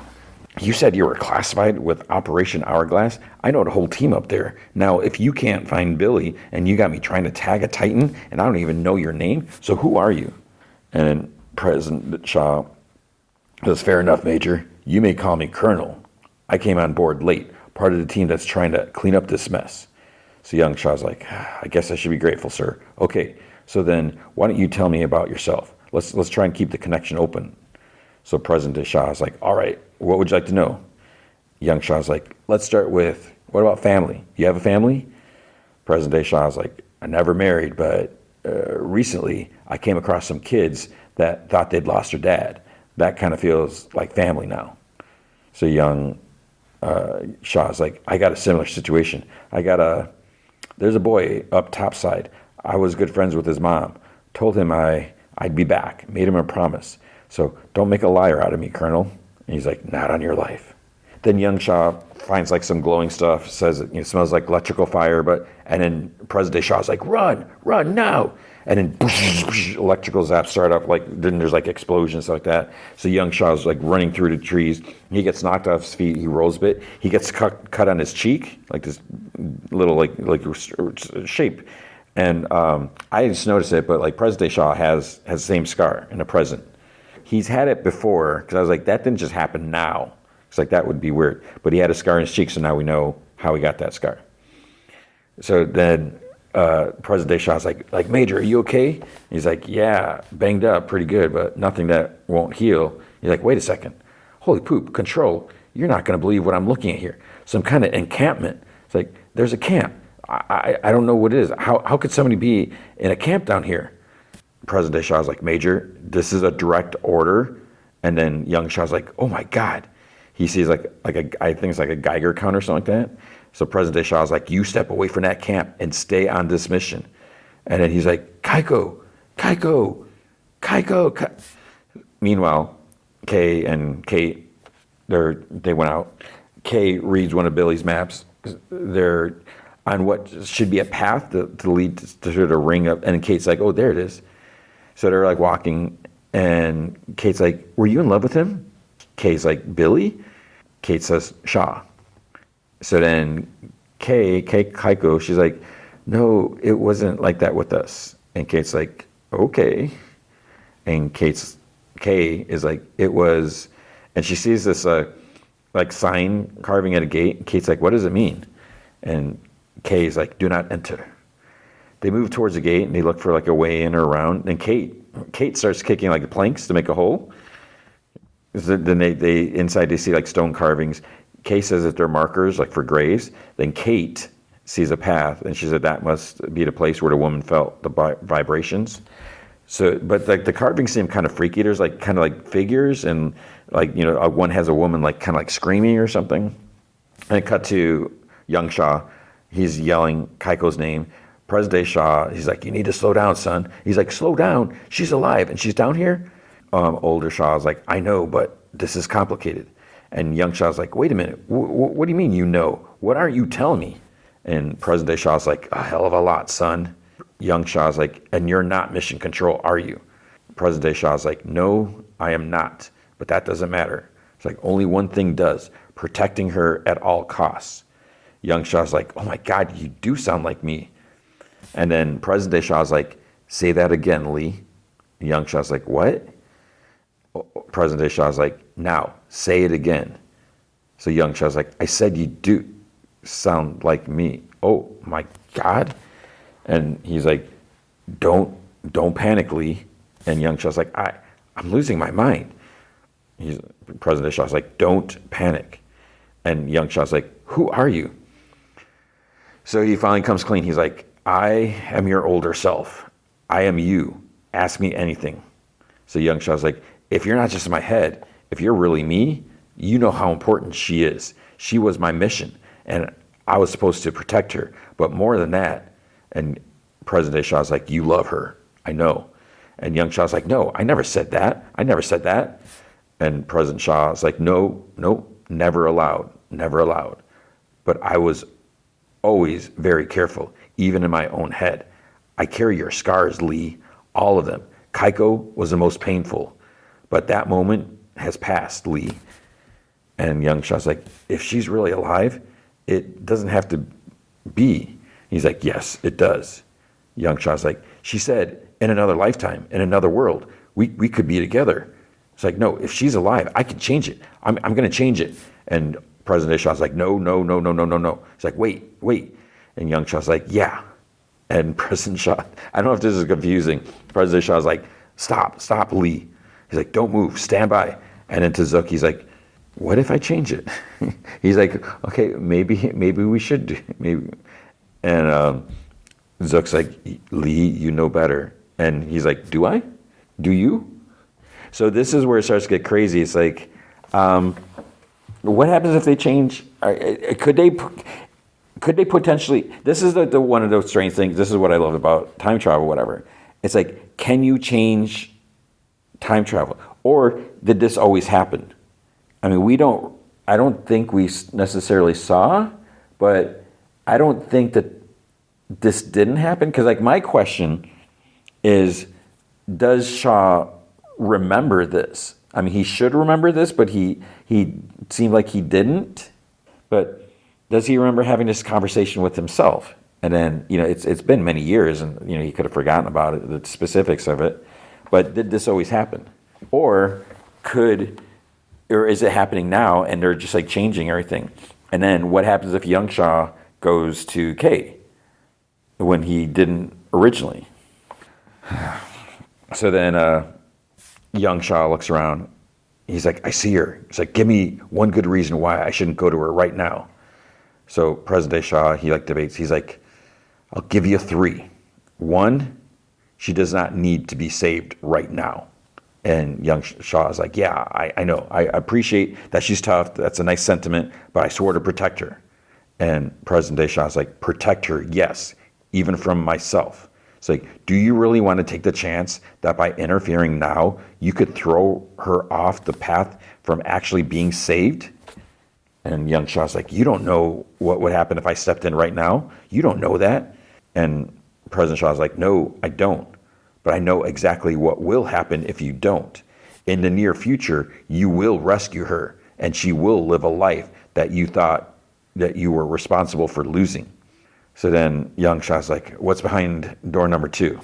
You said you were classified with Operation Hourglass. I know the whole team up there. Now, if you can't find Billy and you got me trying to tag a Titan and I don't even know your name, so who are you? And then President Shaw says, fair enough, Major. You may call me Colonel. I came on board late, part of the team that's trying to clean up this mess. So young Shaw's like, I guess I should be grateful, sir. Okay. So then, why don't you tell me about yourself? Let's try and keep the connection open. So President Shah is like, all right, what would you like to know? Young Shah is like, let's start with, what about family? You have a family? President Shah is like, I never married, but recently I came across some kids that thought they'd lost their dad. That kind of feels like family now. So young Shah is like, I got a similar situation. There's a boy up topside. I was good friends with his mom. Told him I'd be back. Made him a promise. So don't make a liar out of me, Colonel. And he's like, not on your life. Then young Shah finds like some glowing stuff, says it smells like electrical fire, and then President Shah's like, run now. And then electrical zaps start up, then there's like explosions like that. So young Shah's like running through the trees. He gets knocked off his feet. He rolls a bit. He gets cut on his cheek, like this little like shape. And I just noticed it, but like President Shah has the same scar in the present. He's had it before, because I was like, that didn't just happen now. It's like, that would be weird. But he had a scar in his cheek, so now we know how he got that scar. So then President Shah's like, Major, are you okay? He's like, yeah, banged up pretty good, but nothing that won't heal. He's like, wait a second. Holy poop, Control, you're not going to believe what I'm looking at here. Some kind of encampment. It's like, there's a camp. I don't know what it is. How could somebody be in a camp down here? President Shah's like, Major, this is a direct order. And then young Shah's like, oh my God. He sees I think it's like a Geiger counter or something like that. So President Shah's like, you step away from that camp and stay on this mission. And then he's like, Kaiko. Meanwhile, Kay and Kate, they went out. Kay reads one of Billy's maps. They're on what should be a path to lead to sort of ring up. And Kate's like, oh, there it is. So they're like walking, and Kate's like, were you in love with him? Kay's like, Billy? Kate says, Shah. So then Kaiko, she's like, no, it wasn't like that with us. And Kate's like, okay. And Kay is like, it was, and she sees this like sign carving at a gate. And Kate's like, what does it mean? And Kay's like, do not enter. They move towards the gate and they look for like a way in or around. And Kate starts kicking like the planks to make a hole. Then they inside they see like stone carvings. Kay says that they're markers like for graves. Then Kate sees a path and she said that must be the place where the woman felt the vibrations. So, but like the carvings seem kind of freaky. There's like kind of like figures and like, one has a woman like kind of like screaming or something. And it cut to young Shah. He's yelling Kaiko's name. President Shah, he's like, you need to slow down, son. He's like, slow down. She's alive and she's down here. Older Shah's like, I know, but this is complicated. And young Shah's like, wait a minute. What do you mean you know? What aren't you telling me? And President Shah's like, a hell of a lot, son. Young Shah's like, and you're not mission control, are you? President Shah's like, no, I am not. But that doesn't matter. It's like, only one thing does, protecting her at all costs. Young Shah's like, oh my God, you do sound like me. And then President Shah's like, say that again, Lee. And young Shah's like, what? President Shah's like, now, say it again. So young Shah's like, I said you do sound like me. Oh my God. And he's like, don't panic, Lee. And young Shah's like, I'm losing my mind. President Shah's like, don't panic. And young Shah's like, who are you? So he finally comes clean. He's like, I am your older self. I am you. Ask me anything. So young Shah's like, if you're not just in my head, if you're really me, you know how important she is. She was my mission, and I was supposed to protect her. But more than that, and President Shah's like, you love her. I know. And young Shah's like, no, I never said that. I never said that. And President Shah's like, no, never allowed. But I was always very careful, even in my own head. I carry your scars, Lee, all of them. Kaiko was the most painful. But that moment has passed, Lee. And young Shah's like, if she's really alive, it doesn't have to be. He's like, yes, it does. Young Shah's like, she said, in another lifetime, in another world, we could be together. It's like, no, if she's alive, I can change it. I'm going to change it. And President Shah's like, no. It's like, wait. And young Shah's like, yeah. And President Shah, I don't know if this is confusing. President Shah's like, stop, Lee. He's like, don't move, stand by. And then to Zook, he's like, what if I change it? He's like, okay, maybe we should do, maybe. And Zook's like, Lee, you know better. And he's like, do I? Do you? So this is where it starts to get crazy. It's like, what happens if they change? Could they potentially? This is the one of those strange things. This is what I love about time travel, whatever. It's like, can you change time travel, or did this always happen? I mean, I don't think we necessarily saw, but I don't think that this didn't happen. Because like my question is, does Shaw remember this? I mean, he should remember this, but he seemed like he didn't. But does he remember having this conversation with himself? And then, it's been many years, and he could have forgotten about it, the specifics of it. But did this always happen? Or is it happening now and they're just like changing everything? And then what happens if young Shaw goes to Kay when he didn't originally? So then young Shaw looks around. He's like, I see her. He's like, give me one good reason why I shouldn't go to her right now. So present day Shaw, he like debates. He's like, I'll give you 3. 1, she does not need to be saved right now. And young Shaw is like, yeah, I know. I appreciate that she's tough. That's a nice sentiment, but I swore to protect her. And present day Shaw is like, protect her, yes, even from myself. It's like, do you really want to take the chance that by interfering now, you could throw her off the path from actually being saved? And young Shaw's like, you don't know what would happen if I stepped in right now. You don't know that. And President Shaw's like, no, I don't. But I know exactly what will happen if you don't. In the near future, you will rescue her, and she will live a life that you thought that you were responsible for losing. So then young Shaw's like, what's behind door number 2?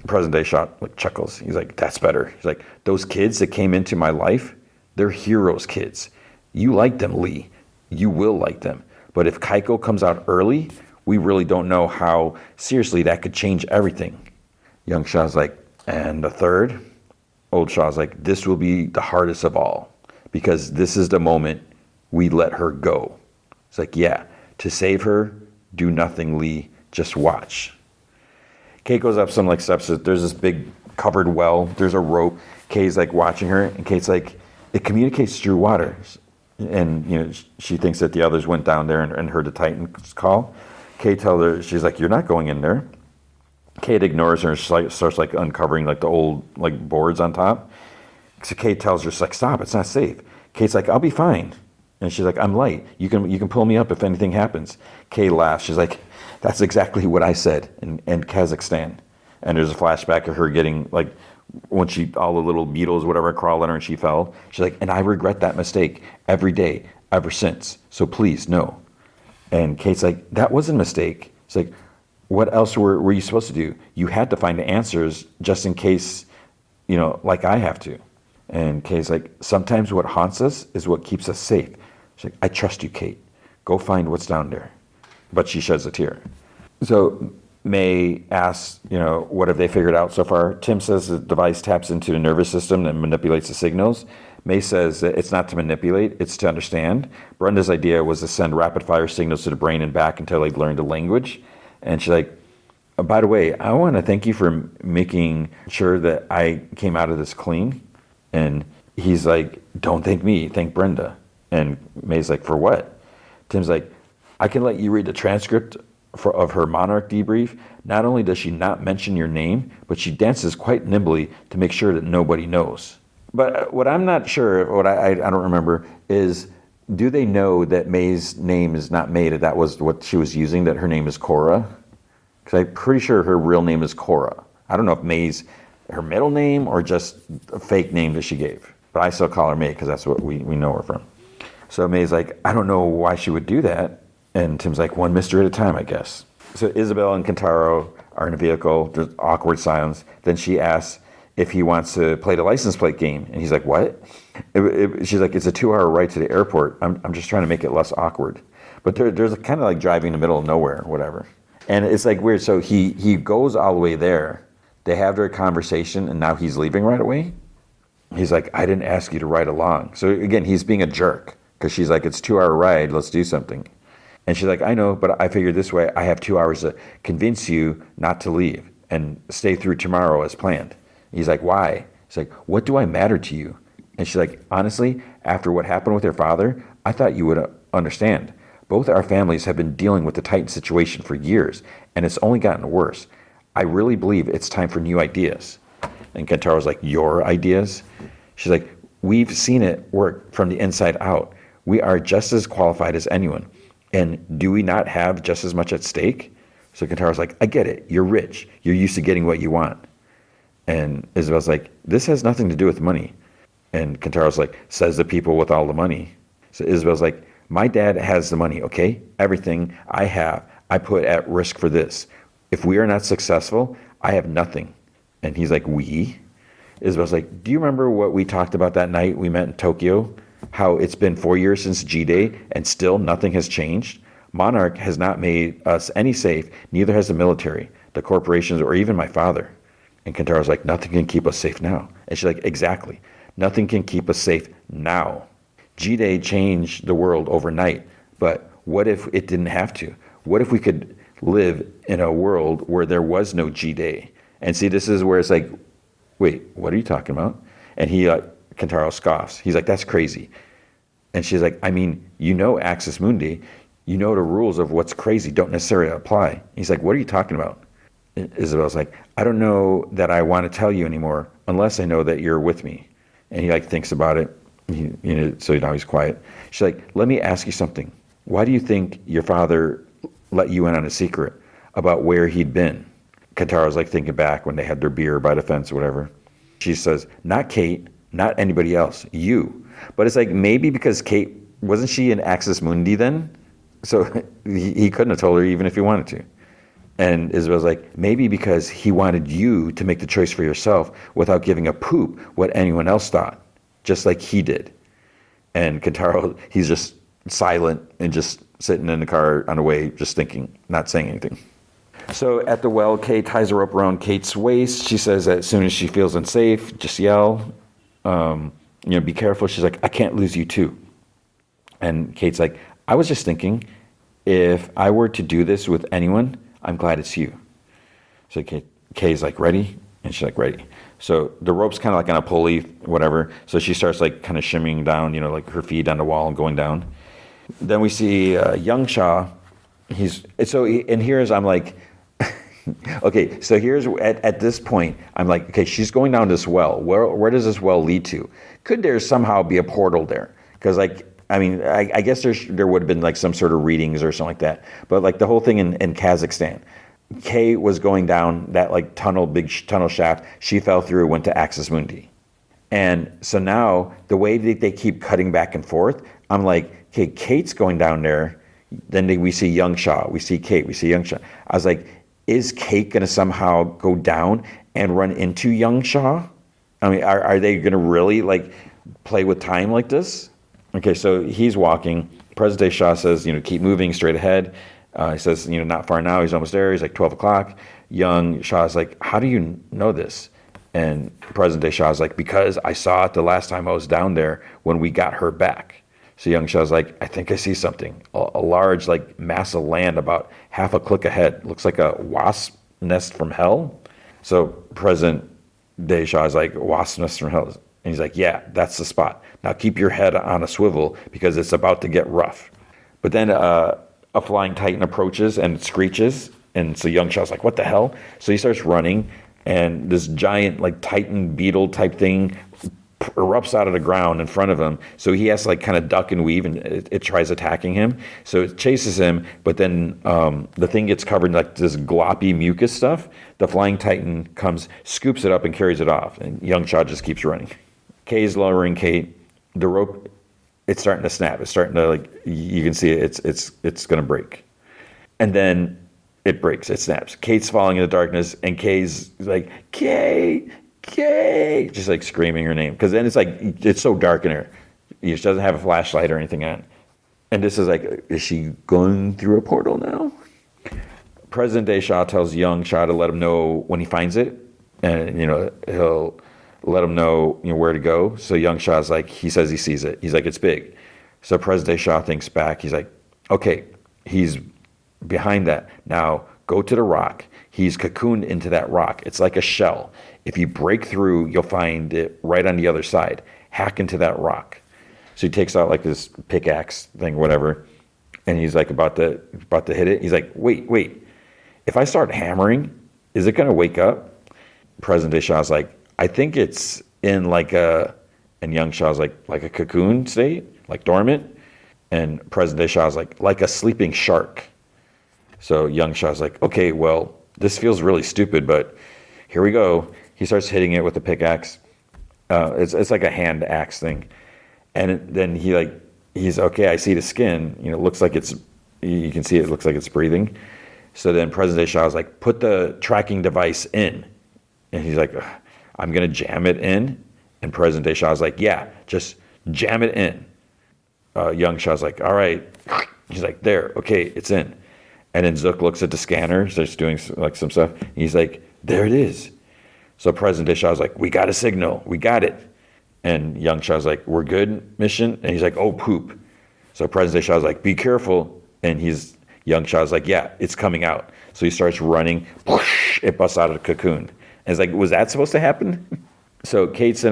Present day Shaw chuckles. He's like, that's better. He's like, those kids that came into my life, they're heroes' kids. You like them, Lee. You will like them. But if Keiko comes out early, we really don't know how seriously that could change everything. Young Shaw's like, and the 3rd? Old Shaw's like, this will be the hardest of all, because this is the moment we let her go. It's like, yeah, to save her, do nothing, Lee, just watch. Kate goes up some like steps. There's this big covered well. There's a rope. Kay's like watching her, and Kate's like, it communicates through water. And she thinks that the others went down there and heard the Titan's call. Kate tells her, she's like, you're not going in there. Kate ignores her and starts like uncovering like the old like boards on top. So Kate tells her, she's like, stop, it's not safe. Kate's like, I'll be fine. And she's like, I'm light. You can pull me up if anything happens. Kate laughs. She's like, that's exactly what I said in Kazakhstan. And there's a flashback of her getting like, when all the little beetles, whatever, crawled on her and she fell. She's like, and I regret that mistake every day, ever since. So please, no. And Kate's like, that wasn't a mistake. It's like, what else were you supposed to do? You had to find the answers just in case, like I have to. And Kate's like, sometimes what haunts us is what keeps us safe. She's like, I trust you, Kate. Go find what's down there. But she sheds a tear. So May asks, what have they figured out so far? Tim says the device taps into the nervous system and manipulates the signals. May says that it's not to manipulate, it's to understand. Brenda's idea was to send rapid-fire signals to the brain and back until they learned the language. And she's like, by the way, I want to thank you for making sure that I came out of this clean. And he's like, don't thank me, thank Brenda. And May's like, for what? Tim's like, I can let you read the transcript of her Monarch debrief. Not only does she not mention your name, but she dances quite nimbly to make sure that nobody knows. But what I'm not sure, what I don't remember, is do they know that May's name is not May, that was what she was using, that her name is Cora? Because I'm pretty sure her real name is Cora. I don't know if May's her middle name or just a fake name that she gave. But I still call her May because that's what we know her from. So May's like, I don't know why she would do that. And Tim's like, one mystery at a time, I guess. So Isabel and Kentaro are in a vehicle. There's awkward silence. Then she asks if he wants to play the license plate game. And he's like, what? She's like, it's a 2-hour ride to the airport. I'm just trying to make it less awkward. But there's kind of like driving in the middle of nowhere or whatever. And it's like weird. So he goes all the way there. They have their conversation, and now he's leaving right away. He's like, I didn't ask you to ride along. So again, he's being a jerk because she's like, it's a 2 hour ride. Let's do something. And she's like, I know, but I figured this way, I have 2 hours to convince you not to leave and stay through tomorrow as planned. He's like, why? He's like, what do I matter to you? And she's like, honestly, after what happened with your father, I thought you would understand. Both our families have been dealing with the Titan situation for years, and it's only gotten worse. I really believe it's time for new ideas. And Kentaro's like, your ideas? She's like, we've seen it work from the inside out. We are just as qualified as anyone. And do we not have just as much at stake? So Kentaro's like, I get it. You're rich. You're used to getting what you want. And Isabel's like, this has nothing to do with money. And Kentaro's like, says the people with all the money. So Isabel's like, my dad has the money, okay? Everything I have, I put at risk for this. If we are not successful, I have nothing. And he's like, we? Isabel's like, do you remember what we talked about that night we met in Tokyo? How it's been 4 years since G-Day and still nothing has changed? Monarch has not made us any safe, neither has the military, the corporations, or even my father. And Kentaro's like, nothing can keep us safe now. And she's like, exactly. Nothing can keep us safe now. G-Day changed the world overnight, but what if it didn't have to? What if we could live in a world where there was no G-Day? And see, this is where it's like, wait, what are you talking about? And Kentaro scoffs. He's like, that's crazy. And she's like, I mean, you know Axis Mundi, you know the rules of what's crazy don't necessarily apply. He's like, what are you talking about? Isabel's like, I don't know that I want to tell you anymore unless I know that you're with me. And he like thinks about it. So now he's quiet. She's like, let me ask you something. Why do you think your father let you in on a secret about where he'd been? Kentaro's like thinking back when they had their beer by the fence or whatever. She says, not Kate, not anybody else, you. But it's like, maybe because Kate, wasn't she in Axis Mundi then? So he couldn't have told her even if he wanted to. And Isabel's like, maybe because he wanted you to make the choice for yourself without giving a poop what anyone else thought, just like he did. And Kentaro, he's just silent and just sitting in the car on the way, just thinking, not saying anything. So at the well, Kay ties a rope around Kate's waist. She says that as soon as she feels unsafe, just yell, be careful. She's like, I can't lose you too. And Kate's like, I was just thinking, if I were to do this with anyone, I'm glad it's you. So Kay's like, ready? And she's like, ready. So the rope's kind of like on a pulley, whatever. So she starts like kind of shimmying down, like her feet on the wall and going down. Then we see young Shaw. I'm like, okay, so here's at this point, I'm like, okay, she's going down this well. Where does this well lead to? Could there somehow be a portal there? Because I guess there would have been like some sort of readings or something like that. But like the whole thing in Kazakhstan, Kay was going down that like big tunnel shaft. She fell through, went to Axis Mundi. And so now the way that they keep cutting back and forth, I'm like, okay, Kate's going down there. Then we see young Shaw. We see Kate. We see young Shaw. I was like, is Kate going to somehow go down and run into young Shaw? I mean, are they going to really like play with time like this? Okay, so he's walking. President Shaw says, keep moving straight ahead. He says, not far now. He's almost there. He's like 12 o'clock. Young Shaw's like, how do you know this? And President Shaw's like, because I saw it the last time I was down there when we got her back. So young Shaw's like, I think I see something. A large like mass of land about half a click ahead. Looks like a wasp nest from hell. So President Shaw is like, wasp nest from hell. And he's like, yeah, that's the spot. Now keep your head on a swivel because it's about to get rough. But then a flying Titan approaches and screeches. And so young Shaw's like, what the hell? So he starts running, and this giant like Titan beetle type thing erupts out of the ground in front of him. So he has to like kind of duck and weave, and it tries attacking him. So it chases him, but then the thing gets covered in like this gloppy mucus stuff. The flying Titan comes, scoops it up, and carries it off. And young Shaw just keeps running. Kay's lowering Kate. The rope, it's starting to snap. It's starting to like, you can see it. It's going to break. And then it breaks. It snaps. Kate's falling in the darkness, and Kay's like, Kay, just like screaming her name. Because then it's like, it's so dark in here. She doesn't have a flashlight or anything on. And this is like, is she going through a portal now? President Shaw tells young Shaw to let him know when he finds it. And, he'll let him know, where to go. So young Shah's like, he says he sees it. He's like, it's big. So President Shah thinks back. He's like, okay, he's behind that. Now go to the rock. He's cocooned into that rock. It's like a shell. If you break through, you'll find it right on the other side. Hack into that rock. So he takes out like this pickaxe thing, whatever, and he's like about to hit it. He's like, wait. If I start hammering, is it going to wake up? President Shah's like, I think it's in and young Shah's like a cocoon state, like dormant. And President Shah's like a sleeping shark. So young Shah's like, okay, well, this feels really stupid, but here we go. He starts hitting it with the pickaxe. It's like a hand axe thing. And then he's okay, I see the skin. It looks like you can see it looks like it's breathing. So then President Shah's like, put the tracking device in. And he's like, I'm going to jam it in. And President Shah's like, yeah, just jam it in. Young Shah's like, all right. He's like, there, okay, it's in. And then Zook looks at the scanner, starts doing like some stuff. He's like, there it is. So President Shah's like, we got a signal, we got it. And young Shah's like, we're good, mission? And he's like, oh, poop. So President Shah's like, be careful. And young Shah's like, yeah, it's coming out. So he starts running, whoosh, it busts out of the cocoon. And it's like, was that supposed to happen? So Kate's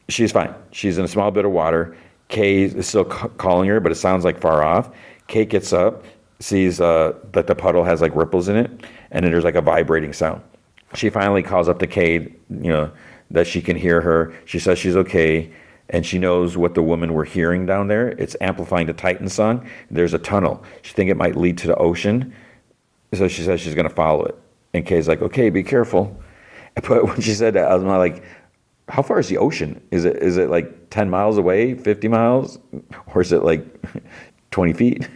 she's fine. She's in a small bit of water. Kay is still calling her, but it sounds like far off. Kate gets up, sees that the puddle has like ripples in it, and then there's like a vibrating sound. She finally calls up to Kate, that she can hear her. She says she's okay, and she knows what the women were hearing down there. It's amplifying the Titan song. There's a tunnel. She thinks it might lead to the ocean, so she says she's going to follow it. And Kay's like, okay, be careful. But when she said that, I was like, how far is the ocean? Is it like 10 miles away, 50 miles? Or is it like 20 feet?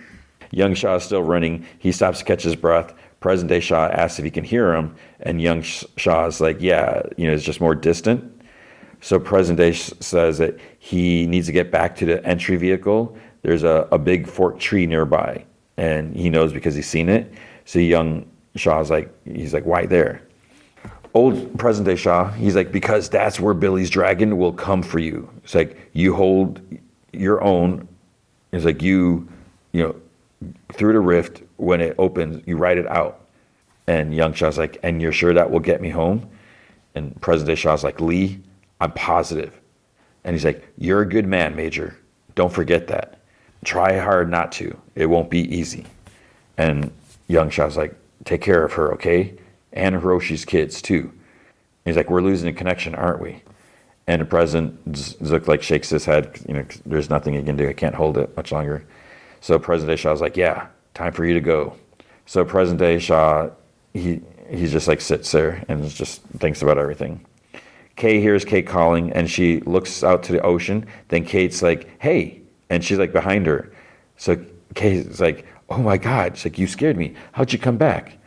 Young Shah is still running. He stops to catch his breath. President Shah asks if he can hear him. And young Shah is like, yeah, it's just more distant. So President says that he needs to get back to the entry vehicle. There's a big forked tree nearby. And he knows because he's seen it. So young Shah's like, why there? Old President Shah, he's like, because that's where Billy's dragon will come for you. It's like, you hold your own. It's like you through the rift, when it opens, you ride it out. And young Shah's like, and you're sure that will get me home? And President Shah's like, Lee, I'm positive. And he's like, you're a good man, Major. Don't forget that. Try hard not to. It won't be easy. And young Shah's like, take care of her, okay? And Hiroshi's kids, too. He's like, we're losing a connection, aren't we? And the president, Zook, like, shakes his head. There's nothing he can do. I can't hold it much longer. So President Shah's like, yeah, time for you to go. So President Shah, he just, like, sits there and just thinks about everything. Kay hears Kate calling, and she looks out to the ocean. Then Kate's like, hey. And she's, like, behind her. So Kay's like, oh, my God. She's like, you scared me. How'd you come back?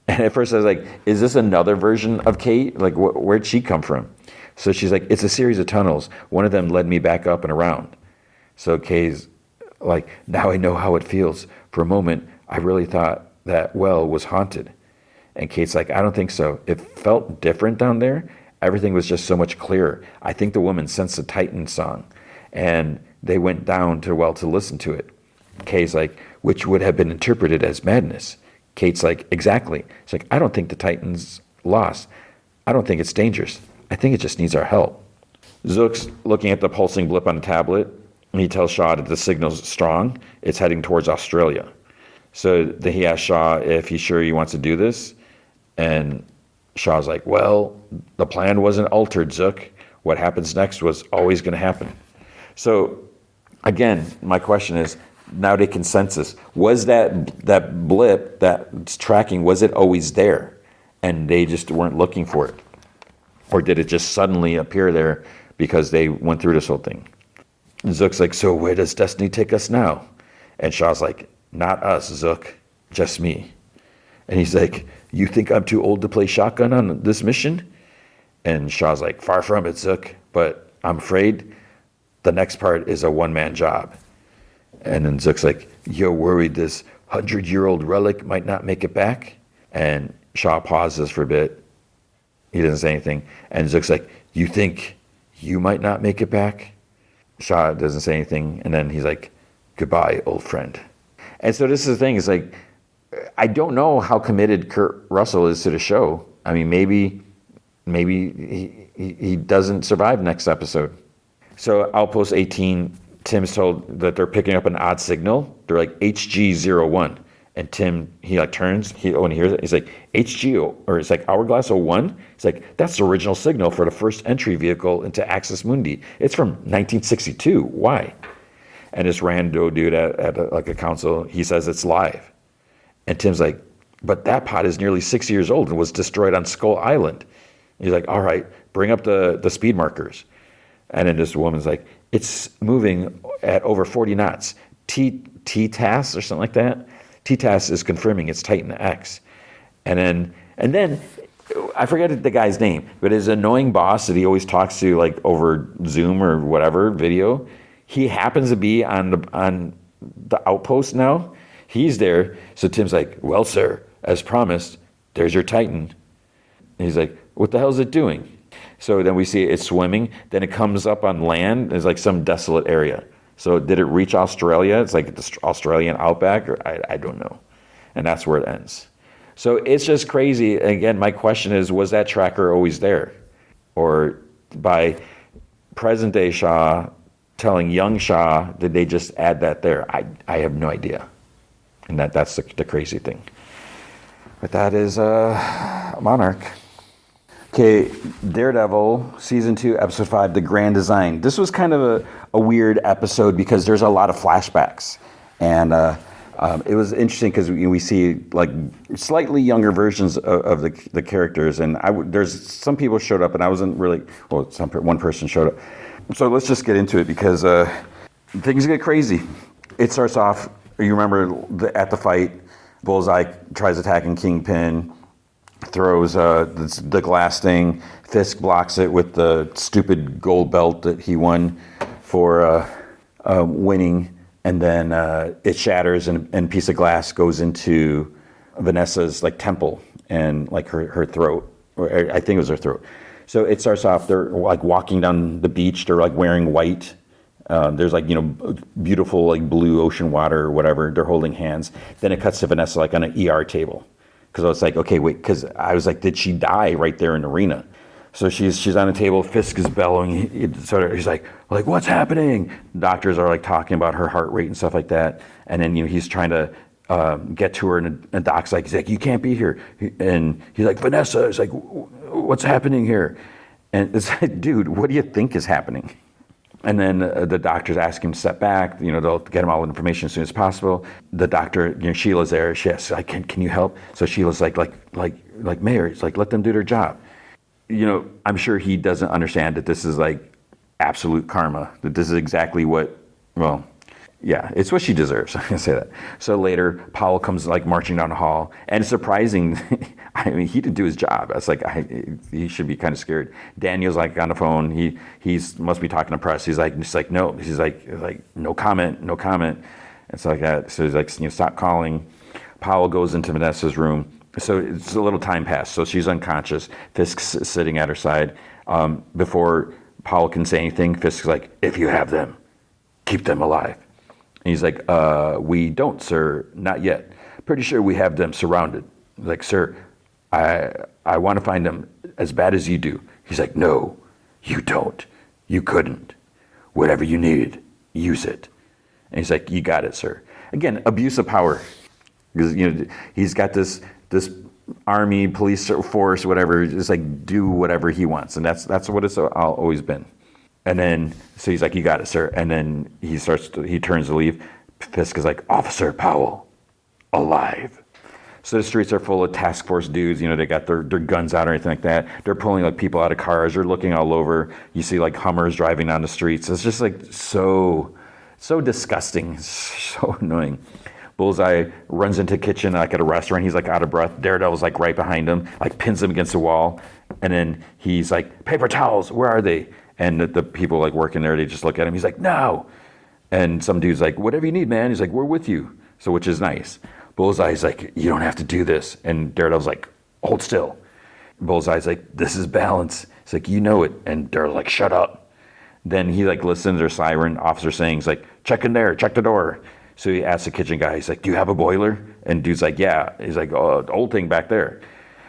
And at first I was like, is this another version of Kate? Like, where'd she come from? So she's like, it's a series of tunnels. One of them led me back up and around. So Kay's like, now I know how it feels. For a moment, I really thought that well was haunted. And Kate's like, I don't think so. It felt different down there. Everything was just so much clearer. I think the woman sensed the Titan song, and they went down to listen to it. Kay's like, which would have been interpreted as madness. Kate's like, exactly. It's like, I don't think the Titan's lost. I don't think it's dangerous. I think it just needs our help. Zook's looking at the pulsing blip on the tablet, and he tells Shaw that the signal's strong. It's heading towards Australia. So he asks Shaw if he's sure he wants to do this. And Shaw's like, well, the plan wasn't altered, Zook. What happens next was always going to happen. So, again, my question is, now the consensus, was that blip, that tracking, was it always there? And they just weren't looking for it? Or did it just suddenly appear there because they went through this whole thing? And Zook's like, so where does destiny take us now? And Shaw's like, not us, Zook, just me. And he's like, you think I'm too old to play shotgun on this mission? And Shaw's like, far from it, Zook, but I'm afraid the next part is a one-man job. And then Zook's like, you're worried this 100-year-old relic might not make it back? And Shaw pauses for a bit. He doesn't say anything. And Zook's like, you think you might not make it back? Shaw doesn't say anything. And then he's like, goodbye, old friend. And so this is the thing. It's like, I don't know how committed Kurt Russell is to the show. I mean, maybe he doesn't survive next episode. So Outpost 18, Tim's told that they're picking up an odd signal. They're like HG01. And Tim, he like turns, when he hears it, he's like, HG, or it's like Hourglass 01. It's like, that's the original signal for the first entry vehicle into Axis Mundi. It's from 1962. Why? And this rando dude at like a council, he says it's live. And Tim's like, but that pod is nearly 6 years old and was destroyed on Skull Island. He's like, all right, bring up the speed markers. And then this woman's like, it's moving at over 40 knots. TTAS or something like that. TTAS is confirming it's Titan X. And then I forget the guy's name, but his annoying boss that he always talks to like over Zoom or whatever video, he happens to be on the outpost now. He's there. So Tim's like, well, sir, as promised, there's your Titan. And he's like, what the hell is it doing? So then we see it's swimming. Then it comes up on land. There's like some desolate area. So did it reach Australia? It's like the Australian outback, or I don't know. And that's where it ends. So it's just crazy. Again, my question is, was that tracker always there? Or by present day Shaw telling young Shaw, did they just add that there? I have no idea. And that's the crazy thing. But that is Monarch. Okay, Daredevil, Season 2, Episode 5, The Grand Design. This was kind of a weird episode because there's a lot of flashbacks. And it was interesting because we see like slightly younger versions of the characters. And there's some people showed up and I wasn't really, well, one person showed up. So let's just get into it because things get crazy. It starts off, you remember at the fight, Bullseye tries attacking Kingpin, throws the glass thing. Fisk blocks it with the stupid gold belt that he won for winning, and then it shatters and a piece of glass goes into Vanessa's like temple and like her throat, or I think it was her throat. So it starts off, they're like walking down the beach. They're like wearing white. There's like, beautiful like blue ocean water or whatever. They're holding hands. Then it cuts to Vanessa like on an ER table. Because I was like, okay, wait, because I was like, did she die right there in the arena? So she's on a table, Fisk is bellowing, he's like, what's happening? Doctors are like talking about her heart rate and stuff like that. And then, he's trying to get to her and Doc's like, he's like, you can't be here. And he's like, Vanessa, it's like, what's happening here? And it's like, dude, what do you think is happening? And then the doctors ask him to step back. They'll get him all the information as soon as possible. The doctor, Sheila's there. She asks, like, can you help? So Sheila's like Mayor. It's like, let them do their job. I'm sure he doesn't understand that this is like absolute karma. That this is exactly what, well, yeah, it's what she deserves. I can say that. So later, Powell comes like marching down the hall, and it's surprising. I mean, he didn't do his job. It's like he should be kind of scared. Daniel's like on the phone. He must be talking to press. He's like no. He's like no comment. It's like that. So he's like, stop calling. Powell goes into Vanessa's room. So it's a little time passed. So she's unconscious. Fisk's sitting at her side. Before Powell can say anything, Fisk's like, if you have them, keep them alive. And he's like, we don't, sir, not yet. Pretty sure we have them surrounded. Like, sir, I want to find them as bad as you do. He's like, no, you don't. You couldn't. Whatever you need, use it. And he's like, you got it, sir. Again, abuse of power. Because, he's got this army, police force, whatever, just like do whatever he wants. And that's what it's always been. And then, so he's like, you got it, sir. And then he turns to leave. Fisk is like, Officer Powell, alive. So the streets are full of task force dudes. They got their guns out or anything like that. They're pulling like people out of cars. They're looking all over. You see like Hummers driving down the streets. It's just like so disgusting, so annoying. Bullseye runs into a kitchen like at a restaurant. He's like out of breath. Daredevil's like right behind him, like pins him against the wall. And then he's like, paper towels, where are they? And the people like working there, they just look at him. He's like, no. And some dude's like, whatever you need, man. He's like, we're with you. So, which is nice. Bullseye's like, you don't have to do this. And Daredevil's like, hold still. Bullseye's like, this is balance. He's like, you know it. And they're like, shut up. Then he like listens to their siren officer saying, he's like, check in there, check the door. So he asks the kitchen guy, he's like, do you have a boiler? And dude's like, yeah. He's like, oh, the old thing back there.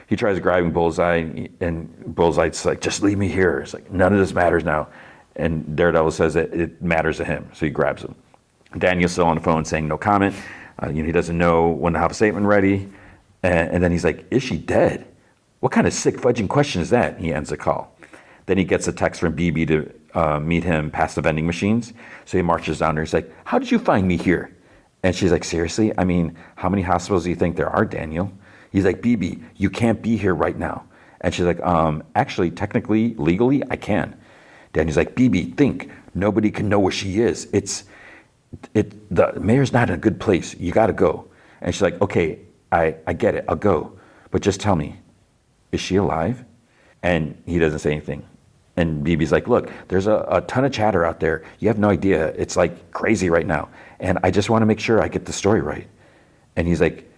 He tries grabbing Bullseye, and Bullseye's like, just leave me here. It's like, none of this matters now. And Daredevil says that it matters to him, so he grabs him. Daniel's still on the phone saying no comment. He doesn't know when to have a statement ready. And then he's like, is she dead? What kind of sick fudging question is that? He ends the call. Then he gets a text from BB to meet him past the vending machines. So he marches down there. He's like, how did you find me here? And she's like, seriously? I mean, how many hospitals do you think there are, Daniel? He's like, BB, you can't be here right now. And she's like, actually, technically, legally, I can. Daniel's like, BB, think. Nobody can know where she is. The mayor's not in a good place. You got to go. And she's like, okay, I get it. I'll go. But just tell me, is she alive? And he doesn't say anything. And BB's like, look, there's a ton of chatter out there. You have no idea. It's like crazy right now. And I just want to make sure I get the story right. And he's like,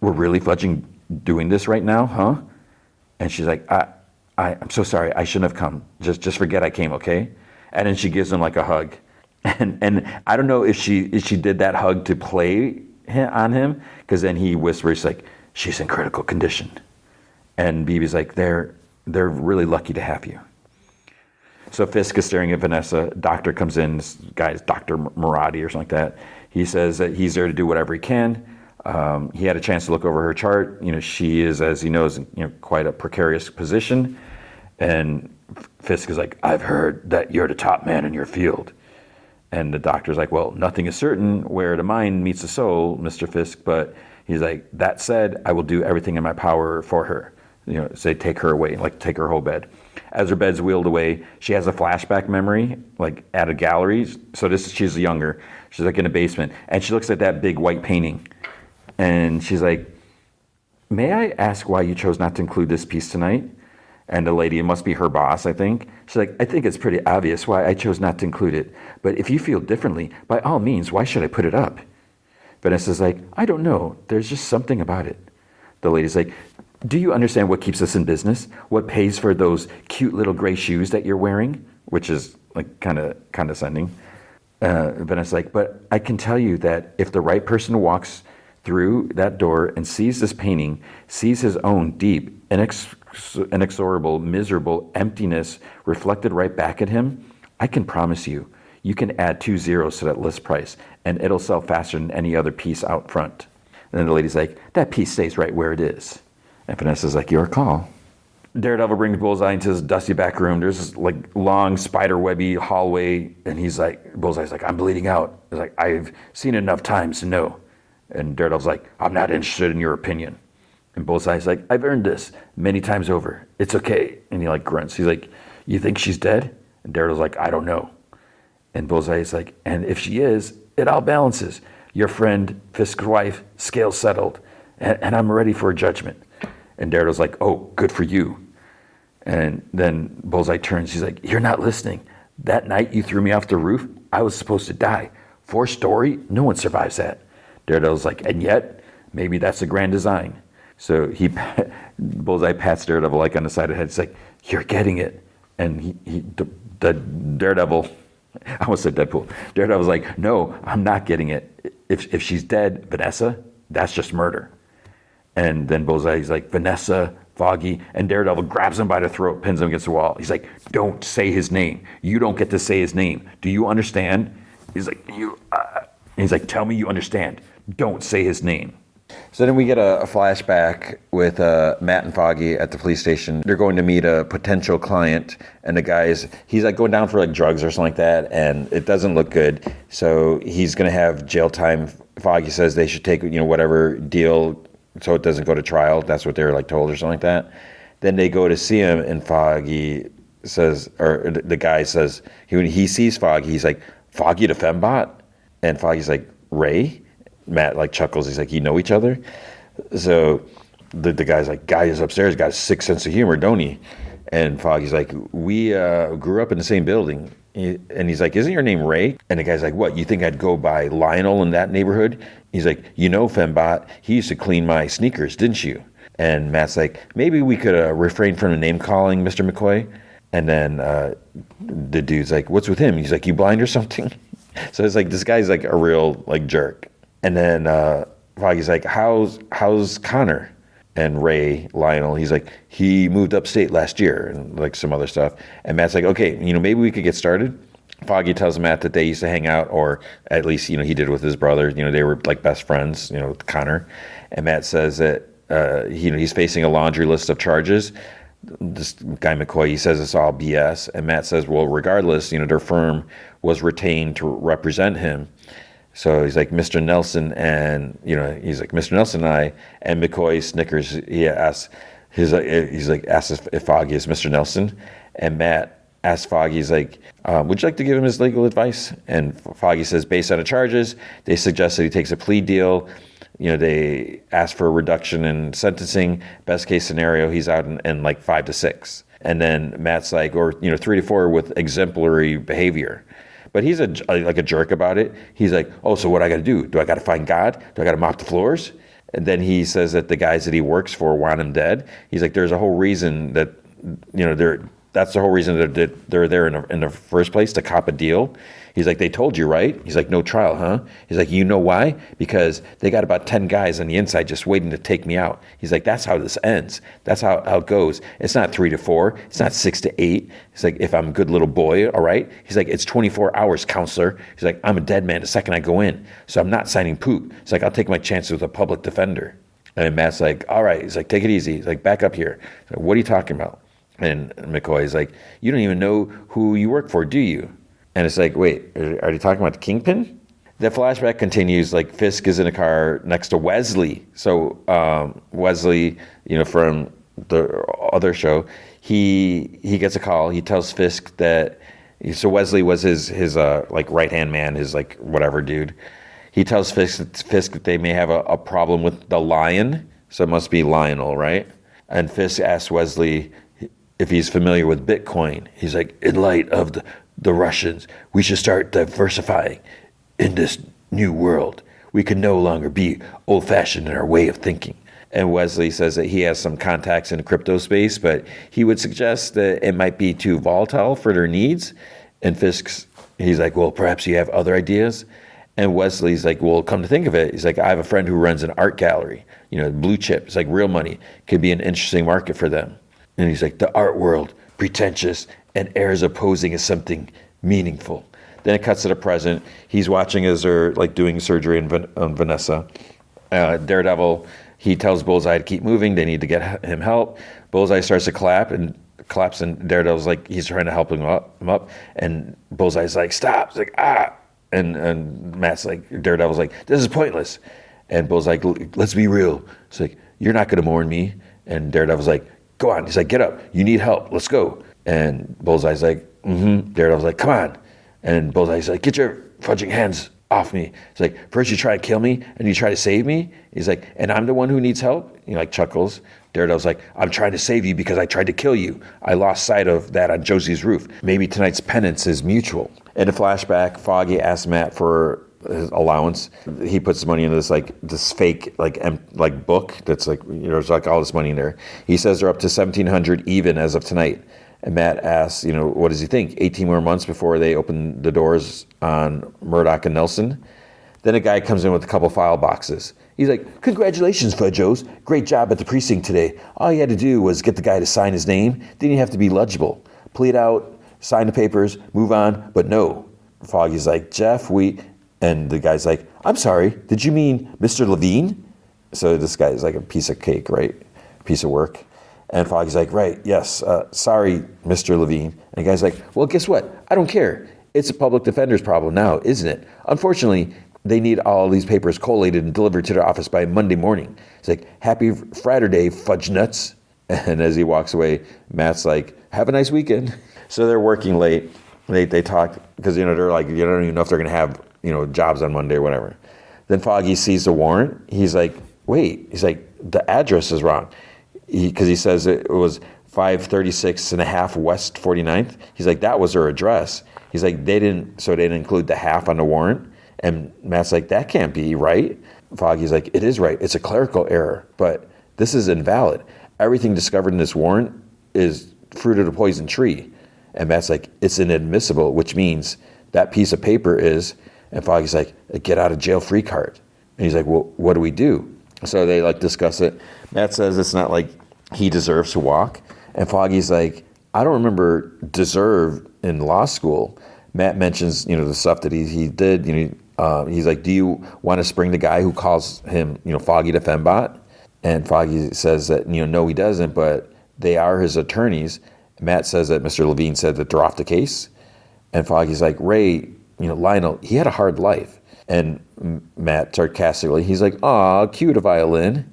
we're really fudging doing this right now, huh? And she's like, I'm so sorry. I shouldn't have come. Just forget I came, okay? And then she gives him like a hug. And I don't know if she did that hug to play on him, because then he whispers like, she's in critical condition. And BB's like, they're really lucky to have you. So Fisk is staring at Vanessa. Doctor comes in. This guy's Dr. Marati or something like that. He says that he's there to do whatever he can. He had a chance to look over her chart. She is, as he knows, quite a precarious position. And Fisk is like, I've heard that you're the top man in your field. And the doctor's like, well, nothing is certain where the mind meets the soul, Mr. Fisk. But he's like, that said, I will do everything in my power for her. Say take her away, like take her whole bed. As her bed's wheeled away, she has a flashback memory, like at a gallery. So she's younger. She's like in a basement. And she looks at that big white painting. And she's like, may I ask why you chose not to include this piece tonight? And the lady, it must be her boss, I think. She's like, I think it's pretty obvious why I chose not to include it. But if you feel differently, by all means, why should I put it up? Vanessa's like, I don't know. There's just something about it. The lady's like, do you understand what keeps us in business? What pays for those cute little gray shoes that you're wearing? Which is like kind of condescending. Vanessa's like, but I can tell you that if the right person walks through that door and sees this painting, sees his own deep, inexorable, miserable emptiness reflected right back at him, I can promise you, you can add 2 zeros to that list price and it'll sell faster than any other piece out front. And then the lady's like, that piece stays right where it is. And Vanessa's like, your call. Daredevil brings Bullseye into his dusty back room. There's this like long spider webby hallway, and he's like, Bullseye's like, I'm bleeding out. He's like, I've seen it enough times to know. And Daredevil's like, I'm not interested in your opinion. And Bullseye's like, I've earned this many times over. It's okay. And he like grunts. He's like, you think she's dead? And Daredevil's like, I don't know. And Bullseye's like, and if she is, it all balances. Your friend, Fisk's wife, scale settled. And I'm ready for a judgment. And Daredevil's like, oh, good for you. And then Bullseye turns. He's like, you're not listening. That night you threw me off the roof, I was supposed to die. 4-story, no one survives that. Daredevil's like, and yet, maybe that's the grand design. So Bullseye pats Daredevil like on the side of the head. He's like, you're getting it. And the Daredevil, I almost said Deadpool. Daredevil's like, no, I'm not getting it. If she's dead, Vanessa, that's just murder. And then Bullseye's like, Vanessa, Foggy, and Daredevil grabs him by the throat, pins him against the wall. He's like, don't say his name. You don't get to say his name. Do you understand? He's like, he's like, tell me you understand. Don't say his name. So then we get a flashback with Matt and Foggy at the police station. They're going to meet a potential client, and he's like going down for like drugs or something like that, and it doesn't look good. So he's going to have jail time. Foggy says they should take whatever deal so it doesn't go to trial. That's what they're like told or something like that. Then they go to see him, and Foggy says, or the guy says, when he sees Foggy, he's like, Foggy the fembot? And Foggy's like, Ray? Matt like chuckles. He's like, you know each other? So the guy's like, guy is upstairs, got a sick sense of humor, don't he? And Foggy's like, we grew up in the same building. And he's like, isn't your name Ray? And the guy's like, what, you think I'd go by Lionel in that neighborhood? He's like, Fembot, he used to clean my sneakers, didn't you? And Matt's like, maybe we could refrain from the name calling, Mr. McCoy. And then the dude's like, what's with him? He's like, you blind or something? So it's like, this guy's like a real like jerk. And then Foggy's like, how's Connor? And Lionel, he's like, he moved upstate last year, and like some other stuff. And Matt's like, okay, maybe we could get started. Foggy tells Matt that they used to hang out, or at least, he did with his brother. They were like best friends, with Connor. And Matt says that, he's facing a laundry list of charges. This guy McCoy, he says it's all BS. And Matt says, well, regardless, their firm was retained to represent him. So he's like, Mr. Nelson and, he's like, Mr. Nelson and I, and McCoy snickers. He asks, asks if Foggy is Mr. Nelson. And Matt asks Foggy, he's like, would you like to give him his legal advice? And Foggy says, based on the charges, they suggest that he takes a plea deal. They ask for a reduction in sentencing. Best case scenario, he's out in like 5 to 6. And then Matt's like, or, 3 to 4 with exemplary behavior. But he's like a jerk about it. He's like, oh, so what I got to do? Do I got to find God? Do I got to mop the floors? And then he says that the guys that he works for want him dead. He's like, there's a whole reason that, that's the whole reason that they're there in the first place, to cop a deal. He's like, they told you, right? He's like, no trial, huh? He's like, you know why? Because they got about 10 guys on the inside just waiting to take me out. He's like, that's how this ends. That's how it goes. It's not 3 to 4. It's not 6 to 8. He's like, if I'm a good little boy, all right? He's like, it's 24 hours, counselor. He's like, I'm a dead man the second I go in. So I'm not signing poop. He's like, I'll take my chances with a public defender. And Matt's like, all right. He's like, take it easy. He's like, back up here. Like, what are you talking about? And McCoy's like, you don't even know who you work for, do you? And it's like, wait, are you talking about the Kingpin? The flashback continues, like Fisk is in a car next to Wesley. So Wesley, from the other show, he gets a call. He tells Fisk that, so Wesley was his like right-hand man, his like whatever dude. He tells Fisk that they may have a problem with the lion. So it must be Lionel, right? And Fisk asks Wesley if he's familiar with Bitcoin. He's like, in light of the Russians, we should start diversifying in this new world. We can no longer be old-fashioned in our way of thinking. And Wesley says that he has some contacts in crypto space, but he would suggest that it might be too volatile for their needs. And he's like, well, perhaps you have other ideas. And Wesley's like, well, come to think of it, he's like, I have a friend who runs an art gallery, blue chip. It's like real money. Could be an interesting market for them. And he's like, the art world, pretentious, and airs opposing as something meaningful. Then it cuts to the present. He's watching as they're like doing surgery on Vanessa. Daredevil, he tells Bullseye to keep moving. They need to get him help. Bullseye starts to claps, and Daredevil's like, he's trying to help him up. And Bullseye's like, stop. It's like, ah. And Matt's like, Daredevil's like, this is pointless. And Bullseye's like, let's be real. It's like, you're not going to mourn me. And Daredevil's like, go on. He's like, get up. You need help. Let's go. And Bullseye's like, Daredevil's like, come on. And Bullseye's like, get your fudging hands off me. He's like, first you try to kill me, and you try to save me. He's like, and I'm the one who needs help? He like chuckles. Daredevil's like, I'm trying to save you because I tried to kill you. I lost sight of that on Josie's roof. Maybe tonight's penance is mutual. In a flashback, Foggy asks Matt for his allowance. He puts money into this fake book that's like, there's like all this money in there. He says they're up to $1,700 even as of tonight. And Matt asks, what does he think? 18 more months before they open the doors on Murdoch and Nelson. Then a guy comes in with a couple file boxes. He's like, congratulations, Fudjos. Great job at the precinct today. All you had to do was get the guy to sign his name. Didn't even have to be legible. Plead out, sign the papers, move on. But no. Foggy's like, Jeff, and the guy's like, I'm sorry, did you mean Mr. Levine? So this guy is like a piece of cake, right? Piece of work. And Foggy's like, right, yes, sorry, Mr. Levine. And the guy's like, well, guess what? I don't care. It's a public defender's problem now, isn't it? Unfortunately, they need all these papers collated and delivered to their office by Monday morning. It's like, happy Friday, fudge nuts. And as he walks away, Matt's like, have a nice weekend. So they're working late. They talk, because, they're like, you don't even know if they're going to have, jobs on Monday or whatever. Then Foggy sees the warrant. He's like, wait. He's like, the address is wrong. Because he says it was 536 and a half West 49th. He's like, that was her address. He's like, they didn't include the half on the warrant. And Matt's like, that can't be right. Foggy's like, it is right. It's a clerical error. But this is invalid. Everything discovered in this warrant is fruit of the poison tree. And Matt's like, it's inadmissible, which means that piece of paper is, and Foggy's like, a get out of jail free card. And he's like, well, what do we do? So they like discuss it. Matt says it's not like he deserves to walk. And Foggy's like, I don't remember deserve in law school. Matt mentions, the stuff that he did. He's like, do you want to spring the guy who calls him, Foggy the Fembot? And Foggy says that, no, he doesn't, but they are his attorneys. Matt says that Mr. Levine said that they're off the case. And Foggy's like, Ray, Lionel, he had a hard life. And Matt sarcastically, he's like, aw, cute a violin.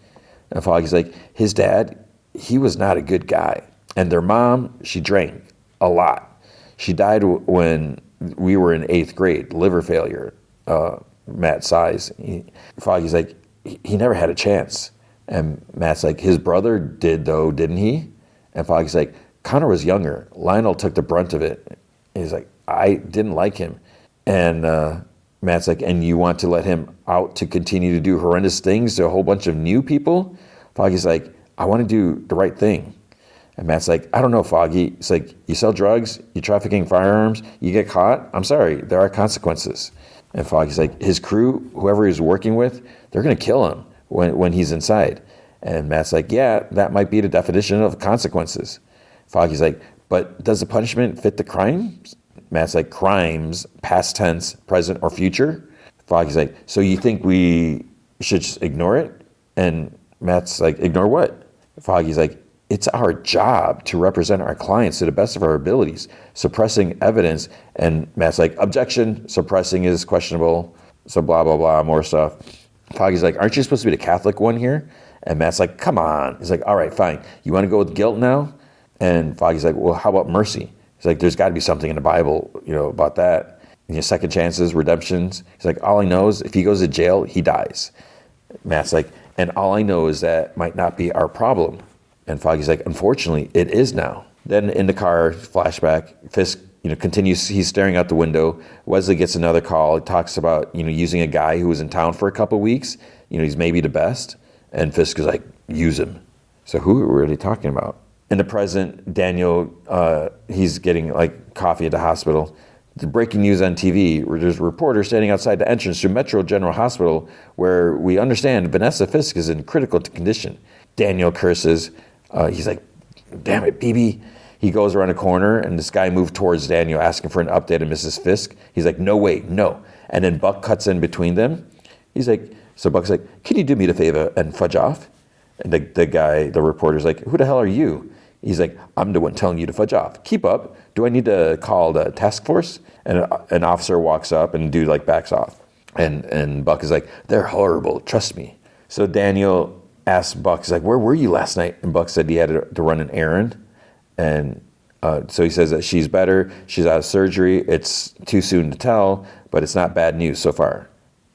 And Foggy's like, his dad, he was not a good guy. And their mom, she drank a lot. She died when we were in 8th grade, liver failure. Matt sighs. Foggy's like, he never had a chance. And Matt's like, his brother did though, didn't he? And Foggy's like, Connor was younger. Lionel took the brunt of it. He's like, I didn't like him. And Matt's like, and you want to let him out to continue to do horrendous things to a whole bunch of new people? Foggy's like, I want to do the right thing. And Matt's like, I don't know, Foggy. It's like, you sell drugs, you're trafficking firearms, you get caught. I'm sorry, there are consequences. And Foggy's like, his crew, whoever he's working with, they're going to kill him when he's inside. And Matt's like, yeah, that might be the definition of consequences. Foggy's like, but does the punishment fit the crimes? Matt's like, crimes, past tense, present, or future? Foggy's like, so you think we should just ignore it? And Matt's like, ignore what? Foggy's like, it's our job to represent our clients to the best of our abilities, suppressing evidence. And Matt's like, objection, suppressing is questionable. So blah, blah, blah, more stuff. Foggy's like, aren't you supposed to be the Catholic one here? And Matt's like, come on. He's like, all right, fine. You want to go with guilt now? And Foggy's like, well, how about mercy? He's like, there's got to be something in the Bible, about that. Second chances, redemptions. He's like, all I know is if he goes to jail, he dies. Matt's like, and all I know is that might not be our problem. And Foggy's like, unfortunately, it is now. Then in the car, flashback, Fisk, continues, he's staring out the window. Wesley gets another call. He talks about, using a guy who was in town for a couple of weeks. He's maybe the best. And Fisk is like, use him. So who are we really talking about? In the present, Daniel, he's getting coffee at the hospital. The breaking news on TV, there's a reporter standing outside the entrance to Metro General Hospital where we understand Vanessa Fisk is in critical condition. Daniel curses. He's like, damn it, BB. He goes around a corner and this guy moved towards Daniel asking for an update on Mrs. Fisk. He's like, no, wait, no. And then Buck cuts in between them. He's like, so Buck's like, can you do me the favor and fudge off? And the guy, the reporter's like, who the hell are you? He's like, I'm the one telling you to fudge off. Keep up. Do I need to call the task force? And an officer walks up and dude backs off. And Buck is like, they're horrible. Trust me. So Daniel asks Buck, he's like, where were you last night? And Buck said he had to run an errand. And so he says that she's better. She's out of surgery. It's too soon to tell, but it's not bad news so far.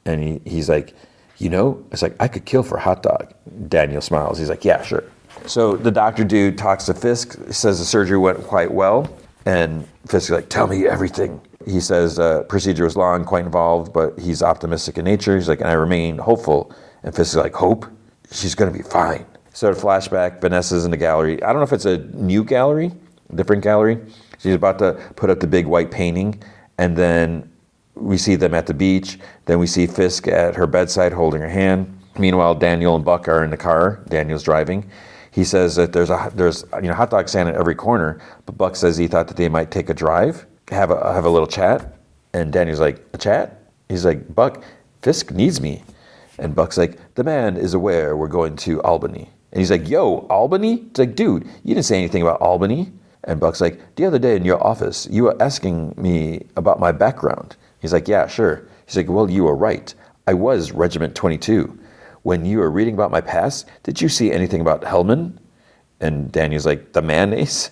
And he's like, it's like, I could kill for a hot dog. Daniel smiles. He's like, yeah, sure. So the doctor dude talks to Fisk, says the surgery went quite well. And Fisk is like, tell me everything. He says procedure was long, quite involved, but he's optimistic in nature. He's like, and I remain hopeful. And Fisk is like, hope? She's going to be fine. So the flashback, Vanessa's in the gallery. I don't know if it's a new gallery, different gallery. She's about to put up the big white painting. And then we see them at the beach. Then we see Fisk at her bedside holding her hand. Meanwhile, Daniel and Buck are in the car. Daniel's driving. He says that there's hot dog stand at every corner, but Buck says he thought that they might take a drive, have a little chat. And Daniel's like, a chat? He's like, Buck, Fisk needs me. And Buck's like, the man is aware we're going to Albany. And he's like, yo, Albany? It's like, dude, you didn't say anything about Albany. And Buck's like, the other day in your office, you were asking me about my background. He's like, yeah, sure. He's like, well, you were right. I was Regiment 22. When you were reading about my past, did you see anything about Hellman? And Daniel's like, the mayonnaise?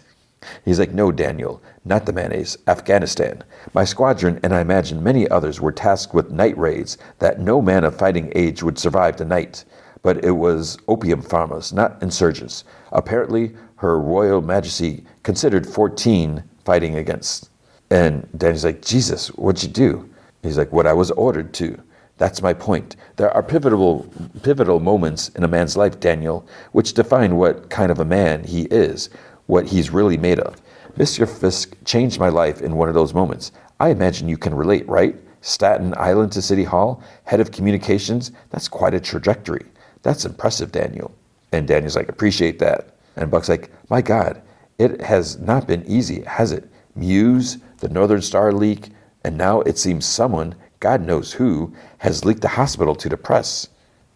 He's like, no, Daniel, not the mayonnaise, Afghanistan. My squadron, and I imagine many others, were tasked with night raids that no man of fighting age would survive the night. But it was opium farmers, not insurgents. Apparently, Her Royal Majesty considered 14 fighting against. And Daniel's like, Jesus, what'd you do? He's like, what I was ordered to. That's my point. There are pivotal moments in a man's life, Daniel, which define what kind of a man he is, what he's really made of. Mr. Fisk changed my life in one of those moments. I imagine you can relate, right? Staten Island to City Hall, head of communications, that's quite a trajectory. That's impressive, Daniel. And Daniel's like, appreciate that. And Buck's like, my God, it has not been easy, has it? Muse, the Northern Star leak, and now it seems someone, God knows who, has leaked the hospital to the press.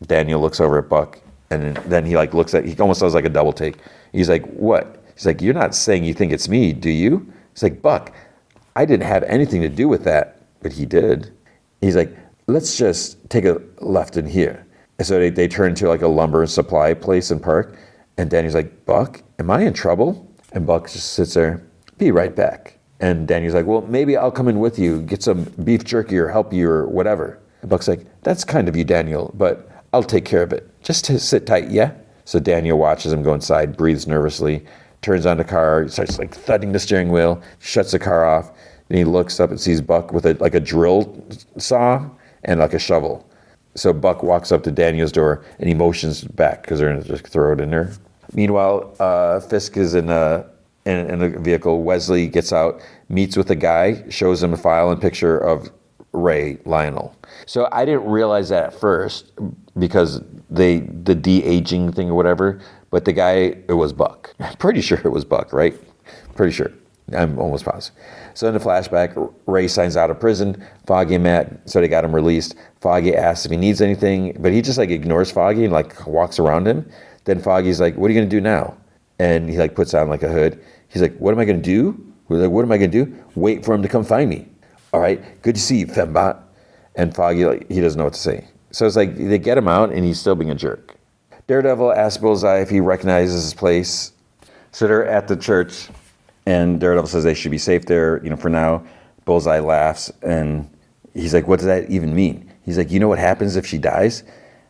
Daniel looks over at Buck, and then he almost does like a double take. He's like, what? He's like, you're not saying you think it's me, do you? He's like, Buck, I didn't have anything to do with that, but he did. He's like, let's just take a left in here. And so they turn to like a lumber supply place and park, and Daniel's like, Buck, am I in trouble? And Buck just sits there, be right back. And Daniel's like, well, maybe I'll come in with you, get some beef jerky or help you or whatever. And Buck's like, that's kind of you, Daniel, but I'll take care of it. Just sit tight, yeah? So Daniel watches him go inside, breathes nervously, turns on the car, starts like thudding the steering wheel, shuts the car off. Then he looks up and sees Buck with a drill saw and like a shovel. So Buck walks up to Daniel's door and he motions back because they're going to just throw it in there. Meanwhile, Fisk is in a vehicle. Wesley gets out, meets with a guy, shows him a file and picture of Ray Lionel. So I didn't realize that at first because the de-aging thing or whatever, but the guy, it was Buck. I'm pretty sure it was Buck, right? Pretty sure. I'm almost positive. So in the flashback, Ray signs out of prison. Foggy and Matt, so they got him released. Foggy asks if he needs anything, but he just like ignores Foggy and like walks around him. Then Foggy's like, what are you going to do now? And he like puts on like a hood. He's like, what am I going to do? We're like, what am I going to do? Wait for him to come find me. All right, good to see you, Fembot. And Foggy, like, he doesn't know what to say. So it's like they get him out and he's still being a jerk. Daredevil asks Bullseye if he recognizes his place. So they're at the church and Daredevil says they should be safe there, for now. Bullseye laughs and he's like, what does that even mean? He's like, you know what happens if she dies?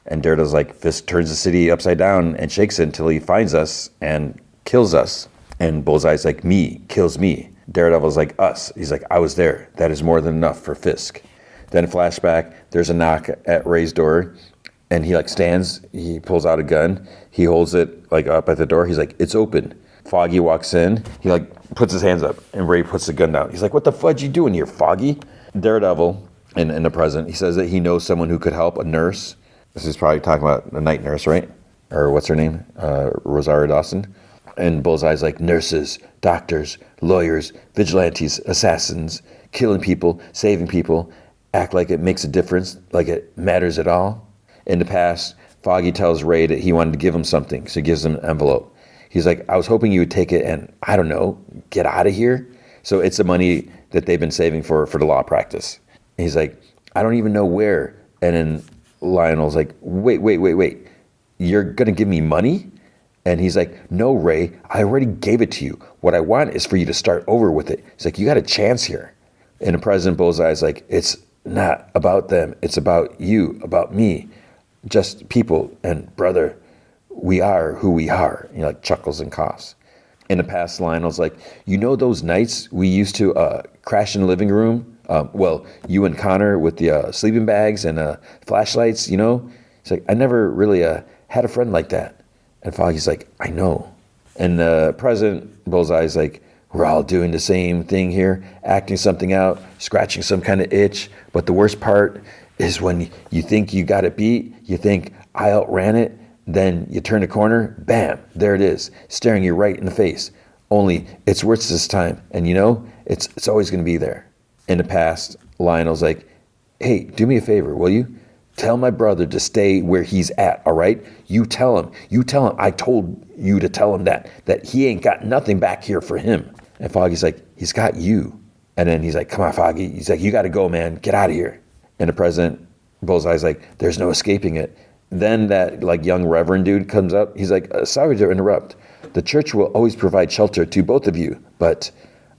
And Daredevil's like, Fisk turns the city upside down and shakes it until he finds us and kills us. And Bullseye's like, me, kills me. Daredevil's like, us. He's like, I was there. That is more than enough for Fisk. Then flashback, there's a knock at Ray's door. And he like stands, he pulls out a gun. He holds it like up at the door. He's like, it's open. Foggy walks in. He like puts his hands up and Ray puts the gun down. He's like, what the fudge you doing here, Foggy? Daredevil, in the present, he says that he knows someone who could help, a nurse. This is probably talking about a night nurse, right? Or what's her name? Rosario Dawson. And Bullseye's like, nurses, doctors, lawyers, vigilantes, assassins, killing people, saving people, act like it makes a difference, like it matters at all. In the past, Foggy tells Ray that he wanted to give him something, so he gives him an envelope. He's like, I was hoping you would take it and, I don't know, get out of here. So it's the money that they've been saving for the law practice. And he's like, I don't even know where. And then Lionel's like, wait. You're going to give me money? And he's like, no, Ray, I already gave it to you. What I want is for you to start over with it. He's like, you got a chance here. And the President Bullseye's like, it's not about them. It's about you, about me. Just people. And brother, we are who we are. He like chuckles and coughs. In the past, Lionel's like, you know those nights we used to crash in the living room? You and Connor with the sleeping bags and flashlights, He's like, I never really had a friend like that. And Foggy's like, I know. And the President Bullseye's like, we're all doing the same thing here, acting something out, scratching some kind of itch. But the worst part is when you think you got it beat, you think I outran it, then you turn the corner, bam, there it is, staring you right in the face. Only it's worse this time. And it's always going to be there. In the past, Lionel's like, hey, do me a favor, will you? Tell my brother to stay where he's at, all right? You tell him. I told you to tell him that he ain't got nothing back here for him. And Foggy's like, he's got you. And then he's like, come on, Foggy. He's like, you got to go, man. Get out of here. And the President Bullseye's like, there's no escaping it. Then that like young Reverend dude comes up. He's like, sorry to interrupt. The church will always provide shelter to both of you, but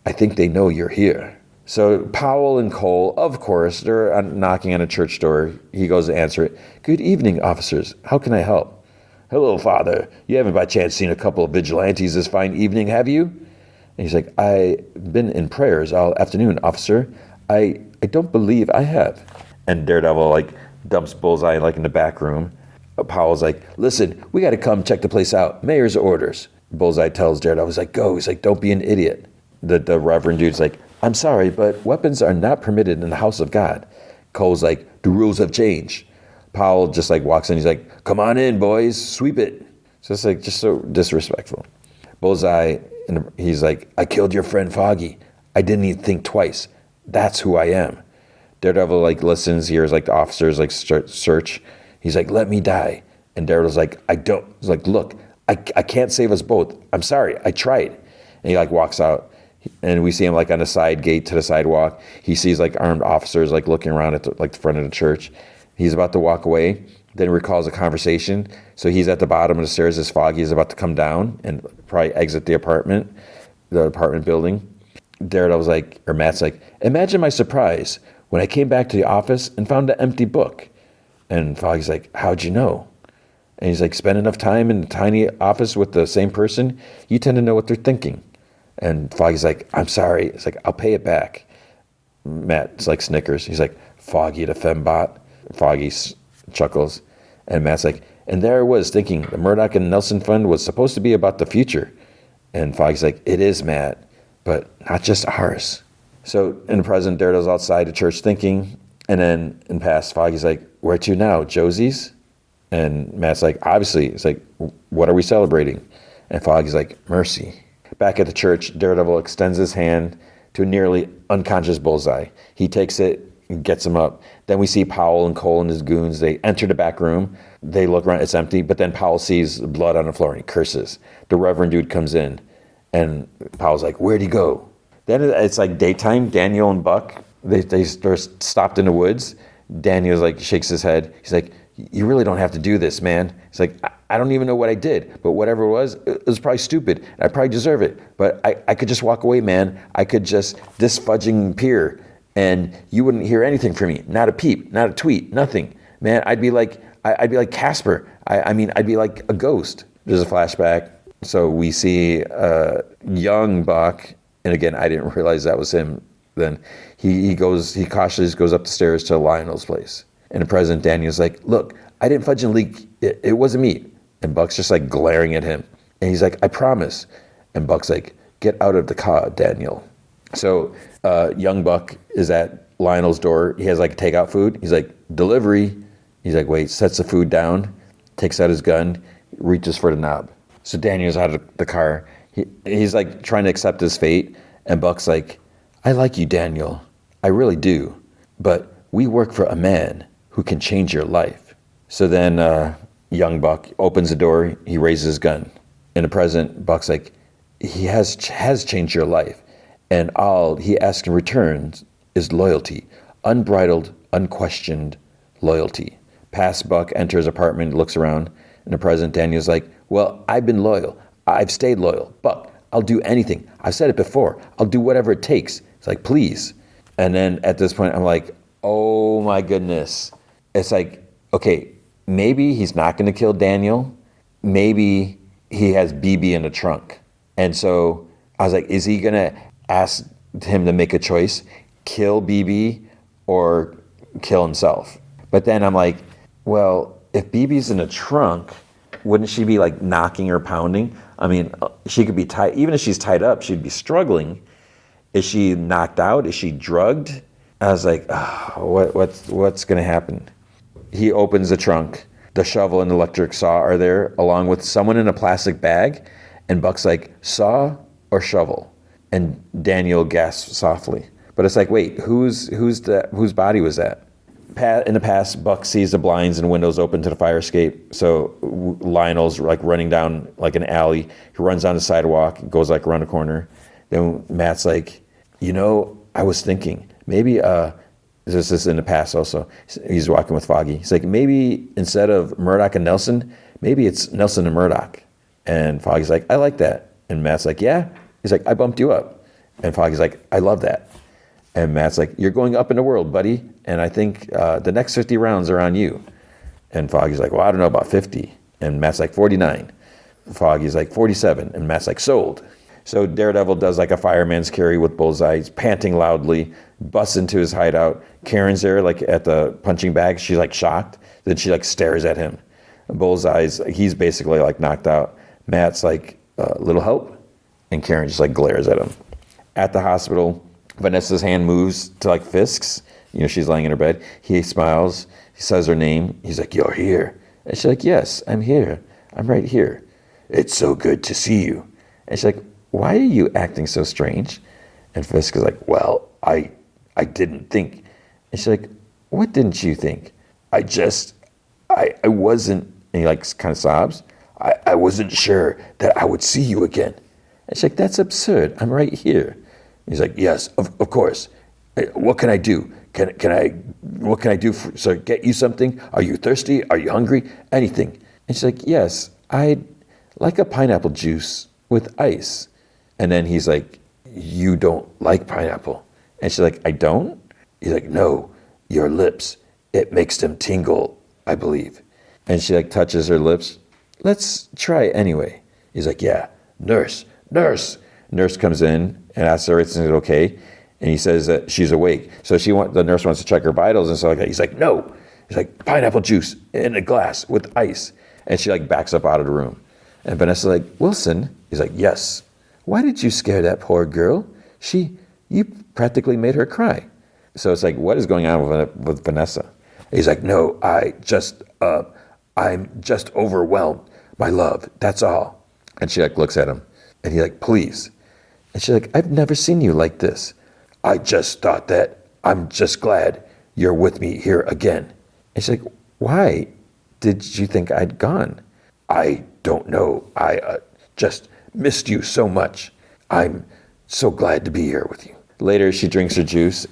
I think they know you're here. So Powell and Cole, of course, they're knocking on a church door. He goes to answer it. Good evening, officers. How can I help? Hello, Father. You haven't by chance seen a couple of vigilantes this fine evening, have you? And he's like, I've been in prayers all afternoon, officer. I don't believe I have. And Daredevil like dumps Bullseye like in the back room. Powell's like, listen, we got to come check the place out. Mayor's orders. Bullseye tells Daredevil, he's like, go. He's like, don't be an idiot. The Reverend dude's like, I'm sorry, but weapons are not permitted in the house of God. Cole's like, the rules have changed. Powell just like walks in. He's like, come on in, boys, sweep it. So it's like just so disrespectful. Bullseye, and he's like, I killed your friend Foggy. I didn't even think twice. That's who I am. Daredevil like listens, hears like the officers like search. He's like, let me die. And Daredevil's like, I don't. He's like, look, I can't save us both. I'm sorry, I tried. And he like walks out. And we see him like on the side gate to the sidewalk. He sees like armed officers like looking around at the front of the church. He's about to walk away. Then he recalls a conversation. So he's at the bottom of the stairs as Foggy is about to come down and probably exit the apartment building. Daredevil's like, or Matt's like, imagine my surprise when I came back to the office and found an empty book. And Foggy's like, how'd you know? And he's like, spend enough time in the tiny office with the same person, you tend to know what they're thinking. And Foggy's like, I'm sorry. It's like, I'll pay it back. Matt's like snickers. He's like, Foggy the fembot. Foggy chuckles. And Matt's like, and there I was thinking the Murdoch and Nelson Fund was supposed to be about the future. And Foggy's like, it is, Matt, but not just ours. So in the present, Daredevil's outside the church thinking. And then in past, Foggy's like, where to now, Josie's? And Matt's like, obviously. It's like, what are we celebrating? And Foggy's like, mercy. Back at the church, Daredevil extends his hand to a nearly unconscious Bullseye. He takes it and gets him up. Then we see Powell and Cole and his goons. They enter the back room. They look around. It's empty. But then Powell sees blood on the floor and he curses. The Reverend dude comes in. And Powell's like, where'd he go? Then it's like daytime. Daniel and Buck, they're stopped in the woods. Daniel's like, shakes his head. He's like, you really don't have to do this, man. He's like, I don't even know what I did, but whatever it was probably stupid. I probably deserve it, but I could just walk away, man. I could just this fudging peer, and you wouldn't hear anything from me. Not a peep, not a tweet, nothing, man. I'd be like Casper. I'd be like a ghost. There's a flashback. So we see young Buck, and again, I didn't realize that was him. Then he cautiously goes up the stairs to Lionel's place. And the president, Daniel's like, look, I didn't fudge and leak. It wasn't me. And Buck's just like glaring at him. And he's like, I promise. And Buck's like, get out of the car, Daniel. So young Buck is at Lionel's door. He has like takeout food. He's like, delivery. He's like, wait, sets the food down, takes out his gun, reaches for the knob. So Daniel's out of the car. He's like trying to accept his fate. And Buck's like, I like you, Daniel. I really do. But we work for a man who can change your life. So then young Buck opens the door. He raises his gun. In the present, Buck's like, he has changed your life. And all he asks in return is loyalty. Unbridled, unquestioned loyalty. Past Buck enters apartment, looks around. In the present, Daniel's like, well, I've been loyal. I've stayed loyal. Buck, I'll do anything. I've said it before. I'll do whatever it takes. It's like, please. And then at this point, I'm like, oh my goodness. It's like, okay, maybe he's not going to kill Daniel. Maybe he has BB in the trunk. And so I was like, is he going to ask him to make a choice? Kill BB or kill himself? But then I'm like, well, if BB's in the trunk, wouldn't she be like knocking or pounding? I mean, she could be tied. Even if she's tied up, she'd be struggling. Is she knocked out? Is she drugged? I was like, oh, what's going to happen? He opens the trunk. The shovel and electric saw are there, along with someone in a plastic bag. And Buck's like, saw or shovel? And Daniel gasps softly. But it's like, wait, whose body was that? In the past, Buck sees the blinds and windows open to the fire escape. So Lionel's like running down like an alley. He runs down the sidewalk, goes like around a corner. Then Matt's like, I was thinking, maybe, this is in the past also, he's walking with Foggy. He's like, maybe instead of Murdoch and Nelson, maybe it's Nelson and Murdoch. And Foggy's like, I like that. And Matt's like, yeah? He's like, I bumped you up. And Foggy's like, I love that. And Matt's like, you're going up in the world, buddy. And I think the next 50 rounds are on you. And Foggy's like, well, I don't know about 50. And Matt's like, 49. Foggy's like, 47. And Matt's like, sold. So Daredevil does like a fireman's carry with Bullseye. He's panting loudly, busts into his hideout. Karen's there, like at the punching bag. She's like shocked. Then she like stares at him. He's basically like knocked out. Matt's like, little help? And Karen just like glares at him. At the hospital, Vanessa's hand moves to like Fisk's. She's laying in her bed. He smiles. He says her name. He's like, "You're here." And she's like, "Yes, I'm here. I'm right here. It's so good to see you." And she's like, "Why are you acting so strange?" And Fisk is like, "Well, I didn't think." And she's like, "What didn't you think?" I wasn't, and he like kind of sobs. I wasn't sure that I would see you again. And she's like, "That's absurd. I'm right here." He's like, "Yes, of course. What can I do? What can I do so get you something? Are you thirsty? Are you hungry? Anything?" And she's like, "Yes, I'd like a pineapple juice with ice." And then he's like, "You don't like pineapple." And she's like, "I don't?" He's like, "No, your lips, it makes them tingle, I believe." And she like touches her lips. "Let's try it anyway." He's like, "Yeah, nurse. Nurse comes in and asks her, "Is it okay?" And he says that she's awake. So the nurse wants to check her vitals and stuff like that. He's like, "No." He's like, "Pineapple juice in a glass with ice." And she like backs up out of the room. And Vanessa's like, "Wilson?" He's like, "Yes." "Why did you scare that poor girl? You practically made her cry." So it's like, what is going on with Vanessa? He's like, "No, I'm just overwhelmed, my love. That's all." And she like looks at him and he like, "Please." And she's like, "I've never seen you like this. I just thought that I'm just glad you're with me here again." And she's like, "Why did you think I'd gone?" "I don't know. I just missed you so much. I'm so glad to be here with you." Later, she drinks her juice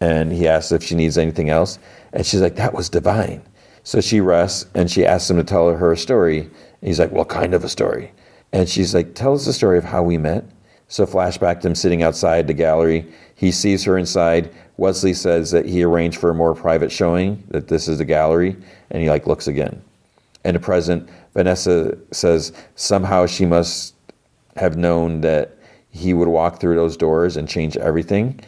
and he asks if she needs anything else. And she's like, "That was divine." So she rests and she asks him to tell her a story. And he's like, "What kind of a story?" And she's like, "Tell us the story of how we met." So flashback to him sitting outside the gallery. He sees her inside. Wesley says that he arranged for a more private showing, that this is the gallery, and he like looks again. In the present, Vanessa says somehow she must have known that he would walk through those doors and change everything.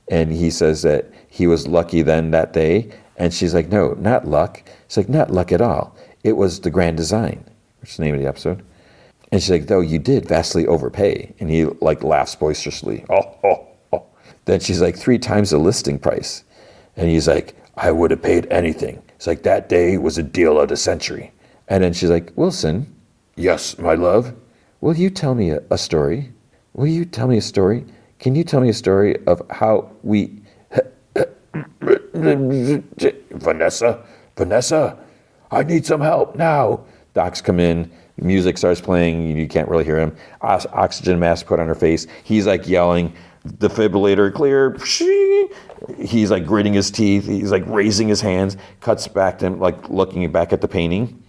And he says that he was lucky then that day. And she's like, "No, not luck." She's like, "Not luck at all. It was the grand design," which is the name of the episode. And she's like, "Though you did vastly overpay." And he like laughs boisterously. Oh. Then she's like, "3 times the listing price." And he's like, "I would have paid anything." It's like, "That day was a deal of the century." And then she's like, "Wilson." "Yes, my love." "Will you tell me a story? Will you tell me a story? Can you tell me a story of how we..." Vanessa, I need some help now. Docs come in. Music starts playing. You can't really hear him. Oxygen mask put on her face. He's like yelling, "Defibrillator clear." He's like gritting his teeth. He's like raising his hands. Cuts back to him, like looking back at the painting.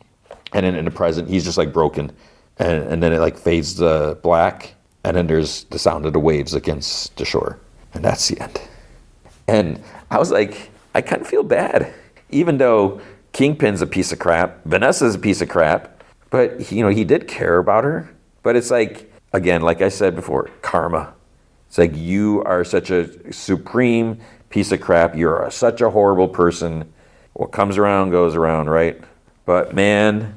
And then in the present, he's just like broken. And then it like fades to black. And then there's the sound of the waves against the shore. And that's the end. And I was like, I kind of feel bad. Even though Kingpin's a piece of crap, Vanessa's a piece of crap, but he did care about her. But it's like, again, like I said before, karma. It's like, you are such a supreme piece of crap. You're such a horrible person. What comes around goes around, right? But man,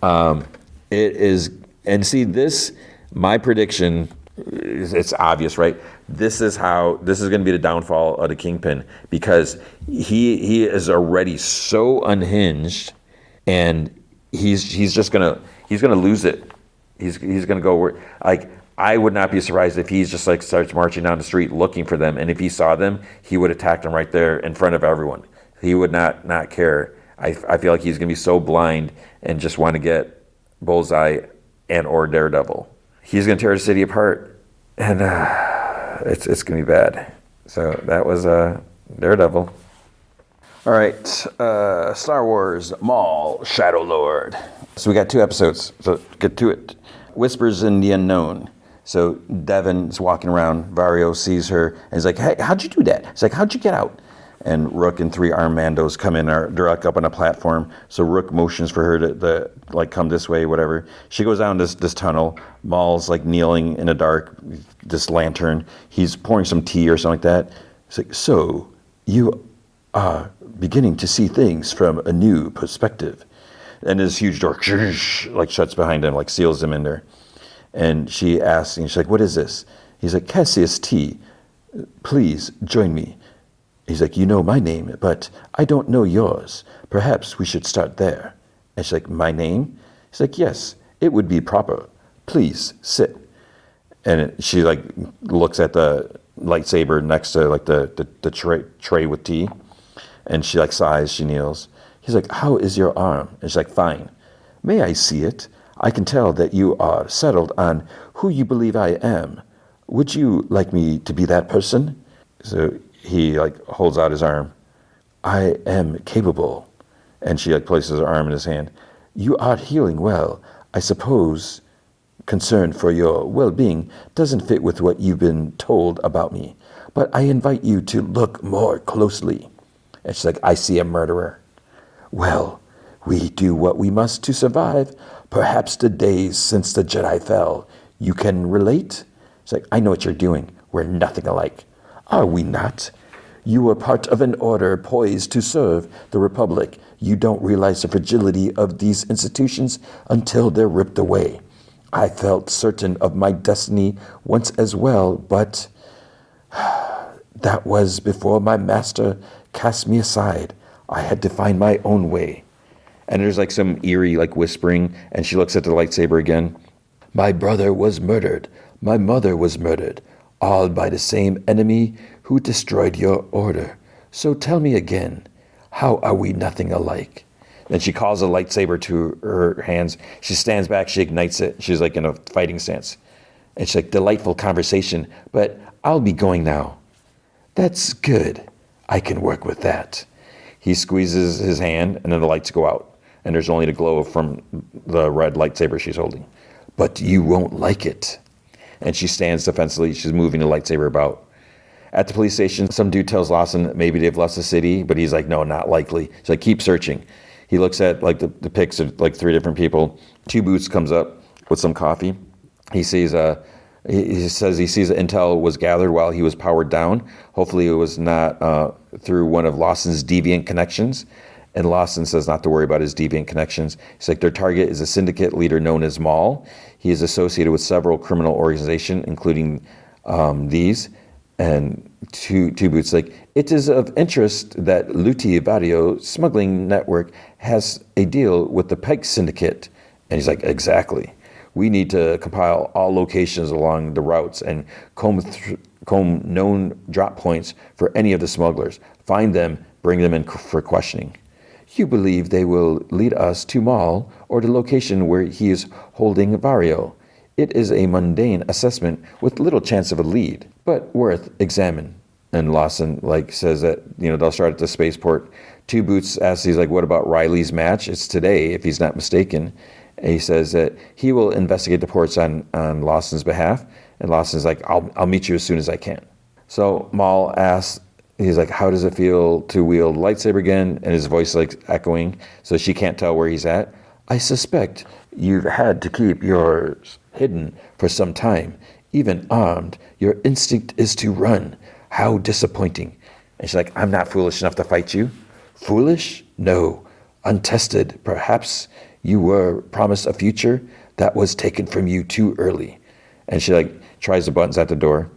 it is, and see this, my prediction, it's obvious, right? This is going to be the downfall of the Kingpin, because he is already so unhinged, and he's gonna lose it. He's gonna go where, like, I would not be surprised if he's just like starts marching down the street looking for them, and if he saw them, he would attack them right there in front of everyone. He would not care. I feel like he's gonna be so blind and just want to get Bullseye and or Daredevil. He's gonna tear the city apart, and it's gonna be bad. So that was Daredevil. All right, Star Wars, Maul, Shadow Lord. So we got 2 episodes, so get to it. Whispers in the Unknown. So Devin is walking around, Vario sees her, and he's like, "Hey, how'd you do that?" He's like, "How'd you get out?" and Rook and 3 armed Mandos come in. They're like up on a platform. So Rook motions for her to like come this way, whatever. She goes down this tunnel. Maul's like kneeling in the dark, this lantern. He's pouring some tea or something like that. It's like, so you are beginning to see things from a new perspective. And this huge door like shuts behind him, like seals him in there. And she asks, and she's like, what is this? He's like, Cassius T, please join me. He's like, you know my name, but I don't know yours. Perhaps we should start there. And she's like, my name? He's like, yes, it would be proper. Please sit. And she like looks at the lightsaber next to like the tray with tea. And she like sighs, she kneels. He's like, how is your arm? And she's like, fine. May I see it? I can tell that you are settled on who you believe I am. Would you like me to be that person? So he like holds out his arm. I am capable. And she like places her arm in his hand. You are healing well. I suppose concern for your well-being doesn't fit with what you've been told about me. But I invite you to look more closely. And she's like, I see a murderer. Well, we do what we must to survive. Perhaps the days since the Jedi fell. You can relate? It's like, I know what you're doing. We're nothing alike. Are we not? You are part of an order poised to serve the Republic. You don't realize the fragility of these institutions until they're ripped away. I felt certain of my destiny once as well, but that was before my master cast me aside. I had to find my own way. And there's like some eerie like whispering, and she looks at the lightsaber again. My brother was murdered. My mother was murdered. All by the same enemy who destroyed your order. So tell me again, how are we nothing alike? Then she calls a lightsaber to her hands. She stands back, she ignites it. She's like in a fighting stance. And she's like, delightful conversation, but I'll be going now. That's good. I can work with that. He squeezes his hand, and then the lights go out. And there's only the glow from the red lightsaber she's holding. But you won't like it. And she stands defensively. She's moving the lightsaber about. At the police station, some dude tells Lawson that maybe they've left the city, but he's like, no, not likely. He's like, keep searching. He looks at like the pics of like 3 different people. 2 Boots comes up with some coffee. He sees he says he sees that intel was gathered while he was powered down. Hopefully it was not through one of Lawson's deviant connections. And Lawson says not to worry about his deviant connections. He's like, their target is a syndicate leader known as Maul. He is associated with several criminal organizations, including these. And two Boots like, it is of interest that Luti Barrio smuggling network has a deal with the Peg Syndicate. And he's like, exactly. We need to compile all locations along the routes and comb known drop points for any of the smugglers. Find them, bring them in for questioning. You believe they will lead us to Maul or the location where he is holding Barrio. It is a mundane assessment with little chance of a lead, but worth examine. And Lawson says that they'll start at the spaceport. 2 Boots asks, he's like, what about Riley's match? It's today, if he's not mistaken. And he says that he will investigate the ports on Lawson's behalf. And Lawson's like, I'll meet you as soon as I can. So Maul asks, he's like, how does it feel to wield lightsaber again? And his voice echoing, so she can't tell where he's at. I suspect you've had to keep yours hidden for some time. Even armed, your instinct is to run. How disappointing. And she's like, I'm not foolish enough to fight you. Foolish? No. Untested, perhaps. You were promised a future that was taken from you too early. And she tries the buttons at the door.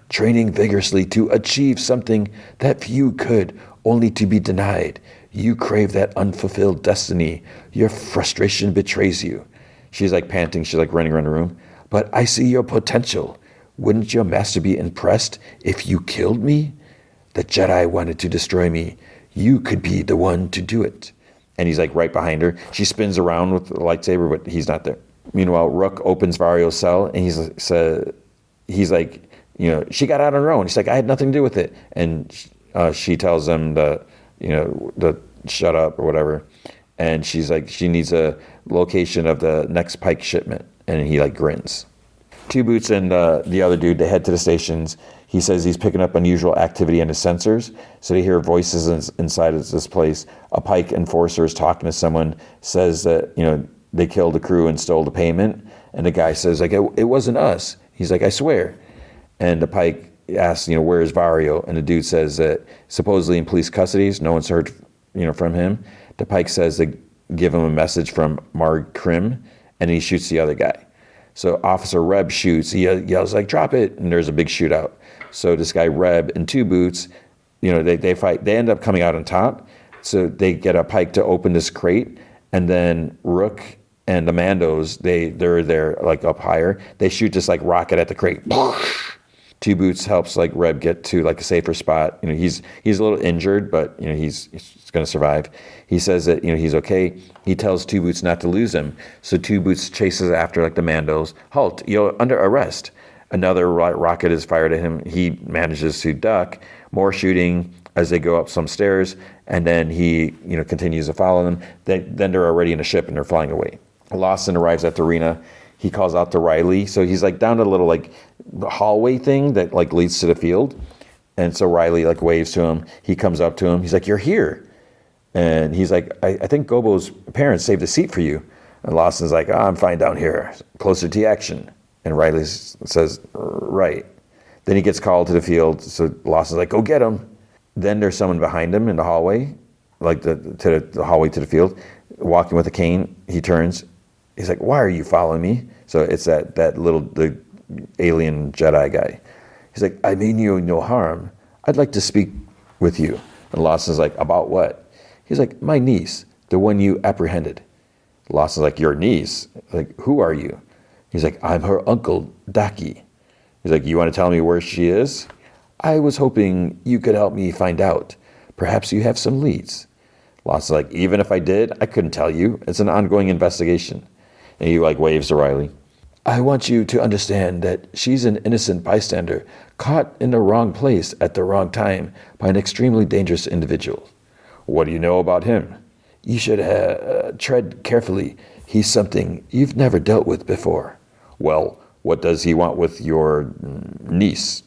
Training vigorously to achieve something that few could, only to be denied. You crave that unfulfilled destiny. Your frustration betrays you. She's panting. She's running around the room. But I see your potential. Wouldn't your master be impressed if you killed me? The Jedi wanted to destroy me. You could be the one to do it. And he's right behind her. She spins around with the lightsaber, but he's not there. Meanwhile, Rook opens Vario's cell, and he's like, she got out on her own. He's like, I had nothing to do with it. And she tells him to shut up or whatever. And she's like, she needs a location of the next Pike shipment. And he grins. Two Boots and the other dude, they head to the stations. He says he's picking up unusual activity on his sensors. So they hear voices inside of this place. A Pike enforcer is talking to someone, says that, they killed the crew and stole the payment. And the guy says, like, it wasn't us. He's like, I swear. And the Pike asks, where is Vario? And the dude says that supposedly in police custody, no one's heard, from him. The Pike says they give him a message from Marg Krim, and he shoots the other guy. So Officer Reb shoots. He yells like, drop it, and there's a big shootout. So this guy Reb and Two Boots, they fight. They end up coming out on top. So they get a Pike to open this crate, and then Rook and the Mandos, they're there like up higher. They shoot this like rocket at the crate. Two Boots helps like Reb get to like a safer spot. He's a little injured, but he's going to survive. He says that he's okay. He tells Two Boots not to lose him. So Two Boots chases after like the Mandos. Halt! You're under arrest. Another rocket is fired at him. He manages to duck. More shooting as they go up some stairs, and then he continues to follow them. Then they're already in a ship and they're flying away. Lawson arrives at the arena. He calls out to Riley. So he's like down a little like hallway thing that like leads to the field. And so Riley like waves to him. He comes up to him. He's like, you're here. And he's like, I think Gobo's parents saved a seat for you. And Lawson's like, I'm fine down here, closer to the action. And Riley says, right. Then he gets called to the field. So Lawson's like, go get him. Then there's someone behind him in the hallway, like the hallway to the field, walking with a cane. He turns. He's like, why are you following me? So it's the alien Jedi guy. He's like, I mean you no harm. I'd like to speak with you. And Lawson's like, about what? He's like, my niece, the one you apprehended. Lawson's like, your niece? Like, who are you? He's like, I'm her uncle, Daki. He's like, you want to tell me where she is? I was hoping you could help me find out. Perhaps you have some leads. Lawson's like, even if I did, I couldn't tell you. It's an ongoing investigation. And he like waves to Riley. I want you to understand that she's an innocent bystander caught in the wrong place at the wrong time by an extremely dangerous individual. What do you know about him? You should tread carefully. He's something you've never dealt with before. Well, what does he want with your niece?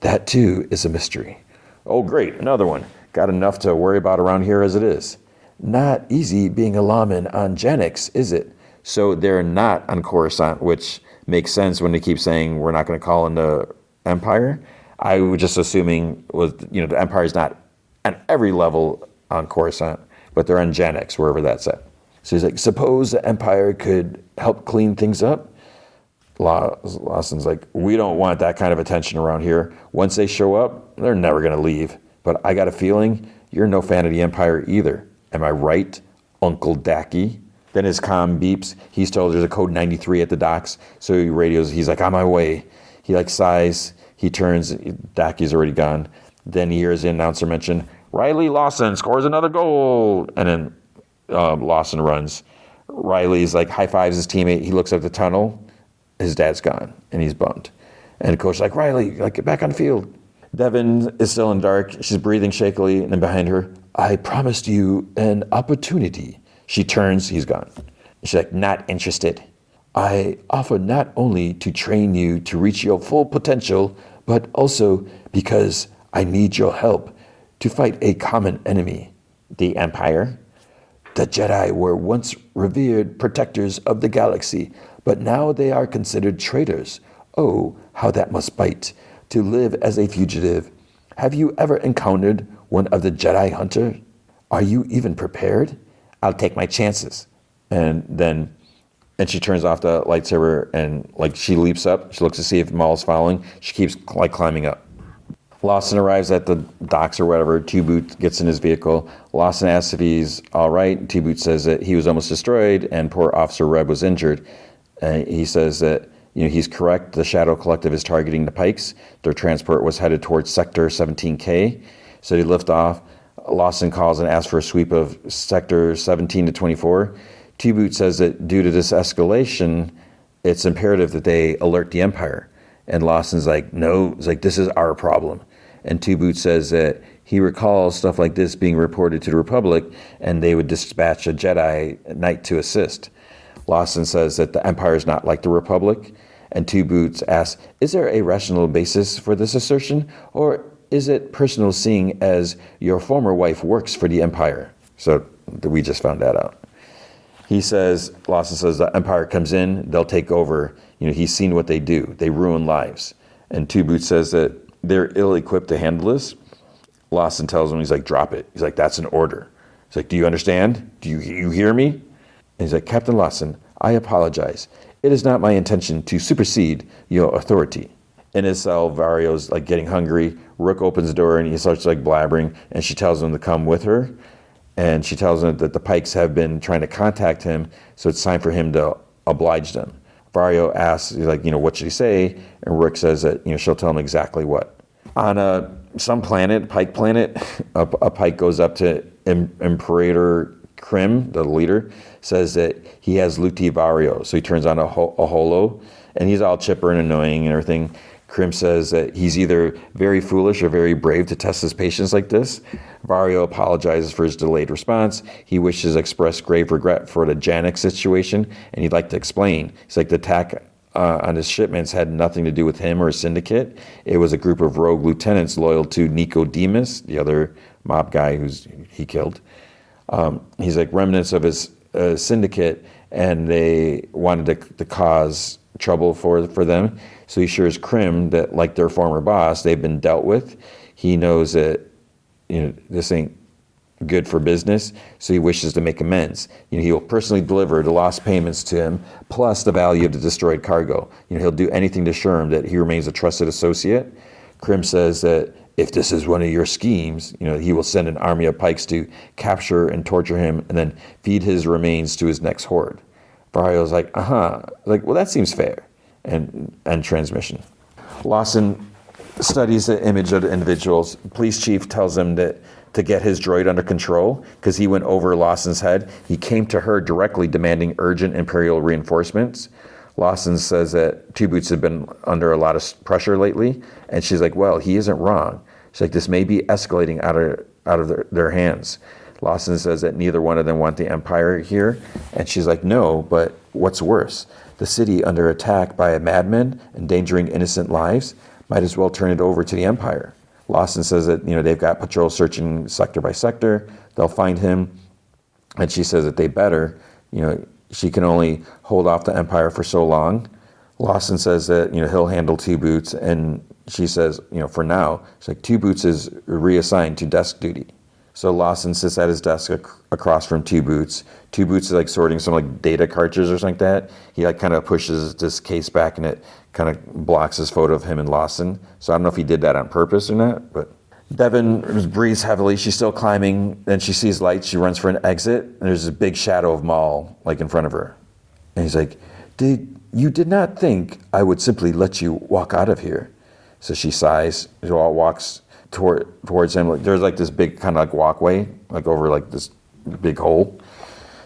That too is a mystery. Oh, great, another one. Got enough to worry about around here as it is. Not easy being a lawman on Janix, is it? So they're not on Coruscant, which makes sense when they keep saying we're not going to call in the Empire. I was just assuming the Empire's not on every level on Coruscant, but they're on Janix, wherever that's at. So he's like, suppose the Empire could help clean things up? Lawson's like, we don't want that kind of attention around here. Once they show up, they're never going to leave. But I got a feeling you're no fan of the Empire either. Am I right, Uncle Daki? Then his comm beeps. He's told there's a code 93 at the docks. So he radios. He's like, on my way. He like sighs. He turns. Daki's already gone. Then he hears the announcer mention, Riley Lawson scores another goal. And then Lawson runs. Riley's like high fives his teammate. He looks at the tunnel. His dad's gone, and he's bummed. And the coach's like, Riley, like, get back on the field. Devin is still in the dark. She's breathing shakily, and then behind her, I promised you an opportunity. She turns, he's gone. She's like, not interested. I offer not only to train you to reach your full potential, but also because I need your help to fight a common enemy, the Empire. The Jedi were once revered protectors of the galaxy, but now they are considered traitors. Oh, how that must bite, to live as a fugitive. Have you ever encountered one of the Jedi Hunter? Are you even prepared? I'll take my chances. And she turns off the lightsaber and like she leaps up. She looks to see if Maul's following. She keeps like climbing up. Lawson arrives at the docks or whatever. Two-Boot gets in his vehicle. Lawson asks if he's all right. Two-Boot says that he was almost destroyed and poor Officer Reb was injured. He says that he's correct. The Shadow Collective is targeting the Pikes. Their transport was headed towards Sector 17K. So they lift off. Lawson calls and asks for a sweep of Sector 17 to 24. Two-Boot says that due to this escalation, it's imperative that they alert the Empire. And Lawson's like, no, it's like, this is our problem. And Two-Boot says that he recalls stuff like this being reported to the Republic, and they would dispatch a Jedi Knight to assist. Lawson says that the Empire is not like the Republic, And Two Boots asks, is there a rational basis for this assertion, or is it personal seeing as your former wife works for the Empire? So we just found that out. Lawson says, the Empire comes in, they'll take over. He's seen what they do. They ruin lives. And Two Boots says that they're ill-equipped to handle this. Lawson tells him, he's like, drop it. He's like, that's an order. He's like, do you understand? Do you hear me? And he's like, Captain Lawson, I apologize. It is not my intention to supersede your authority. In his cell, Vario's like getting hungry. Rook opens the door and he starts like blabbering, and she tells him to come with her. And she tells him that the Pikes have been trying to contact him, so it's time for him to oblige them. Vario asks, he's like, what should he say? And Rook says that, she'll tell him exactly what. On some planet, Pike planet, a Pike goes up to Imperator Krim, the leader, says that he has Luti Vario. So he turns on a holo, and he's all chipper and annoying and everything. Krim says that he's either very foolish or very brave to test his patience like this. Vario apologizes for his delayed response. He wishes to express grave regret for the Janik situation, and he'd like to explain. He's like, the attack on his shipments had nothing to do with him or his syndicate. It was a group of rogue lieutenants loyal to Nicodemus, the other mob guy he killed. He's like remnants of his syndicate, and they wanted to cause trouble for them. So he assures Krim that, like their former boss, they've been dealt with. He knows that this ain't good for business, so he wishes to make amends. He will personally deliver the lost payments to him, plus the value of the destroyed cargo. He'll do anything to assure him that he remains a trusted associate. Krim says that if this is one of your schemes, he will send an army of Pikes to capture and torture him, and then feed his remains to his next horde. Vario's like, well, that seems fair. And transmission. Lawson studies the image of the individuals. Police chief tells him that to get his droid under control, because he went over Lawson's head, he came to her directly demanding urgent Imperial reinforcements. Lawson says that Two Boots have been under a lot of pressure lately, and she's like, well, he isn't wrong. She's like, this may be escalating out of their hands. Lawson says that neither one of them want the Empire here, and she's like, no, but what's worse? The city under attack by a madman, endangering innocent lives, might as well turn it over to the Empire. Lawson says that they've got patrols searching sector by sector. They'll find him, and she says that they better. She can only hold off the Empire for so long. Lawson says that he'll handle Two Boots, and she says for now, she's like, Two Boots is reassigned to desk duty. So Lawson sits at his desk across from Two Boots. Two Boots is like sorting some like data cartridges or something like that. He like kind of pushes this case back, and it kind of blocks his photo of him and Lawson. So I don't know if he did that on purpose or not, but Devin breathes heavily. She's still climbing. Then she sees lights. She runs for an exit, and there's a big shadow of Maul like in front of her. And he's like, you did not think I would simply let you walk out of here. So she sighs. She walks towards him. Like, there's like this big kind of like walkway, like over like this big hole.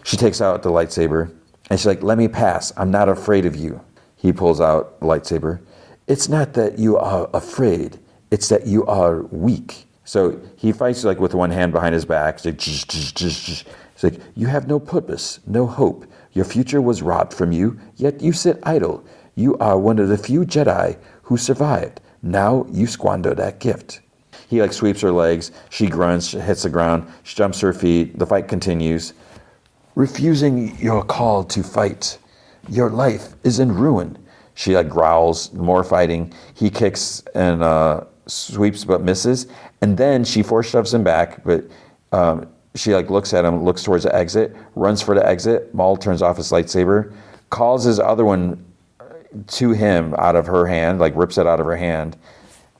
She takes out the lightsaber, and she's like, let me pass. I'm not afraid of you. He pulls out the lightsaber. It's not that you are afraid. It's that you are weak. So he fights like with one hand behind his back. It's like, you have no purpose, no hope. Your future was robbed from you, yet you sit idle. You are one of the few Jedi who survived. Now you squander that gift. He like sweeps her legs. She grunts, hits the ground. She jumps to her feet. The fight continues. Refusing your call to fight. Your life is in ruin. She like growls, more fighting. He kicks and sweeps but misses. And then she force shoves him back, but she like looks at him, looks towards the exit, runs for the exit. Maul turns off his lightsaber, calls his other one to him out of her hand, like rips it out of her hand.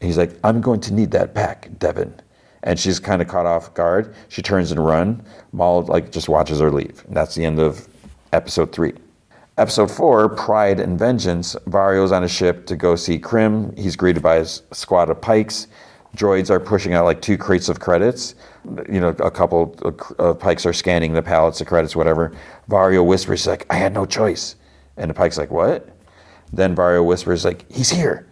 He's like, I'm going to need that back, Devin. And she's kind of caught off guard. She turns and runs. Maul like just watches her leave. And that's the end of episode 3. Episode 4, Pride and Vengeance. Vario's on a ship to go see Krim. He's greeted by his squad of Pikes. Droids are pushing out like 2 crates of credits. A couple of Pikes are scanning the pallets of credits, whatever. Vario whispers, he's like, I had no choice. And the Pike's like, what? Then Vario whispers, like, he's here.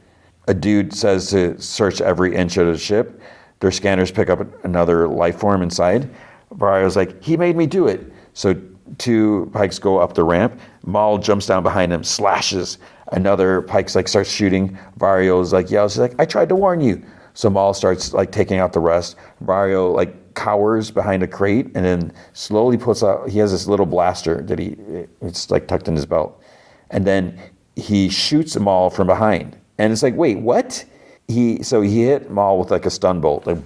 A dude says to search every inch of the ship. Their scanners pick up another life form inside. Vario's like, he made me do it. So 2 Pikes go up the ramp. Maul jumps down behind him, slashes Another Pike's like starts shooting. Vario's like yells, she's like, I tried to warn you. So Maul starts like taking out the rest. Vario like cowers behind a crate and then slowly pulls out, he has this little blaster that it's like tucked in his belt. And then he shoots Maul from behind. And it's like, wait, what? So he hit Maul with like a stun bolt, like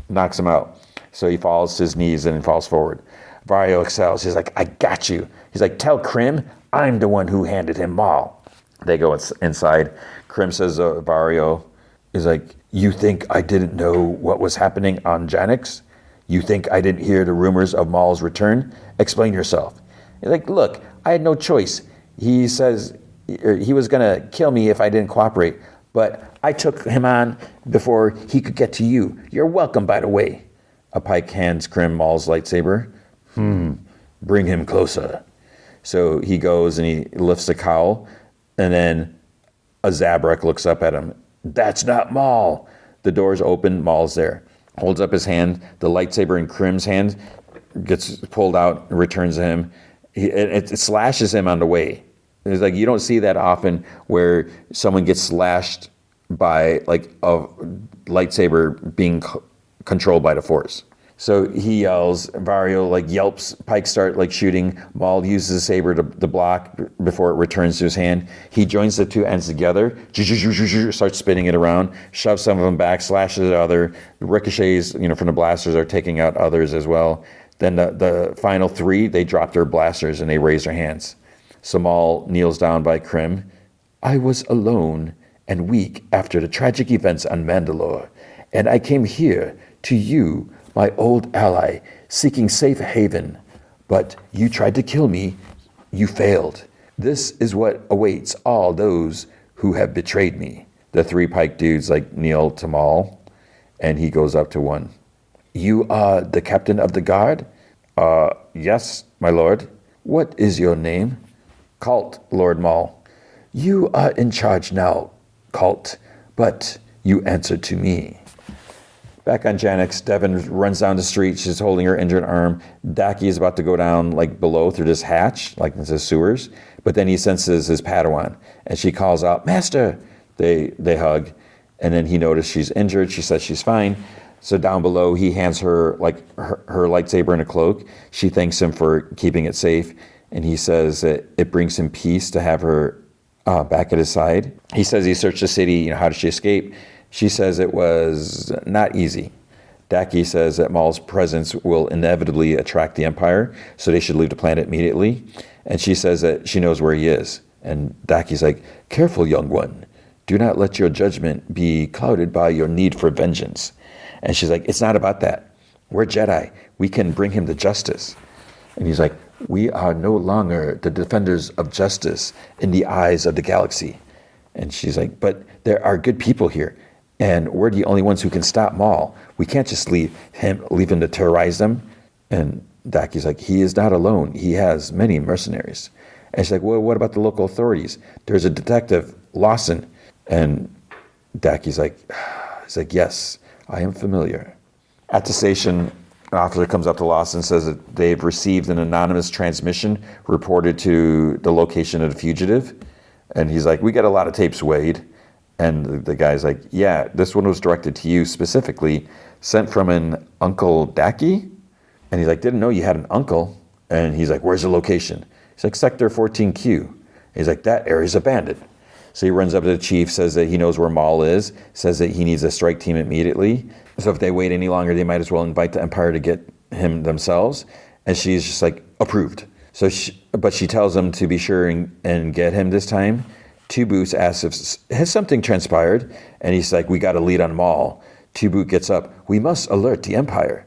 knocks him out. So he falls to his knees and then falls forward. Vario excels. He's like, I got you. He's like, tell Krim, I'm the one who handed him Maul. They go inside. Krim says, Vario is like, you think I didn't know what was happening on Janix? You think I didn't hear the rumors of Maul's return? Explain yourself. He's like, look, I had no choice. He says he was going to kill me if I didn't cooperate, but I took him on before he could get to you. You're welcome, by the way. A Pike hands Krim Maul's lightsaber. Bring him closer. So he goes and he lifts the cowl, and then a Zabrak looks up at him. That's not Maul. The door's open, Maul's there. Holds up his hand, the lightsaber in Krim's hand gets pulled out and returns to him. It slashes him on the way. It's like, you don't see that often where someone gets slashed by like a lightsaber being controlled by the Force. So he yells, Vario like yelps, Pike start like shooting. Maul uses his saber to block before it returns to his hand. He joins the two ends together, starts spinning it around, shoves some of them back, slashes at other. Ricochets, from the blasters are taking out others as well. Then the final three, they drop their blasters and they raise their hands. So Maul kneels down by Krim. I was alone and weak after the tragic events on Mandalore, and I came here to you, my old ally, seeking safe haven. But you tried to kill me. You failed. This is what awaits all those who have betrayed me. The three Pike dudes like kneel to Maul, and he goes up to one. You are the captain of the guard? Yes, my lord. What is your name? Colt, Lord Maul. You are in charge now, Colt, but you answer to me. Back on Janix, Devin runs down the street. She's holding her injured arm. Daki is about to go down like below through this hatch, like into the sewers. But then he senses his Padawan, and she calls out, Master! They hug, and then he notices she's injured. She says she's fine. So down below, he hands her like her lightsaber in a cloak. She thanks him for keeping it safe, and he says that it brings him peace to have her back at his side. He says he searched the city. How did she escape? She says it was not easy. Daki says that Maul's presence will inevitably attract the Empire, so they should leave the planet immediately. And she says that she knows where he is. And Daki's like, careful, young one. Do not let your judgment be clouded by your need for vengeance. And she's like, it's not about that. We're Jedi. We can bring him to justice. And he's like, we are no longer the defenders of justice in the eyes of the galaxy. And she's like, but there are good people here. And we're the only ones who can stop Maul. We can't just leave him to terrorize them. And Daki's like, he is not alone. He has many mercenaries. And she's like, well, what about the local authorities? There's a detective, Lawson. And Daki's like, he's like, yes, I am familiar. At the station, an officer comes up to Lawson and says that they've received an anonymous transmission reported to the location of the fugitive. And he's like, we got a lot of tapes, Wade. And the guy's like, yeah, this one was directed to you specifically, sent from an Uncle Daki? And he's like, didn't know you had an uncle. And he's like, where's the location? He's like, Sector 14Q. He's like, that area's abandoned. So he runs up to the chief, says that he knows where Maul is, says that he needs a strike team immediately. So if they wait any longer, they might as well invite the Empire to get him themselves. And she's just like, approved. So but she tells him to be sure and get him this time. Two Boots asks if has something transpired, and he's like, we got a lead on Maul. Two Boot gets up, we must alert the Empire.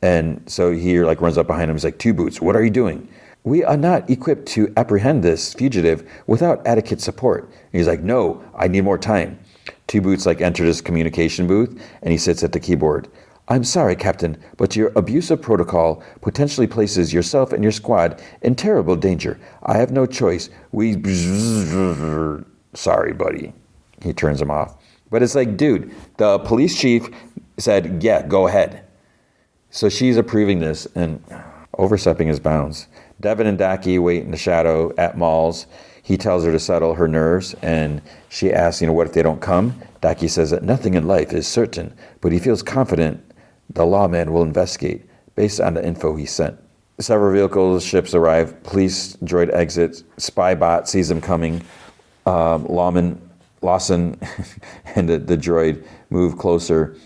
And so he like runs up behind him. He's like, Two Boots, what are you doing? We are not equipped to apprehend this fugitive without adequate support. And he's like, no, I need more time. Two Boots like enters his communication booth, and he sits at the keyboard. I'm sorry, Captain, but your abuse of protocol potentially places yourself and your squad in terrible danger. I have no choice. Sorry, buddy. He turns him off. But it's like, dude, the police chief said, yeah, go ahead. So she's approving this and overstepping his bounds. Devin and Daki wait in the shadow at Maul's. He tells her to settle her nerves, and she asks, what if they don't come? Daki says that nothing in life is certain, but he feels confident the lawman will investigate based on the info he sent. Several vehicles, ships arrive, police droid exits, spy bot sees them coming. Lawson and the droid move closer.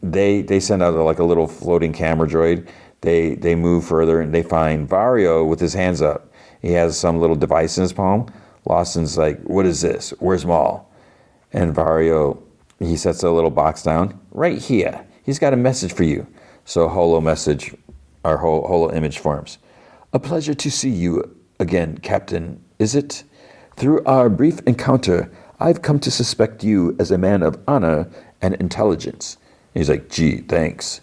They send out like a little floating camera droid. They move further and they find Vario with his hands up. He has some little device in his palm. Lawson's like, "What is this? Where's Maul?" And Vario, he sets a little box down. "Right here. He's got a message for you." So holo image forms. "A pleasure to see you again, Captain, is it? Through our brief encounter, I've come to suspect you as a man of honor and intelligence." And he's like, "Gee, thanks."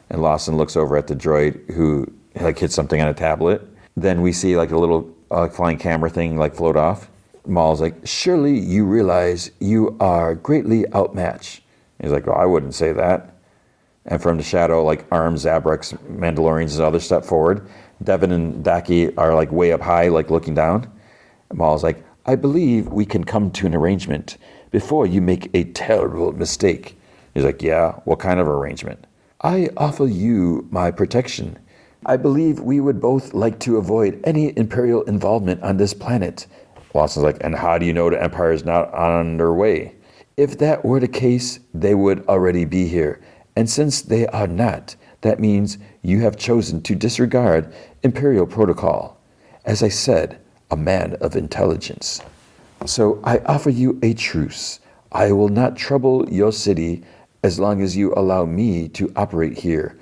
And Lawson looks over at the droid who hits something on a tablet. Then we see a little flying camera thing float off. Maul's like, "Surely you realize you are greatly outmatched." And he's like, "Well, I wouldn't say that." And from the shadow, arms, Zabraks, Mandalorians, and others step forward. Devin and Daki are way up high, looking down. And Maul's like, "I believe we can come to an arrangement before you make a terrible mistake." He's like, "Yeah, what kind of arrangement?" "I offer you my protection. I believe we would both like to avoid any Imperial involvement on this planet." Lawson's like, "And how do you know the Empire is not on their way?" "If that were the case, they would already be here. And since they are not, that means you have chosen to disregard Imperial protocol. As I said, a man of intelligence. So I offer you a truce. I will not trouble your city as long as you allow me to operate here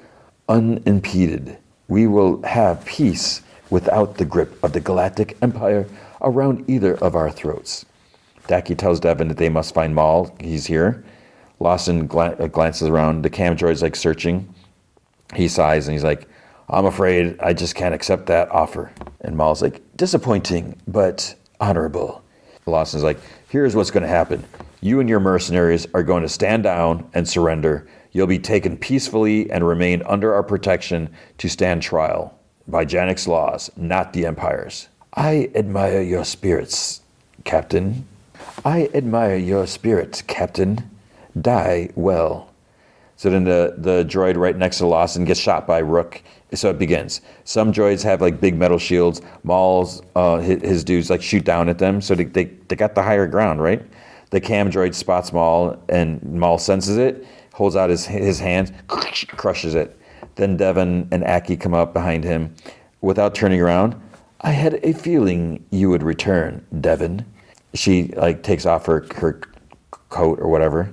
unimpeded. We will have peace without the grip of the Galactic Empire around either of our throats." Daki tells Devin that they must find Maul. He's here. Lawson glances around. The cam droid's searching. He sighs and he's like, "I'm afraid I just can't accept that offer." And Maul's like, "Disappointing, but honorable." Lawson's like, "Here's what's going to happen. You and your mercenaries are going to stand down and surrender. You'll be taken peacefully and remain under our protection to stand trial by Janix's laws, not the Empire's." "I admire your spirits, Captain. I admire your spirit, Captain. Die well." So then the droid right next to Lawson gets shot by Rook. So it begins. Some droids have big metal shields. Maul's, his dudes shoot down at them. So they got the higher ground, right? The cam droid spots Maul and Maul senses it, holds out his hand, crushes it. Then Devin and Aki come up behind him. Without turning around, "I had a feeling you would return, Devin." She takes off her coat or whatever.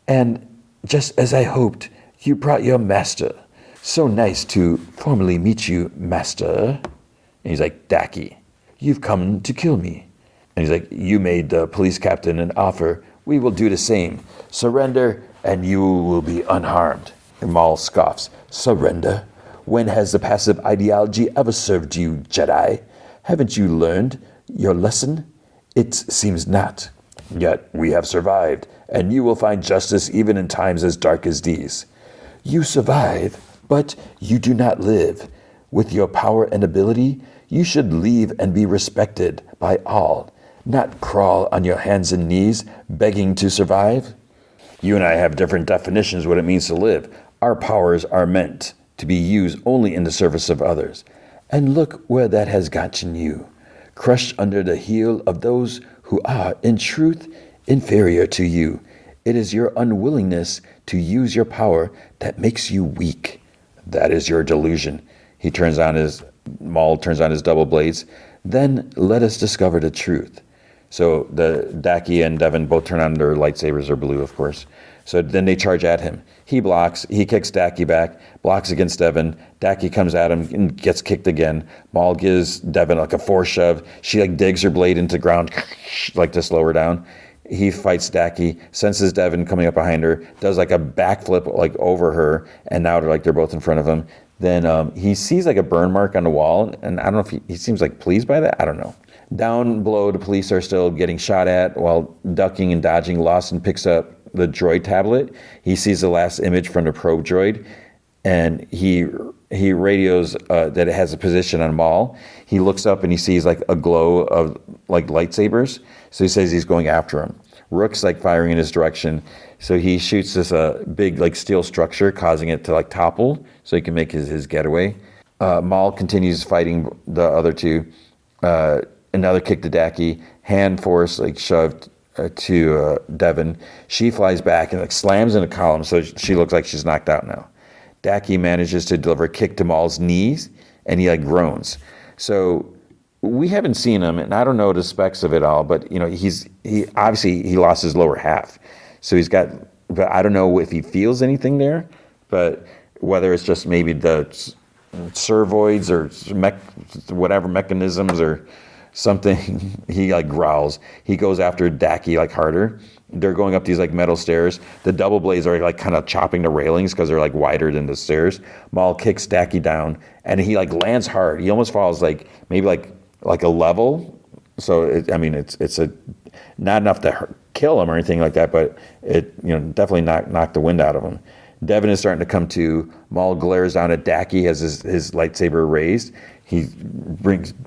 "And just as I hoped, you brought your master. So nice to formally meet you, master." And he's like, "Daki, you've come to kill me." And he's like, "You made the police captain an offer. We will do the same. Surrender and you will be unharmed." And Maul scoffs. "Surrender? When has the passive ideology ever served you, Jedi? Haven't you learned your lesson? It seems not. Yet we have survived, and you will find justice even in times as dark as these." "You survive, but you do not live. With your power and ability, you should leave and be respected by all, not crawl on your hands and knees begging to survive." "You and I have different definitions of what it means to live. Our powers are meant to be used only in the service of others. And look where that has gotten you. Crushed under the heel of those who are, in truth, inferior to you. It is your unwillingness to use your power that makes you weak. That is your delusion." Maul turns on his double blades. "Then let us discover the truth." So the Daki and Devin both turn on their lightsabers, are blue, of course. So then they charge at him. He blocks. He kicks Daki back, blocks against Devin. Daki comes at him and gets kicked again. Maul gives Devin a force shove. She digs her blade into the ground, to slow her down. He fights Daki, senses Devin coming up behind her, does a backflip over her, and now they're both in front of him. Then he sees a burn mark on the wall, and I don't know if he seems pleased by that. I don't know. Down below, the police are still getting shot at while ducking and dodging. Lawson picks up the droid tablet. He sees the last image from the probe droid, and he he radios that it has a position on Maul. He looks up and he sees like a glow of like lightsabers. So he says he's going after him. Rook's like firing in his direction. So he shoots this big like steel structure, causing it to like topple so he can make his getaway. Maul continues fighting the other two. Another kick to Dacky, hand force like shoved to Devin. She flies back and like slams in a column, so she looks like she's knocked out now. Dacky manages to deliver a kick to Maul's knees, and he like groans. So we haven't seen him, and I don't know the specs of it all, but you know he obviously he lost his lower half, so he's got. But I don't know if he feels anything there, but whether it's just maybe the servoids or whatever mechanisms or something, he like growls. He goes after Dacky like harder. They're going up these like metal stairs. The double blades are like kind of chopping the railings because they're like wider than the stairs. Maul kicks Dacky down and he like lands hard. He almost falls like maybe like a level. So it's a not enough to kill him or anything like that, but it definitely knocked the wind out of him. Devin is starting to come to. Maul glares down at Dacky, has his lightsaber raised. He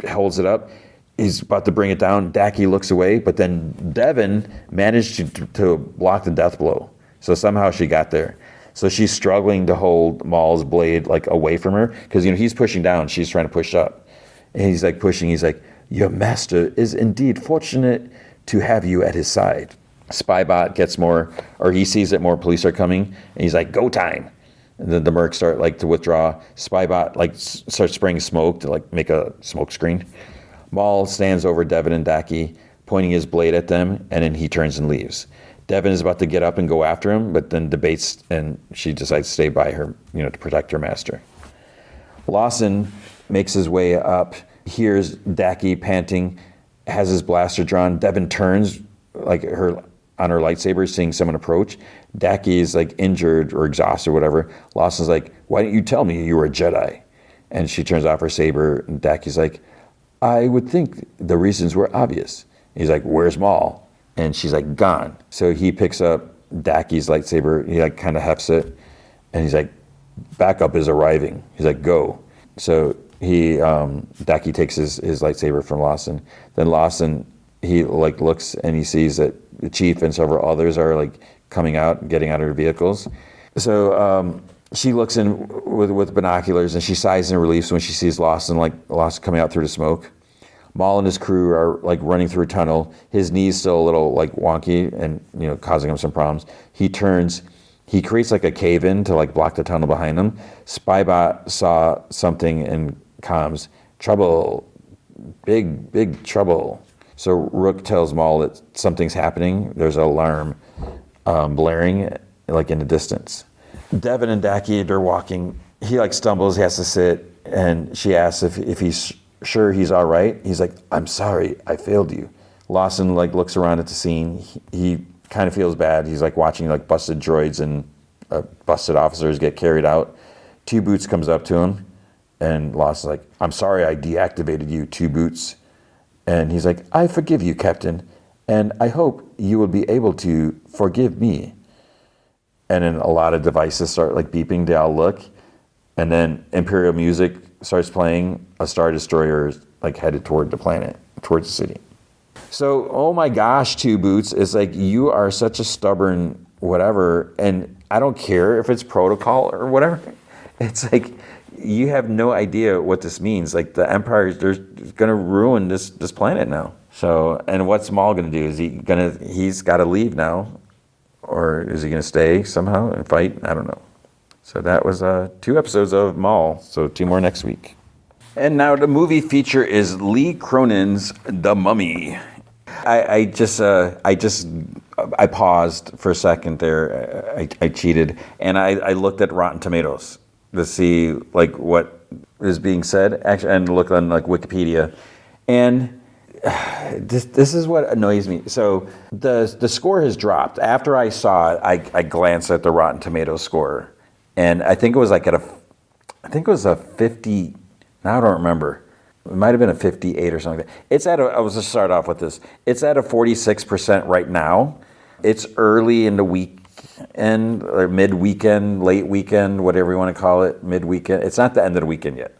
holds it up. He's about to bring it down. Dacky looks away, but then Devin managed to block the death blow. So somehow she got there. So she's struggling to hold Maul's blade like away from her because he's pushing down. She's trying to push up. And he's like pushing. He's like, "Your master is indeed fortunate to have you at his side." Spybot gets more, or he sees that more police are coming, and he's like, "Go time!" And then the mercs start like to withdraw. Spybot like starts spraying smoke to like make a smoke screen. Maul stands over Devin and Dacky, pointing his blade at them, and then he turns and leaves. Devin is about to get up and go after him, but then debates, and she decides to stay by her, to protect her master. Lawson makes his way up, hears Dacky panting, has his blaster drawn. Devin turns like on her lightsaber, seeing someone approach. Dacky is like injured or exhausted or whatever. Lawson's like, "Why didn't you tell me you were a Jedi?" And she turns off her saber, and Dacky's like, "I would think the reasons were obvious." He's like, "Where's Maul?" And she's like, "Gone." So he picks up Dacky's lightsaber. He like kind of hefts it, and he's like, "Backup is arriving." He's like, "Go." So Dacky takes his lightsaber from Lawson. Then Lawson, he like looks and he sees that the chief and several others are like coming out, getting out of their vehicles. So she looks in with binoculars and she sighs in relief when she sees Lawson coming out through the smoke. Maul and his crew are like running through a tunnel. His knee's still a little like wonky and causing him some problems. He turns. He creates like a cave-in to like block the tunnel behind him. Spybot saw something in comms. Trouble. Big trouble. So Rook tells Maul that something's happening. There's an alarm blaring like in the distance. Devin and Dacky, they're walking. He like stumbles, he has to sit, and she asks if he's sure he's all right. He's like, "I'm sorry, I failed you." Lawson like looks around at the scene. He kind of feels bad. He's like watching like busted droids and busted officers get carried out. Two Boots comes up to him, and Lawson's like, "I'm sorry I deactivated you, Two Boots." And he's like, "I forgive you, Captain, and I hope you will be able to forgive me." And then a lot of devices start like beeping. They all look, and then Imperial music starts playing. A Star Destroyer is like headed toward the planet, towards the city. So, oh my gosh, Two Boots, it's like, you are such a stubborn whatever, and I don't care if it's protocol or whatever. It's like, you have no idea what this means. Like, the Empire, they're going to ruin this planet now. So, and what's Maul going to do? He's got to leave now, or is he going to stay somehow and fight? I don't know. So that was 2 episodes of Maul, so 2 more next week. And now the movie feature is Lee Cronin's The Mummy. I paused for a second there. I cheated, and I looked at Rotten Tomatoes to see like what is being said. Actually, and looked on like Wikipedia, and this is what annoys me. So the score has dropped. After I saw it, I glanced at the Rotten Tomatoes score, and I think it was like a 50. Now I don't remember. It might have been a 58 or something like that. It's at I was just start off with this. It's at a 46% right now. It's early in the week end or mid-weekend, late weekend, whatever you want to call it, mid-weekend. It's not the end of the weekend yet.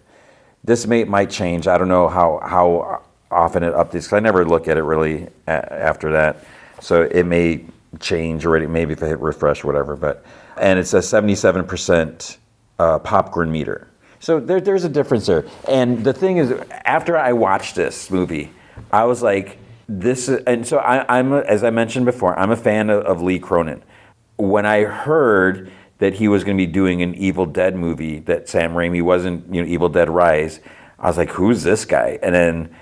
This might change. I don't know how often it updates, because I never look at it really after that. So it may change already, maybe if I hit refresh or whatever. And it's a 77% popcorn meter. So there's a difference there. And the thing is, after I watched this movie, I was like, and so I'm as I mentioned before, I'm a fan of Lee Cronin. When I heard that he was going to be doing an Evil Dead movie, that Sam Raimi wasn't, Evil Dead Rise, I was like, who's this guy? And then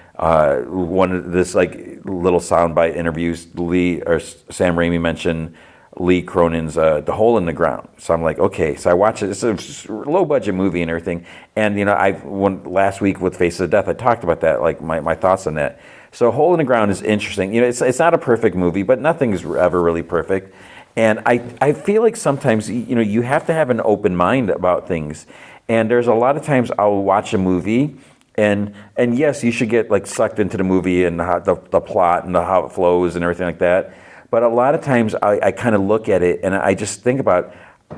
one of this like little soundbite interviews, Sam Raimi mentioned Lee Cronin's The Hole in the Ground. So I'm like, okay. So I watched it. It's a low budget movie and everything. And last week with Faces of Death, I talked about that, like my thoughts on that. So Hole in the Ground is interesting. It's not a perfect movie, but nothing is ever really perfect. And I feel like sometimes you have to have an open mind about things. And there's a lot of times I'll watch a movie. And yes, you should get like sucked into the movie and the plot and how it flows and everything like that. But a lot of times I kind of look at it and I just think about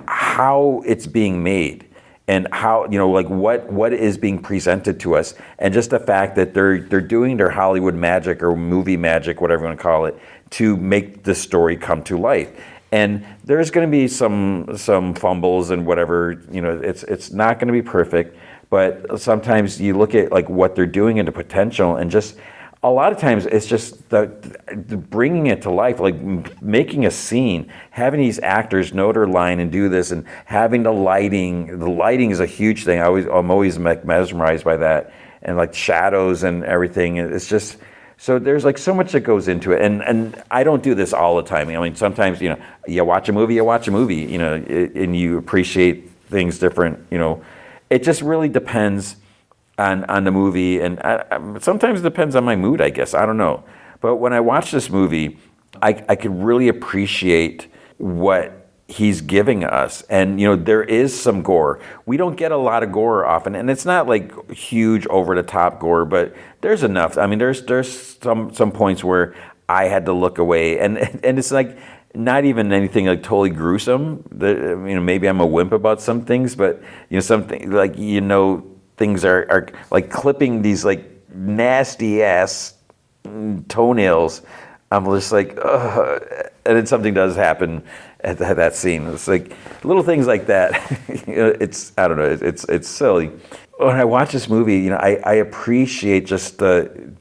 how it's being made and how, like what is being presented to us. And just the fact that they're doing their Hollywood magic or movie magic, whatever you want to call it, to make the story come to life. And there's going to be some fumbles and whatever, it's not going to be perfect. But sometimes you look at like what they're doing and the potential, and just a lot of times it's just the bringing it to life, like making a scene, having these actors know their line and do this, and having the lighting. The lighting is a huge thing. I'm always mesmerized by that, and like shadows and everything. It's just so there's like so much that goes into it, and I don't do this all the time. I mean, sometimes you watch a movie, and you appreciate things different, It just really depends on the movie, and sometimes it depends on my mood, I guess. I don't know. But when I watch this movie, I could really appreciate what he's giving us. And, there is some gore. We don't get a lot of gore often, and it's not like huge over-the-top gore, but there's enough. I mean, there's some points where I had to look away, and it's like not even anything like totally gruesome. Maybe I'm a wimp about some things, but something like things are like clipping these like nasty ass toenails. I'm just like, ugh. And then something does happen at that scene. It's like little things like that. I don't know. It's silly. When I watch this movie, I appreciate just the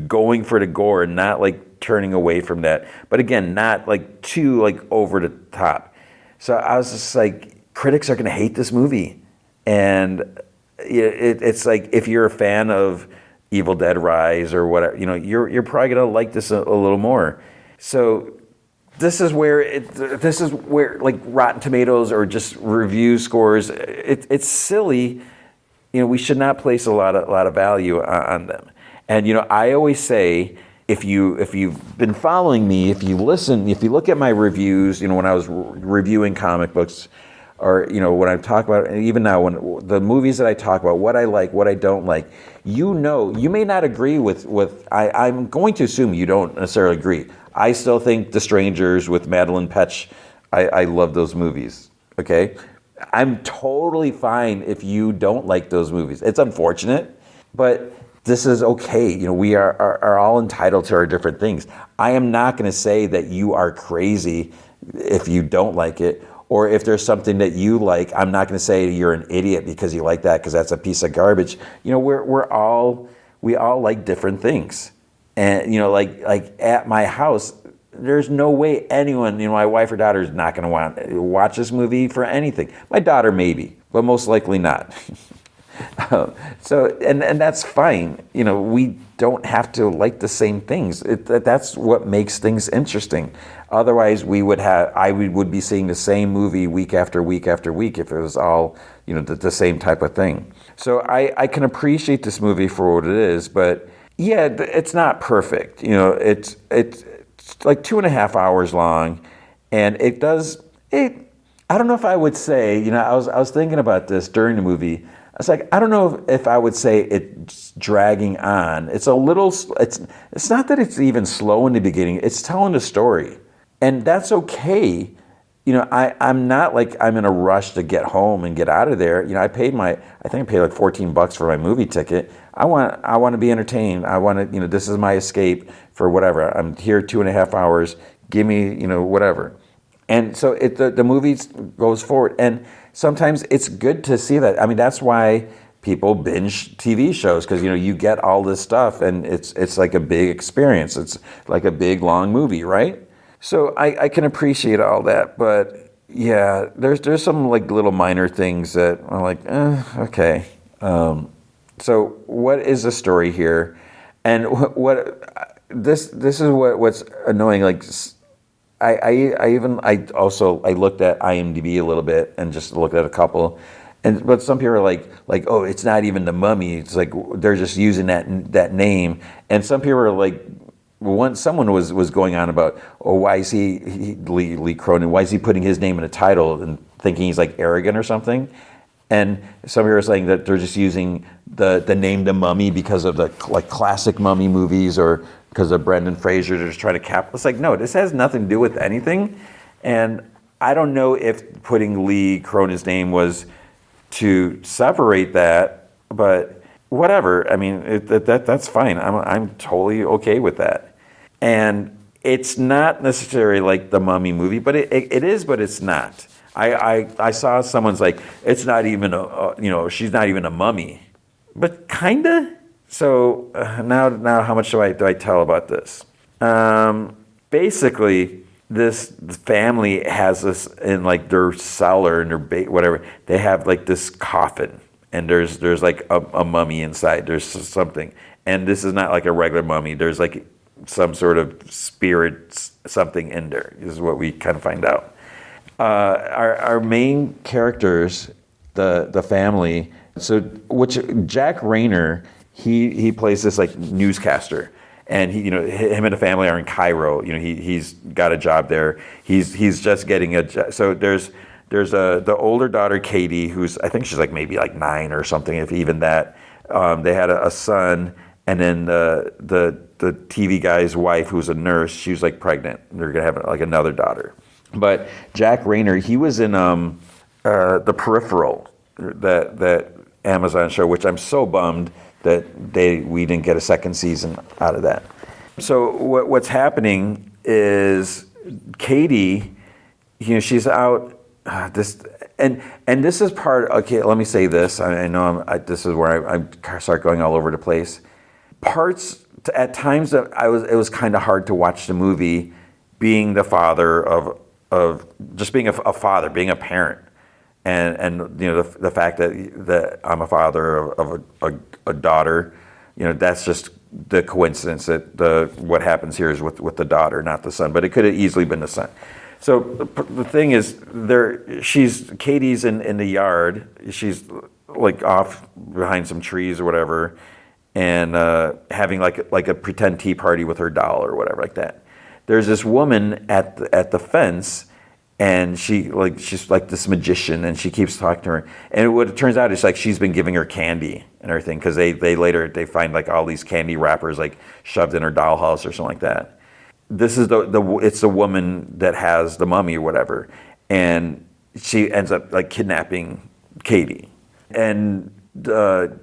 going for the gore and not like turning away from that, but again, not like too like over the top. So I was just like, critics are going to hate this movie, and it's like if you're a fan of Evil Dead Rise or whatever, you're probably going to like this a little more. So this is where like Rotten Tomatoes or just review scores, it's silly. We should not place a lot of value on them. And I always say, if you've been following me, if you look at my reviews, when I was reviewing comic books, or when I talk about, and even now when the movies that I talk about, what I like, what I don't like, you may not agree with. I'm going to assume you don't necessarily agree. I still think The Strangers with Madeline Petch, I love those movies. Okay, I'm totally fine if you don't like those movies. It's unfortunate, but this is okay. We are all entitled to our different things. I am not going to say that you are crazy if you don't like it, or if there's something that you like. I'm not going to say you're an idiot because you like that, because that's a piece of garbage. We all like different things, and like at my house, there's no way anyone, my wife or daughter, is not going to want to watch this movie for anything. My daughter maybe, but most likely not. So that's fine. We don't have to like the same things. That's what makes things interesting. Otherwise, I would be seeing the same movie week after week after week if it was all the same type of thing. So I can appreciate this movie for what it is, but yeah, it's not perfect. It's like 2.5 hours long, and it. I don't know if I would say. I was thinking about this during the movie. I was like, I don't know if I would say it's dragging on. It's a little, it's not that it's even slow in the beginning. It's telling a story. And that's okay I'm not like I'm in a rush to get home and get out of there. I think I paid like $14 for my movie ticket. I want to be entertained. I want to, this is my escape for whatever. I'm here 2.5 hours. Give me, whatever. And so the movie goes forward. And sometimes it's good to see that. I mean, that's why people binge TV shows, because, you get all this stuff and it's like a big experience. It's like a big, long movie, right? So I can appreciate all that, but yeah, there's some like little minor things that are like, okay. So what is the story here, and this is what's annoying. Like I also looked at IMDb a little bit and just looked at a couple, but some people are like oh, it's not even the Mummy. It's like they're just using that name, and some people are like. Someone was going on about, why is Lee Cronin, why is he putting his name in a title and thinking he's like arrogant or something? And some people are saying that they're just using the name The Mummy because of the like classic Mummy movies, or because of Brendan Fraser. They're just trying to It's like, no, this has nothing to do with anything. And I don't know if putting Lee Cronin's name was to separate that, but whatever. I mean, that's fine. I'm totally okay with that. And it's not necessarily like the Mummy movie, but it is, but it's not. I saw someone's like, it's not even she's not even a mummy, but kinda. So now how much do I tell about this? Basically, this family has this in like their cellar and their whatever. They have like this coffin, and there's like a mummy inside. There's something, and this is not like a regular mummy. There's like some sort of spirit, something in there. This is what we kind of find out. Our main characters, the family. So, Jack Rayner, he plays this like newscaster, and him and the family are in Cairo. He's got a job there. He's just getting a job. So there's the older daughter Katie, who's, I think she's like maybe like 9 or something, if even that. They had a son, and then the TV guy's wife, who's a nurse, she was like pregnant. They're gonna have like another daughter. But Jack Rayner, he was in The Peripheral, that Amazon show, which I'm so bummed that we didn't get a second season out of that. So what's happening is Katie, she's out. And this is part. Okay, let me say this. I know this is where I start going all over the place. At times that it was kind of hard to watch the movie, being the father of just being a father, being a parent, and the fact that I'm a father of a daughter, that's just the coincidence that what happens here is with the daughter, not the son, but it could have easily been the son. So the thing is, Katie's in the yard. She's like off behind some trees or whatever, and having like a pretend tea party with her doll or whatever like that. There's this woman at the fence, and she's like this magician, and she keeps talking to her. And what it turns out is like she's been giving her candy and everything, because they later find like all these candy wrappers like shoved in her dollhouse or something like that. This is it's the woman that has the mummy or whatever, and she ends up like kidnapping Katie. And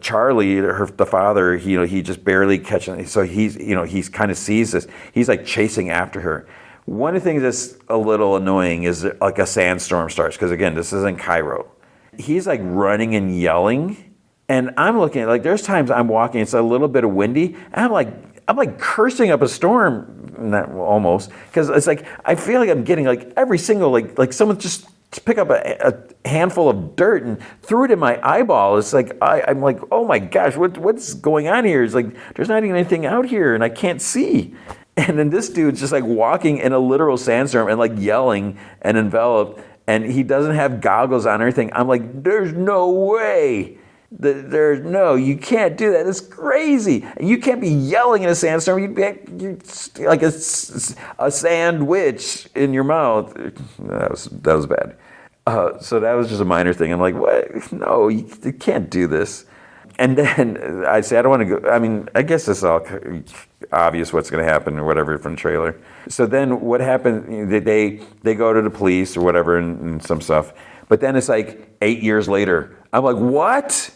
Charlie, the father, he just barely catches it. So he's kind of sees this. He's like chasing after her. One of the things that's a little annoying is like a sandstorm starts, because again, this is in Cairo. He's like running and yelling, and I'm looking at, like, there's times I'm walking, it's a little bit of windy, and I'm like cursing up a storm, almost, because it's like I feel like I'm getting like every single like someone just pick up a handful of dirt and threw it in my eyeball. It's like I'm like, oh my gosh, what's going on here? It's like there's not even anything out here, and I can't see. And then this dude's just like walking in a literal sandstorm and like yelling and enveloped, and he doesn't have goggles on or anything. I'm like, there's no way. You can't do that. It's crazy. You can't be yelling in a sandstorm. You're like a sandwich in your mouth. That was bad. So that was just a minor thing. I'm like, what? No, you can't do this. And then I say, I don't want to go. I mean, I guess it's all obvious what's going to happen or whatever from the trailer. So then what happened? They go to the police or whatever and some stuff. But then it's like 8 years later. I'm like, what?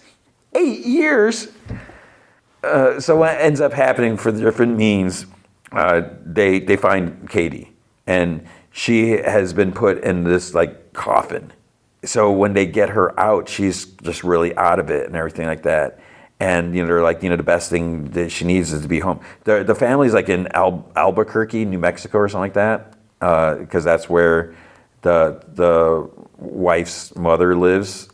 8 years? So what ends up happening for the different means, they find Katie. And she has been put in this like coffin. So when they get her out, she's just really out of it and everything like that. And they're like, the best thing that she needs is to be home. The family's like in Albuquerque, New Mexico, or something like that, because that's where the wife's mother lives.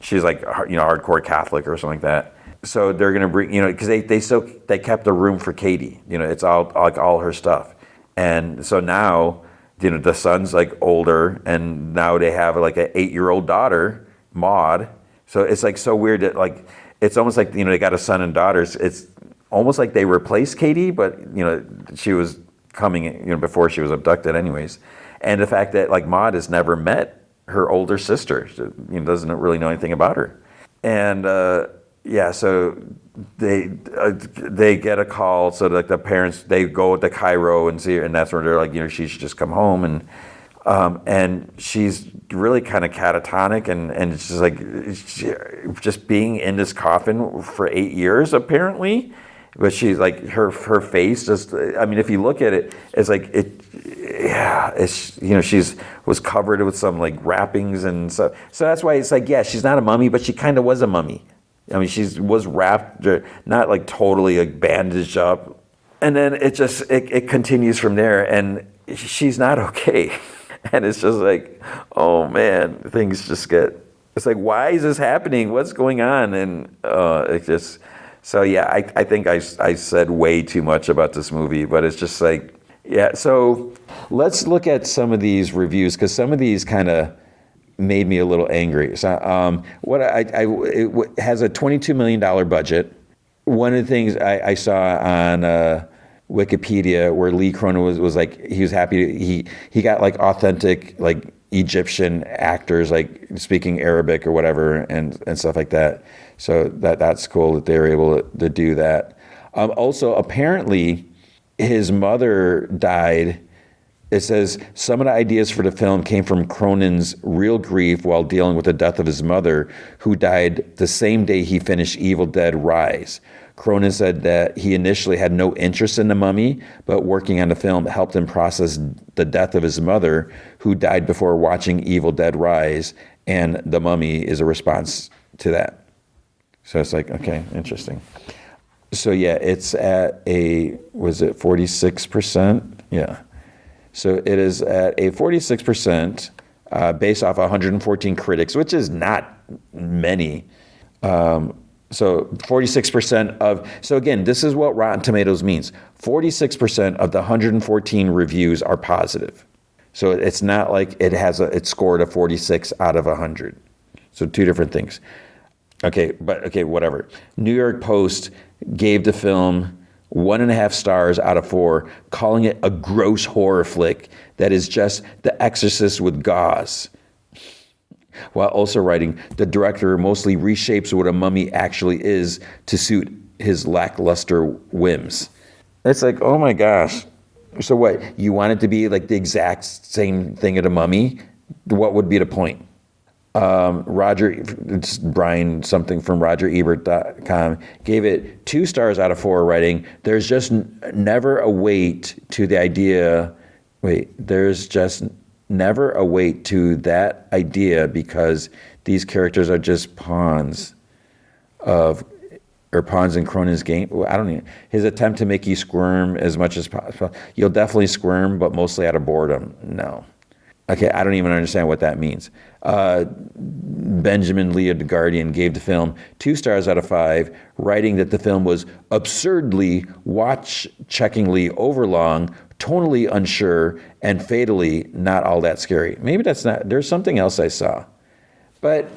She's like hardcore Catholic or something like that. So they're gonna bring because they kept a room for Katie. It's all her stuff, and so now. The son's like older, and now they have like an 8-year-old daughter, Maud. So it's like so weird that like it's almost like they got a son and daughters. It's almost like they replaced Katie, but she was coming before she was abducted, anyways. And the fact that like Maud has never met her older sister, doesn't really know anything about her, and so they get a call. So like the parents, they go to Cairo and see her, and that's where they're like, she should just come home. And she's really kind of catatonic, and it's just like just being in this coffin for 8 years apparently. But she's like her face just. I mean, if you look at it, it's like it. Yeah, it's she's was covered with some like wrappings and stuff. So that's why it's like she's not a mummy, but she kind of was a mummy. I mean, she was wrapped, not like totally like bandaged up. And then it continues from there, and she's not okay. And it's just like, oh man, things just it's like, why is this happening? What's going on? And it just, so yeah, I think I said way too much about this movie, but it's just like, yeah. So let's look at some of these reviews, because some of these kind of made me a little angry. So it has a $22 million budget. One of the things I saw on Wikipedia where Lee Cronin was like, he was happy he got like authentic like Egyptian actors like speaking Arabic or whatever and stuff like that. So that's cool that they were able to do that. Also, apparently his mother died. It says some of the ideas for the film came from Cronin's real grief while dealing with the death of his mother, who died the same day he finished Evil Dead Rise. Cronin said that he initially had no interest in The Mummy, but working on the film helped him process the death of his mother, who died before watching Evil Dead Rise, and The Mummy is a response to that. So it's like, okay, interesting. So yeah, it's at was it 46%? Yeah. So it is at a 46% based off 114 critics, which is not many. So 46% of, so again, this is what Rotten Tomatoes means. 46% of the 114 reviews are positive. So it's not like it scored a 46 out of 100. So two different things. Okay, whatever. New York Post gave the film 1.5 stars out of 4, calling it a gross horror flick that is just The Exorcist with gauze. While also writing, the director mostly reshapes what a mummy actually is to suit his lackluster whims. It's like, oh my gosh. So what, you want it to be like the exact same thing as a mummy? What would be the point? It's Brian something from RogerEbert.com gave it 2 stars out of 4, writing, there's just never a weight to the idea. There's just never a weight to that idea because these characters are just pawns in Cronin's game. I don't know. His attempt to make you squirm as much as possible. You'll definitely squirm, but mostly out of boredom. No. Okay, I don't even understand what that means. Benjamin Lee of The Guardian gave the film 2 stars out of 5, writing that the film was absurdly, watch-checkingly overlong, tonally unsure, and fatally not all that scary. Maybe there's something else I saw. But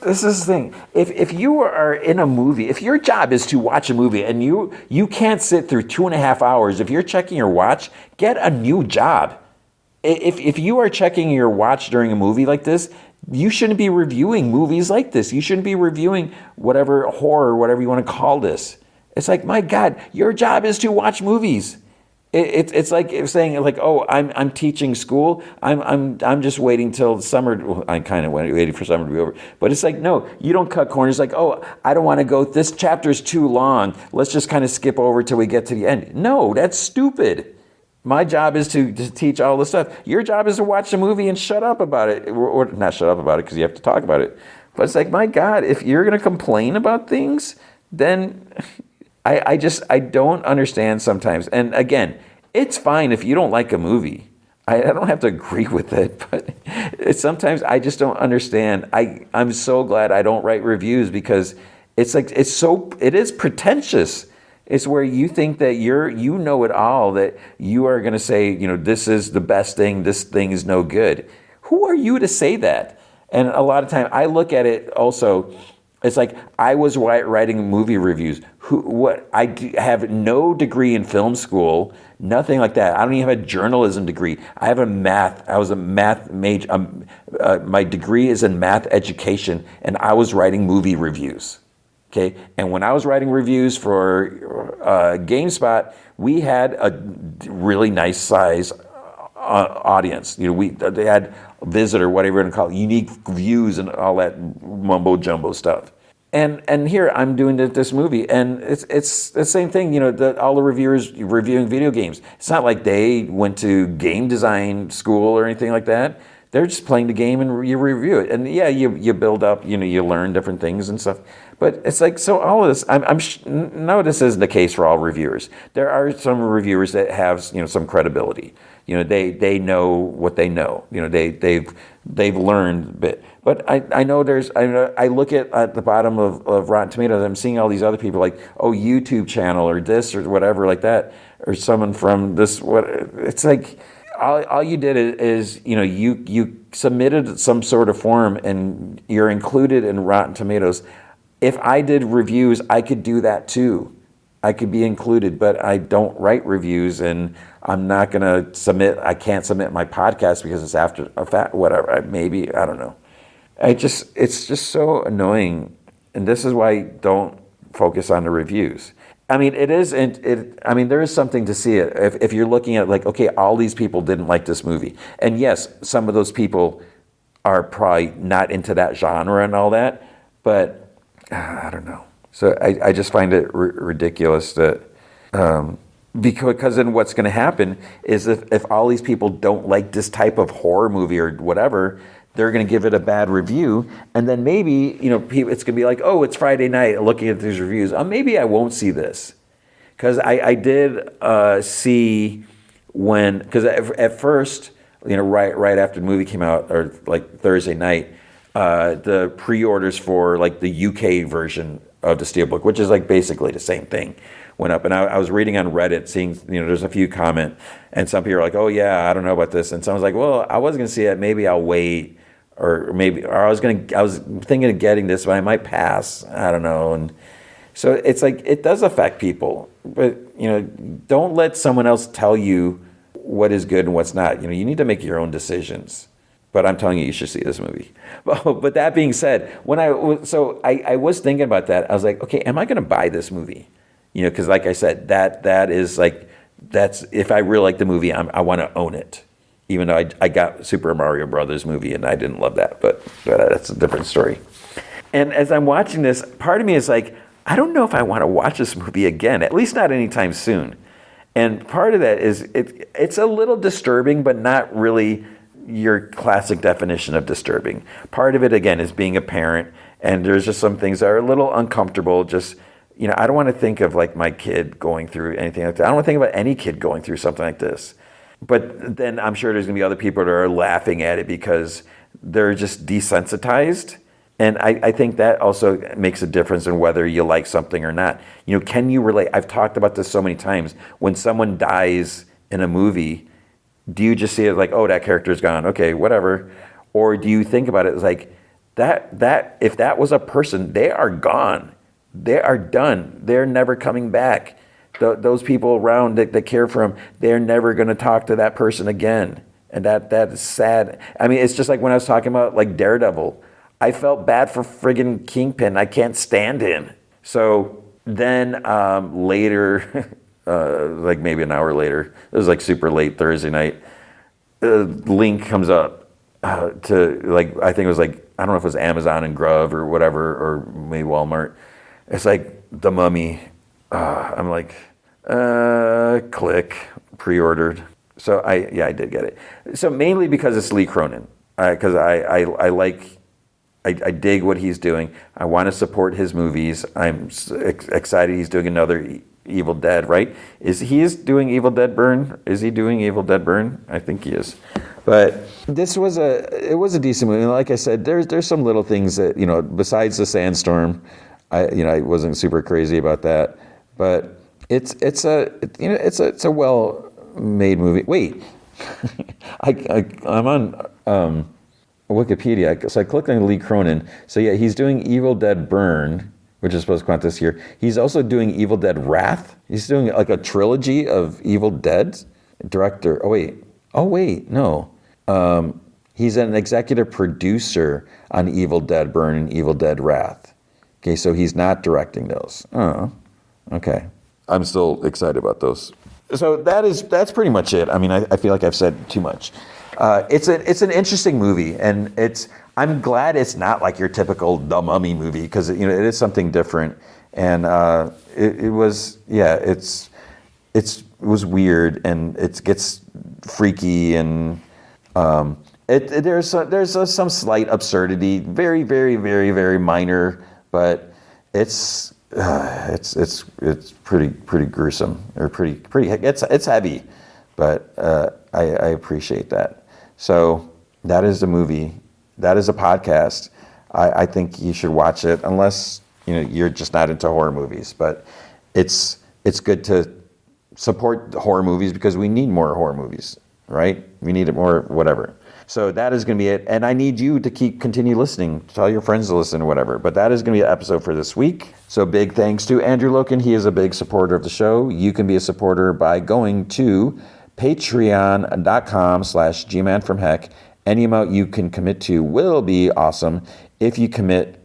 this is the thing. If you are in a movie, if your job is to watch a movie and you can't sit through 2.5 hours, if you're checking your watch, get a new job. If you are checking your watch during a movie like this, You shouldn't be reviewing movies like this. You shouldn't be reviewing whatever horror, whatever you want to call this. It's like, my God, your job is to watch movies. It's like saying like, oh, I'm teaching school. I'm just waiting till summer. Well, I'm kind of waiting for summer to be over. But it's like, no, you don't cut corners. Like, oh, I don't want to go. This chapter's too long. Let's just kind of skip over till we get to the end. No, that's stupid. My job is to teach all this stuff. Your job is to watch the movie and shut up about it, or not shut up about it because you have to talk about it. But it's like, my God, if you're going to complain about things, then I don't understand sometimes. And again, it's fine if you don't like a movie. I don't have to agree with it, but sometimes I just don't understand. I'm so glad I don't write reviews because it is pretentious. It's where you think that you know it all, that you are going to say, this is the best thing, this thing is no good. Who are you to say that? And a lot of time I look at it also, it's like I was writing movie reviews. I have no degree in film school, nothing like that. I don't even have a journalism degree. I was a math major. My degree is in math education, and I was writing movie reviews. Okay, and when I was writing reviews for GameSpot, we had a really nice size audience. They had a visitor, whatever you want to call it, unique views and all that mumbo jumbo stuff. And here I'm doing this movie, and it's the same thing. All the reviewers reviewing video games. It's not like they went to game design school or anything like that. They're just playing the game and you review it. And yeah, you build up, you learn different things and stuff. But it's like, so all of this, no, this isn't the case for all reviewers. There are some reviewers that have, some credibility. They know what they know. They've learned a bit. But I know I look at the bottom of Rotten Tomatoes, I'm seeing all these other people like, oh, YouTube channel or this or whatever like that, or someone from this, it's like, all you did is you submitted some sort of form and you're included in Rotten Tomatoes. If I did reviews, I could do that too. I could be included, but I don't write reviews, and I'm not going to submit. I can't submit my podcast because it's after a fact, whatever. Maybe, I don't know. It's just so annoying, and this is why I don't focus on the reviews. I mean, there is something to see it. If you're looking at like, okay, all these people didn't like this movie. And yes, some of those people are probably not into that genre and all that, but I don't know. So I just find it ridiculous that, because then what's going to happen is if all these people don't like this type of horror movie or whatever, they're going to give it a bad review, and then maybe it's going to be like, oh, it's Friday night, looking at these reviews. Maybe I won't see this, because I did see because at first, right after the movie came out, or like Thursday night, the pre-orders for like the UK version of the Steelbook, which is like basically the same thing, went up. And I was reading on Reddit, seeing, there's a few comment, and some people are like, oh yeah, I don't know about this. And someone's like, well, I was going to see it. Maybe I'll wait. Or I was thinking of getting this, but I might pass. I don't know. And so it's like, it does affect people, but, don't let someone else tell you what is good and what's not. You need to make your own decisions. But I'm telling you, you should see this movie. But that being said, I was thinking about that. I was like, okay, am I going to buy this movie? Because like I said, that is like, that's, if I really like the movie, I want to own it. Even though I got Super Mario Brothers movie and I didn't love that, but that's a different story. And as I'm watching this, part of me is like, I don't know if I want to watch this movie again, at least not anytime soon. And part of that is it's a little disturbing, but not really your classic definition of disturbing. Part of it, again, is being a parent, and there's just some things that are a little uncomfortable. Just, I don't want to think of like my kid going through anything like that. I don't want to think about any kid going through something like this. But then I'm sure there's going to be other people that are laughing at it because they're just desensitized. And I think that also makes a difference in whether you like something or not. Can you relate? I've talked about this so many times. When someone dies in a movie, do you just see it like, oh, that character's gone, okay, whatever? Or do you think about it as like, that if that was a person, they are gone. They are done. They're never coming back. Those people around that care for them, they're never going to talk to that person again. And that is sad. I mean, it's just like when I was talking about like Daredevil. I felt bad for friggin' Kingpin. I can't stand him. So then later, like maybe an hour later, it was like super late Thursday night, link comes up to like, I think it was like, I don't know if it was Amazon and Grub or whatever, or maybe Walmart. It's like The Mummy. I'm like, click, pre-ordered. So I did get it. So mainly because it's Lee Cronin, because I like, I dig what he's doing. I want to support his movies. I'm excited he's doing another Evil Dead, right? Is he doing Evil Dead Burn? Is he doing Evil Dead Burn? I think he is. But it was a decent movie. And like I said, there's some little things that, besides the sandstorm, I wasn't super crazy about that. But it's a well-made movie. Wait, I'm on Wikipedia. So I clicked on Lee Cronin. So yeah, he's doing Evil Dead Burn, which is supposed to come out this year. He's also doing Evil Dead Wrath. He's doing like a trilogy of Evil Dead. Director. Oh wait, no. He's an executive producer on Evil Dead Burn and Evil Dead Wrath. Okay, so he's not directing those. Oh, okay. I'm still excited about those. So that's pretty much it. I mean, I feel like I've said too much. It's an interesting movie, and I'm glad it's not like your typical The Mummy movie, because it is something different, and it was weird, and it gets freaky, and there's some slight absurdity, very very very very minor, but it's pretty gruesome, or pretty it's heavy, but I appreciate that. So that is the movie. That is a podcast. I think you should watch it, unless you're just not into horror movies. But it's good to support horror movies, because we need more horror movies, right? We need more whatever. So that is going to be it. And I need you to continue listening. Tell your friends to listen or whatever. But that is going to be an episode for this week. So big thanks to Andrew Loken. He is a big supporter of the show. You can be a supporter by going to patreon.com/gmanfromheck. Any amount you can commit to will be awesome. If you commit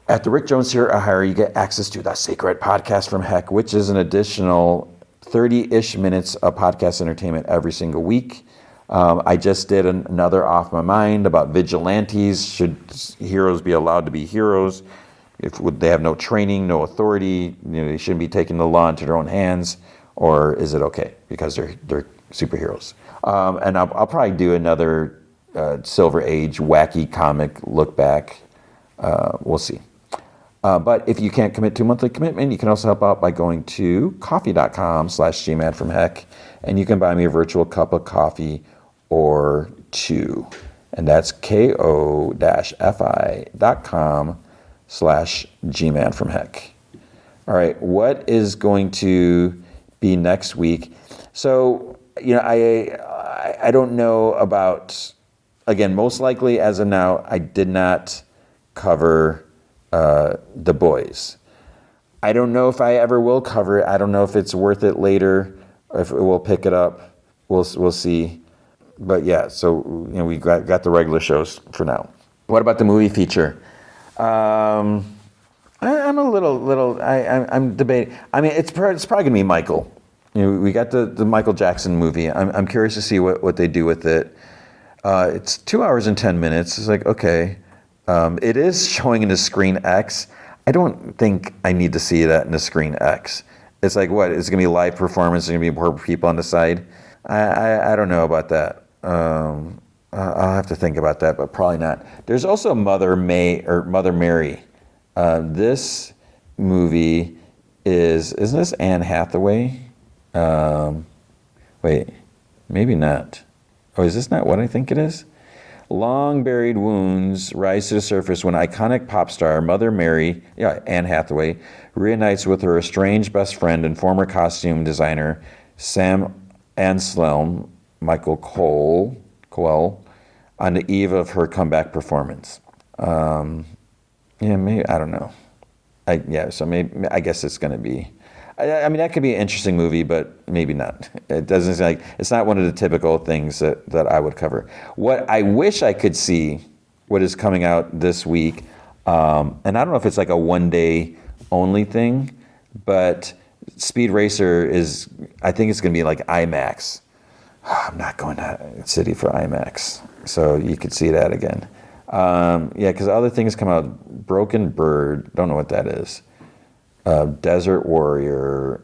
at the Rick Jones tier or higher, you get access to the Secret Podcast from Heck, which is an additional 30-ish minutes of podcast entertainment every single week. I just did another Off My Mind about vigilantes. Should heroes be allowed to be heroes? Would they have no training, no authority? They shouldn't be taking the law into their own hands, or is it okay because they're superheroes? And I'll probably do another Silver Age wacky comic look back. We'll see. But if you can't commit to a monthly commitment, you can also help out by going to coffee.com/gmanfromheck, and you can buy me a virtual cup of coffee or two. And that's ko-fi.com/gmanfromheck. All right, what is going to be next week? So, I don't know about, again, most likely as of now, I did not cover The Boys. I don't know if I ever will cover it. I don't know if it's worth it later, or if we'll pick it up. We'll see. But yeah, so we got the regular shows for now. What about the movie feature? I'm a little. I'm debating. I mean, it's probably gonna be Michael. We got the Michael Jackson movie. I'm curious to see what they do with it. It's 2 hours and 10 minutes. It's like, okay. It is showing in the Screen X. I don't think I need to see that in the Screen X. It's like, what? It's going to be live performance. There's going to be more people on the side. I don't know about that. I'll have to think about that, but probably not. There's also Mother Mary. This movie isn't this Anne Hathaway? Wait, maybe not. Oh, is this not what I think it is? Long buried wounds rise to the surface when iconic pop star Mother Mary, Anne Hathaway, reunites with her estranged best friend and former costume designer Sam Anselm, Michael Coel, on the eve of her comeback performance. Maybe, I don't know. So maybe, I guess it's going to be. I mean, that could be an interesting movie, but maybe not. It doesn't seem like it's not one of the typical things that I would cover. What I wish I could see, what is coming out this week, and I don't know if it's like a one day only thing, but Speed Racer is, I think it's going to be like IMAX. I'm not going to City for IMAX, so you could see that again. Yeah, because other things come out. Broken Bird, don't know what that is. Desert Warrior,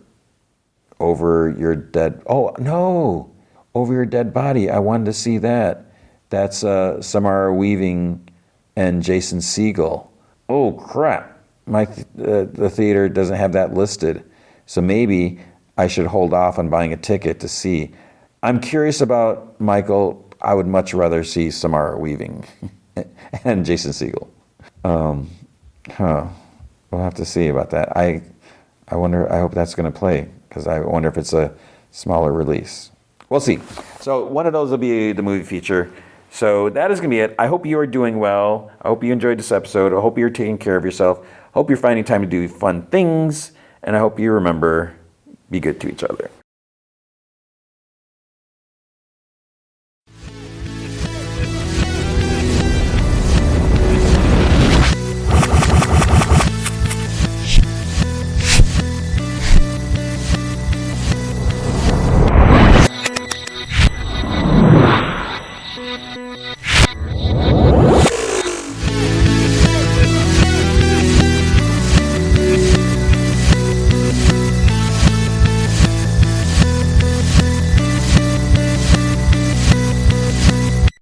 Over Your Dead. Oh no, Over Your Dead Body. I wanted to see that. That's Samara Weaving and Jason Segel. Oh crap! The theater doesn't have that listed, so maybe I should hold off on buying a ticket to see. I'm curious about Michael. I would much rather see Samara Weaving and Jason Segel. We'll have to see about that. I wonder. I hope that's going to play because I wonder if it's a smaller release. We'll see. So one of those will be the movie feature. So that is going to be it. I hope you are doing well. I hope you enjoyed this episode. I hope you're taking care of yourself. I hope you're finding time to do fun things. And I hope you remember, be good to each other.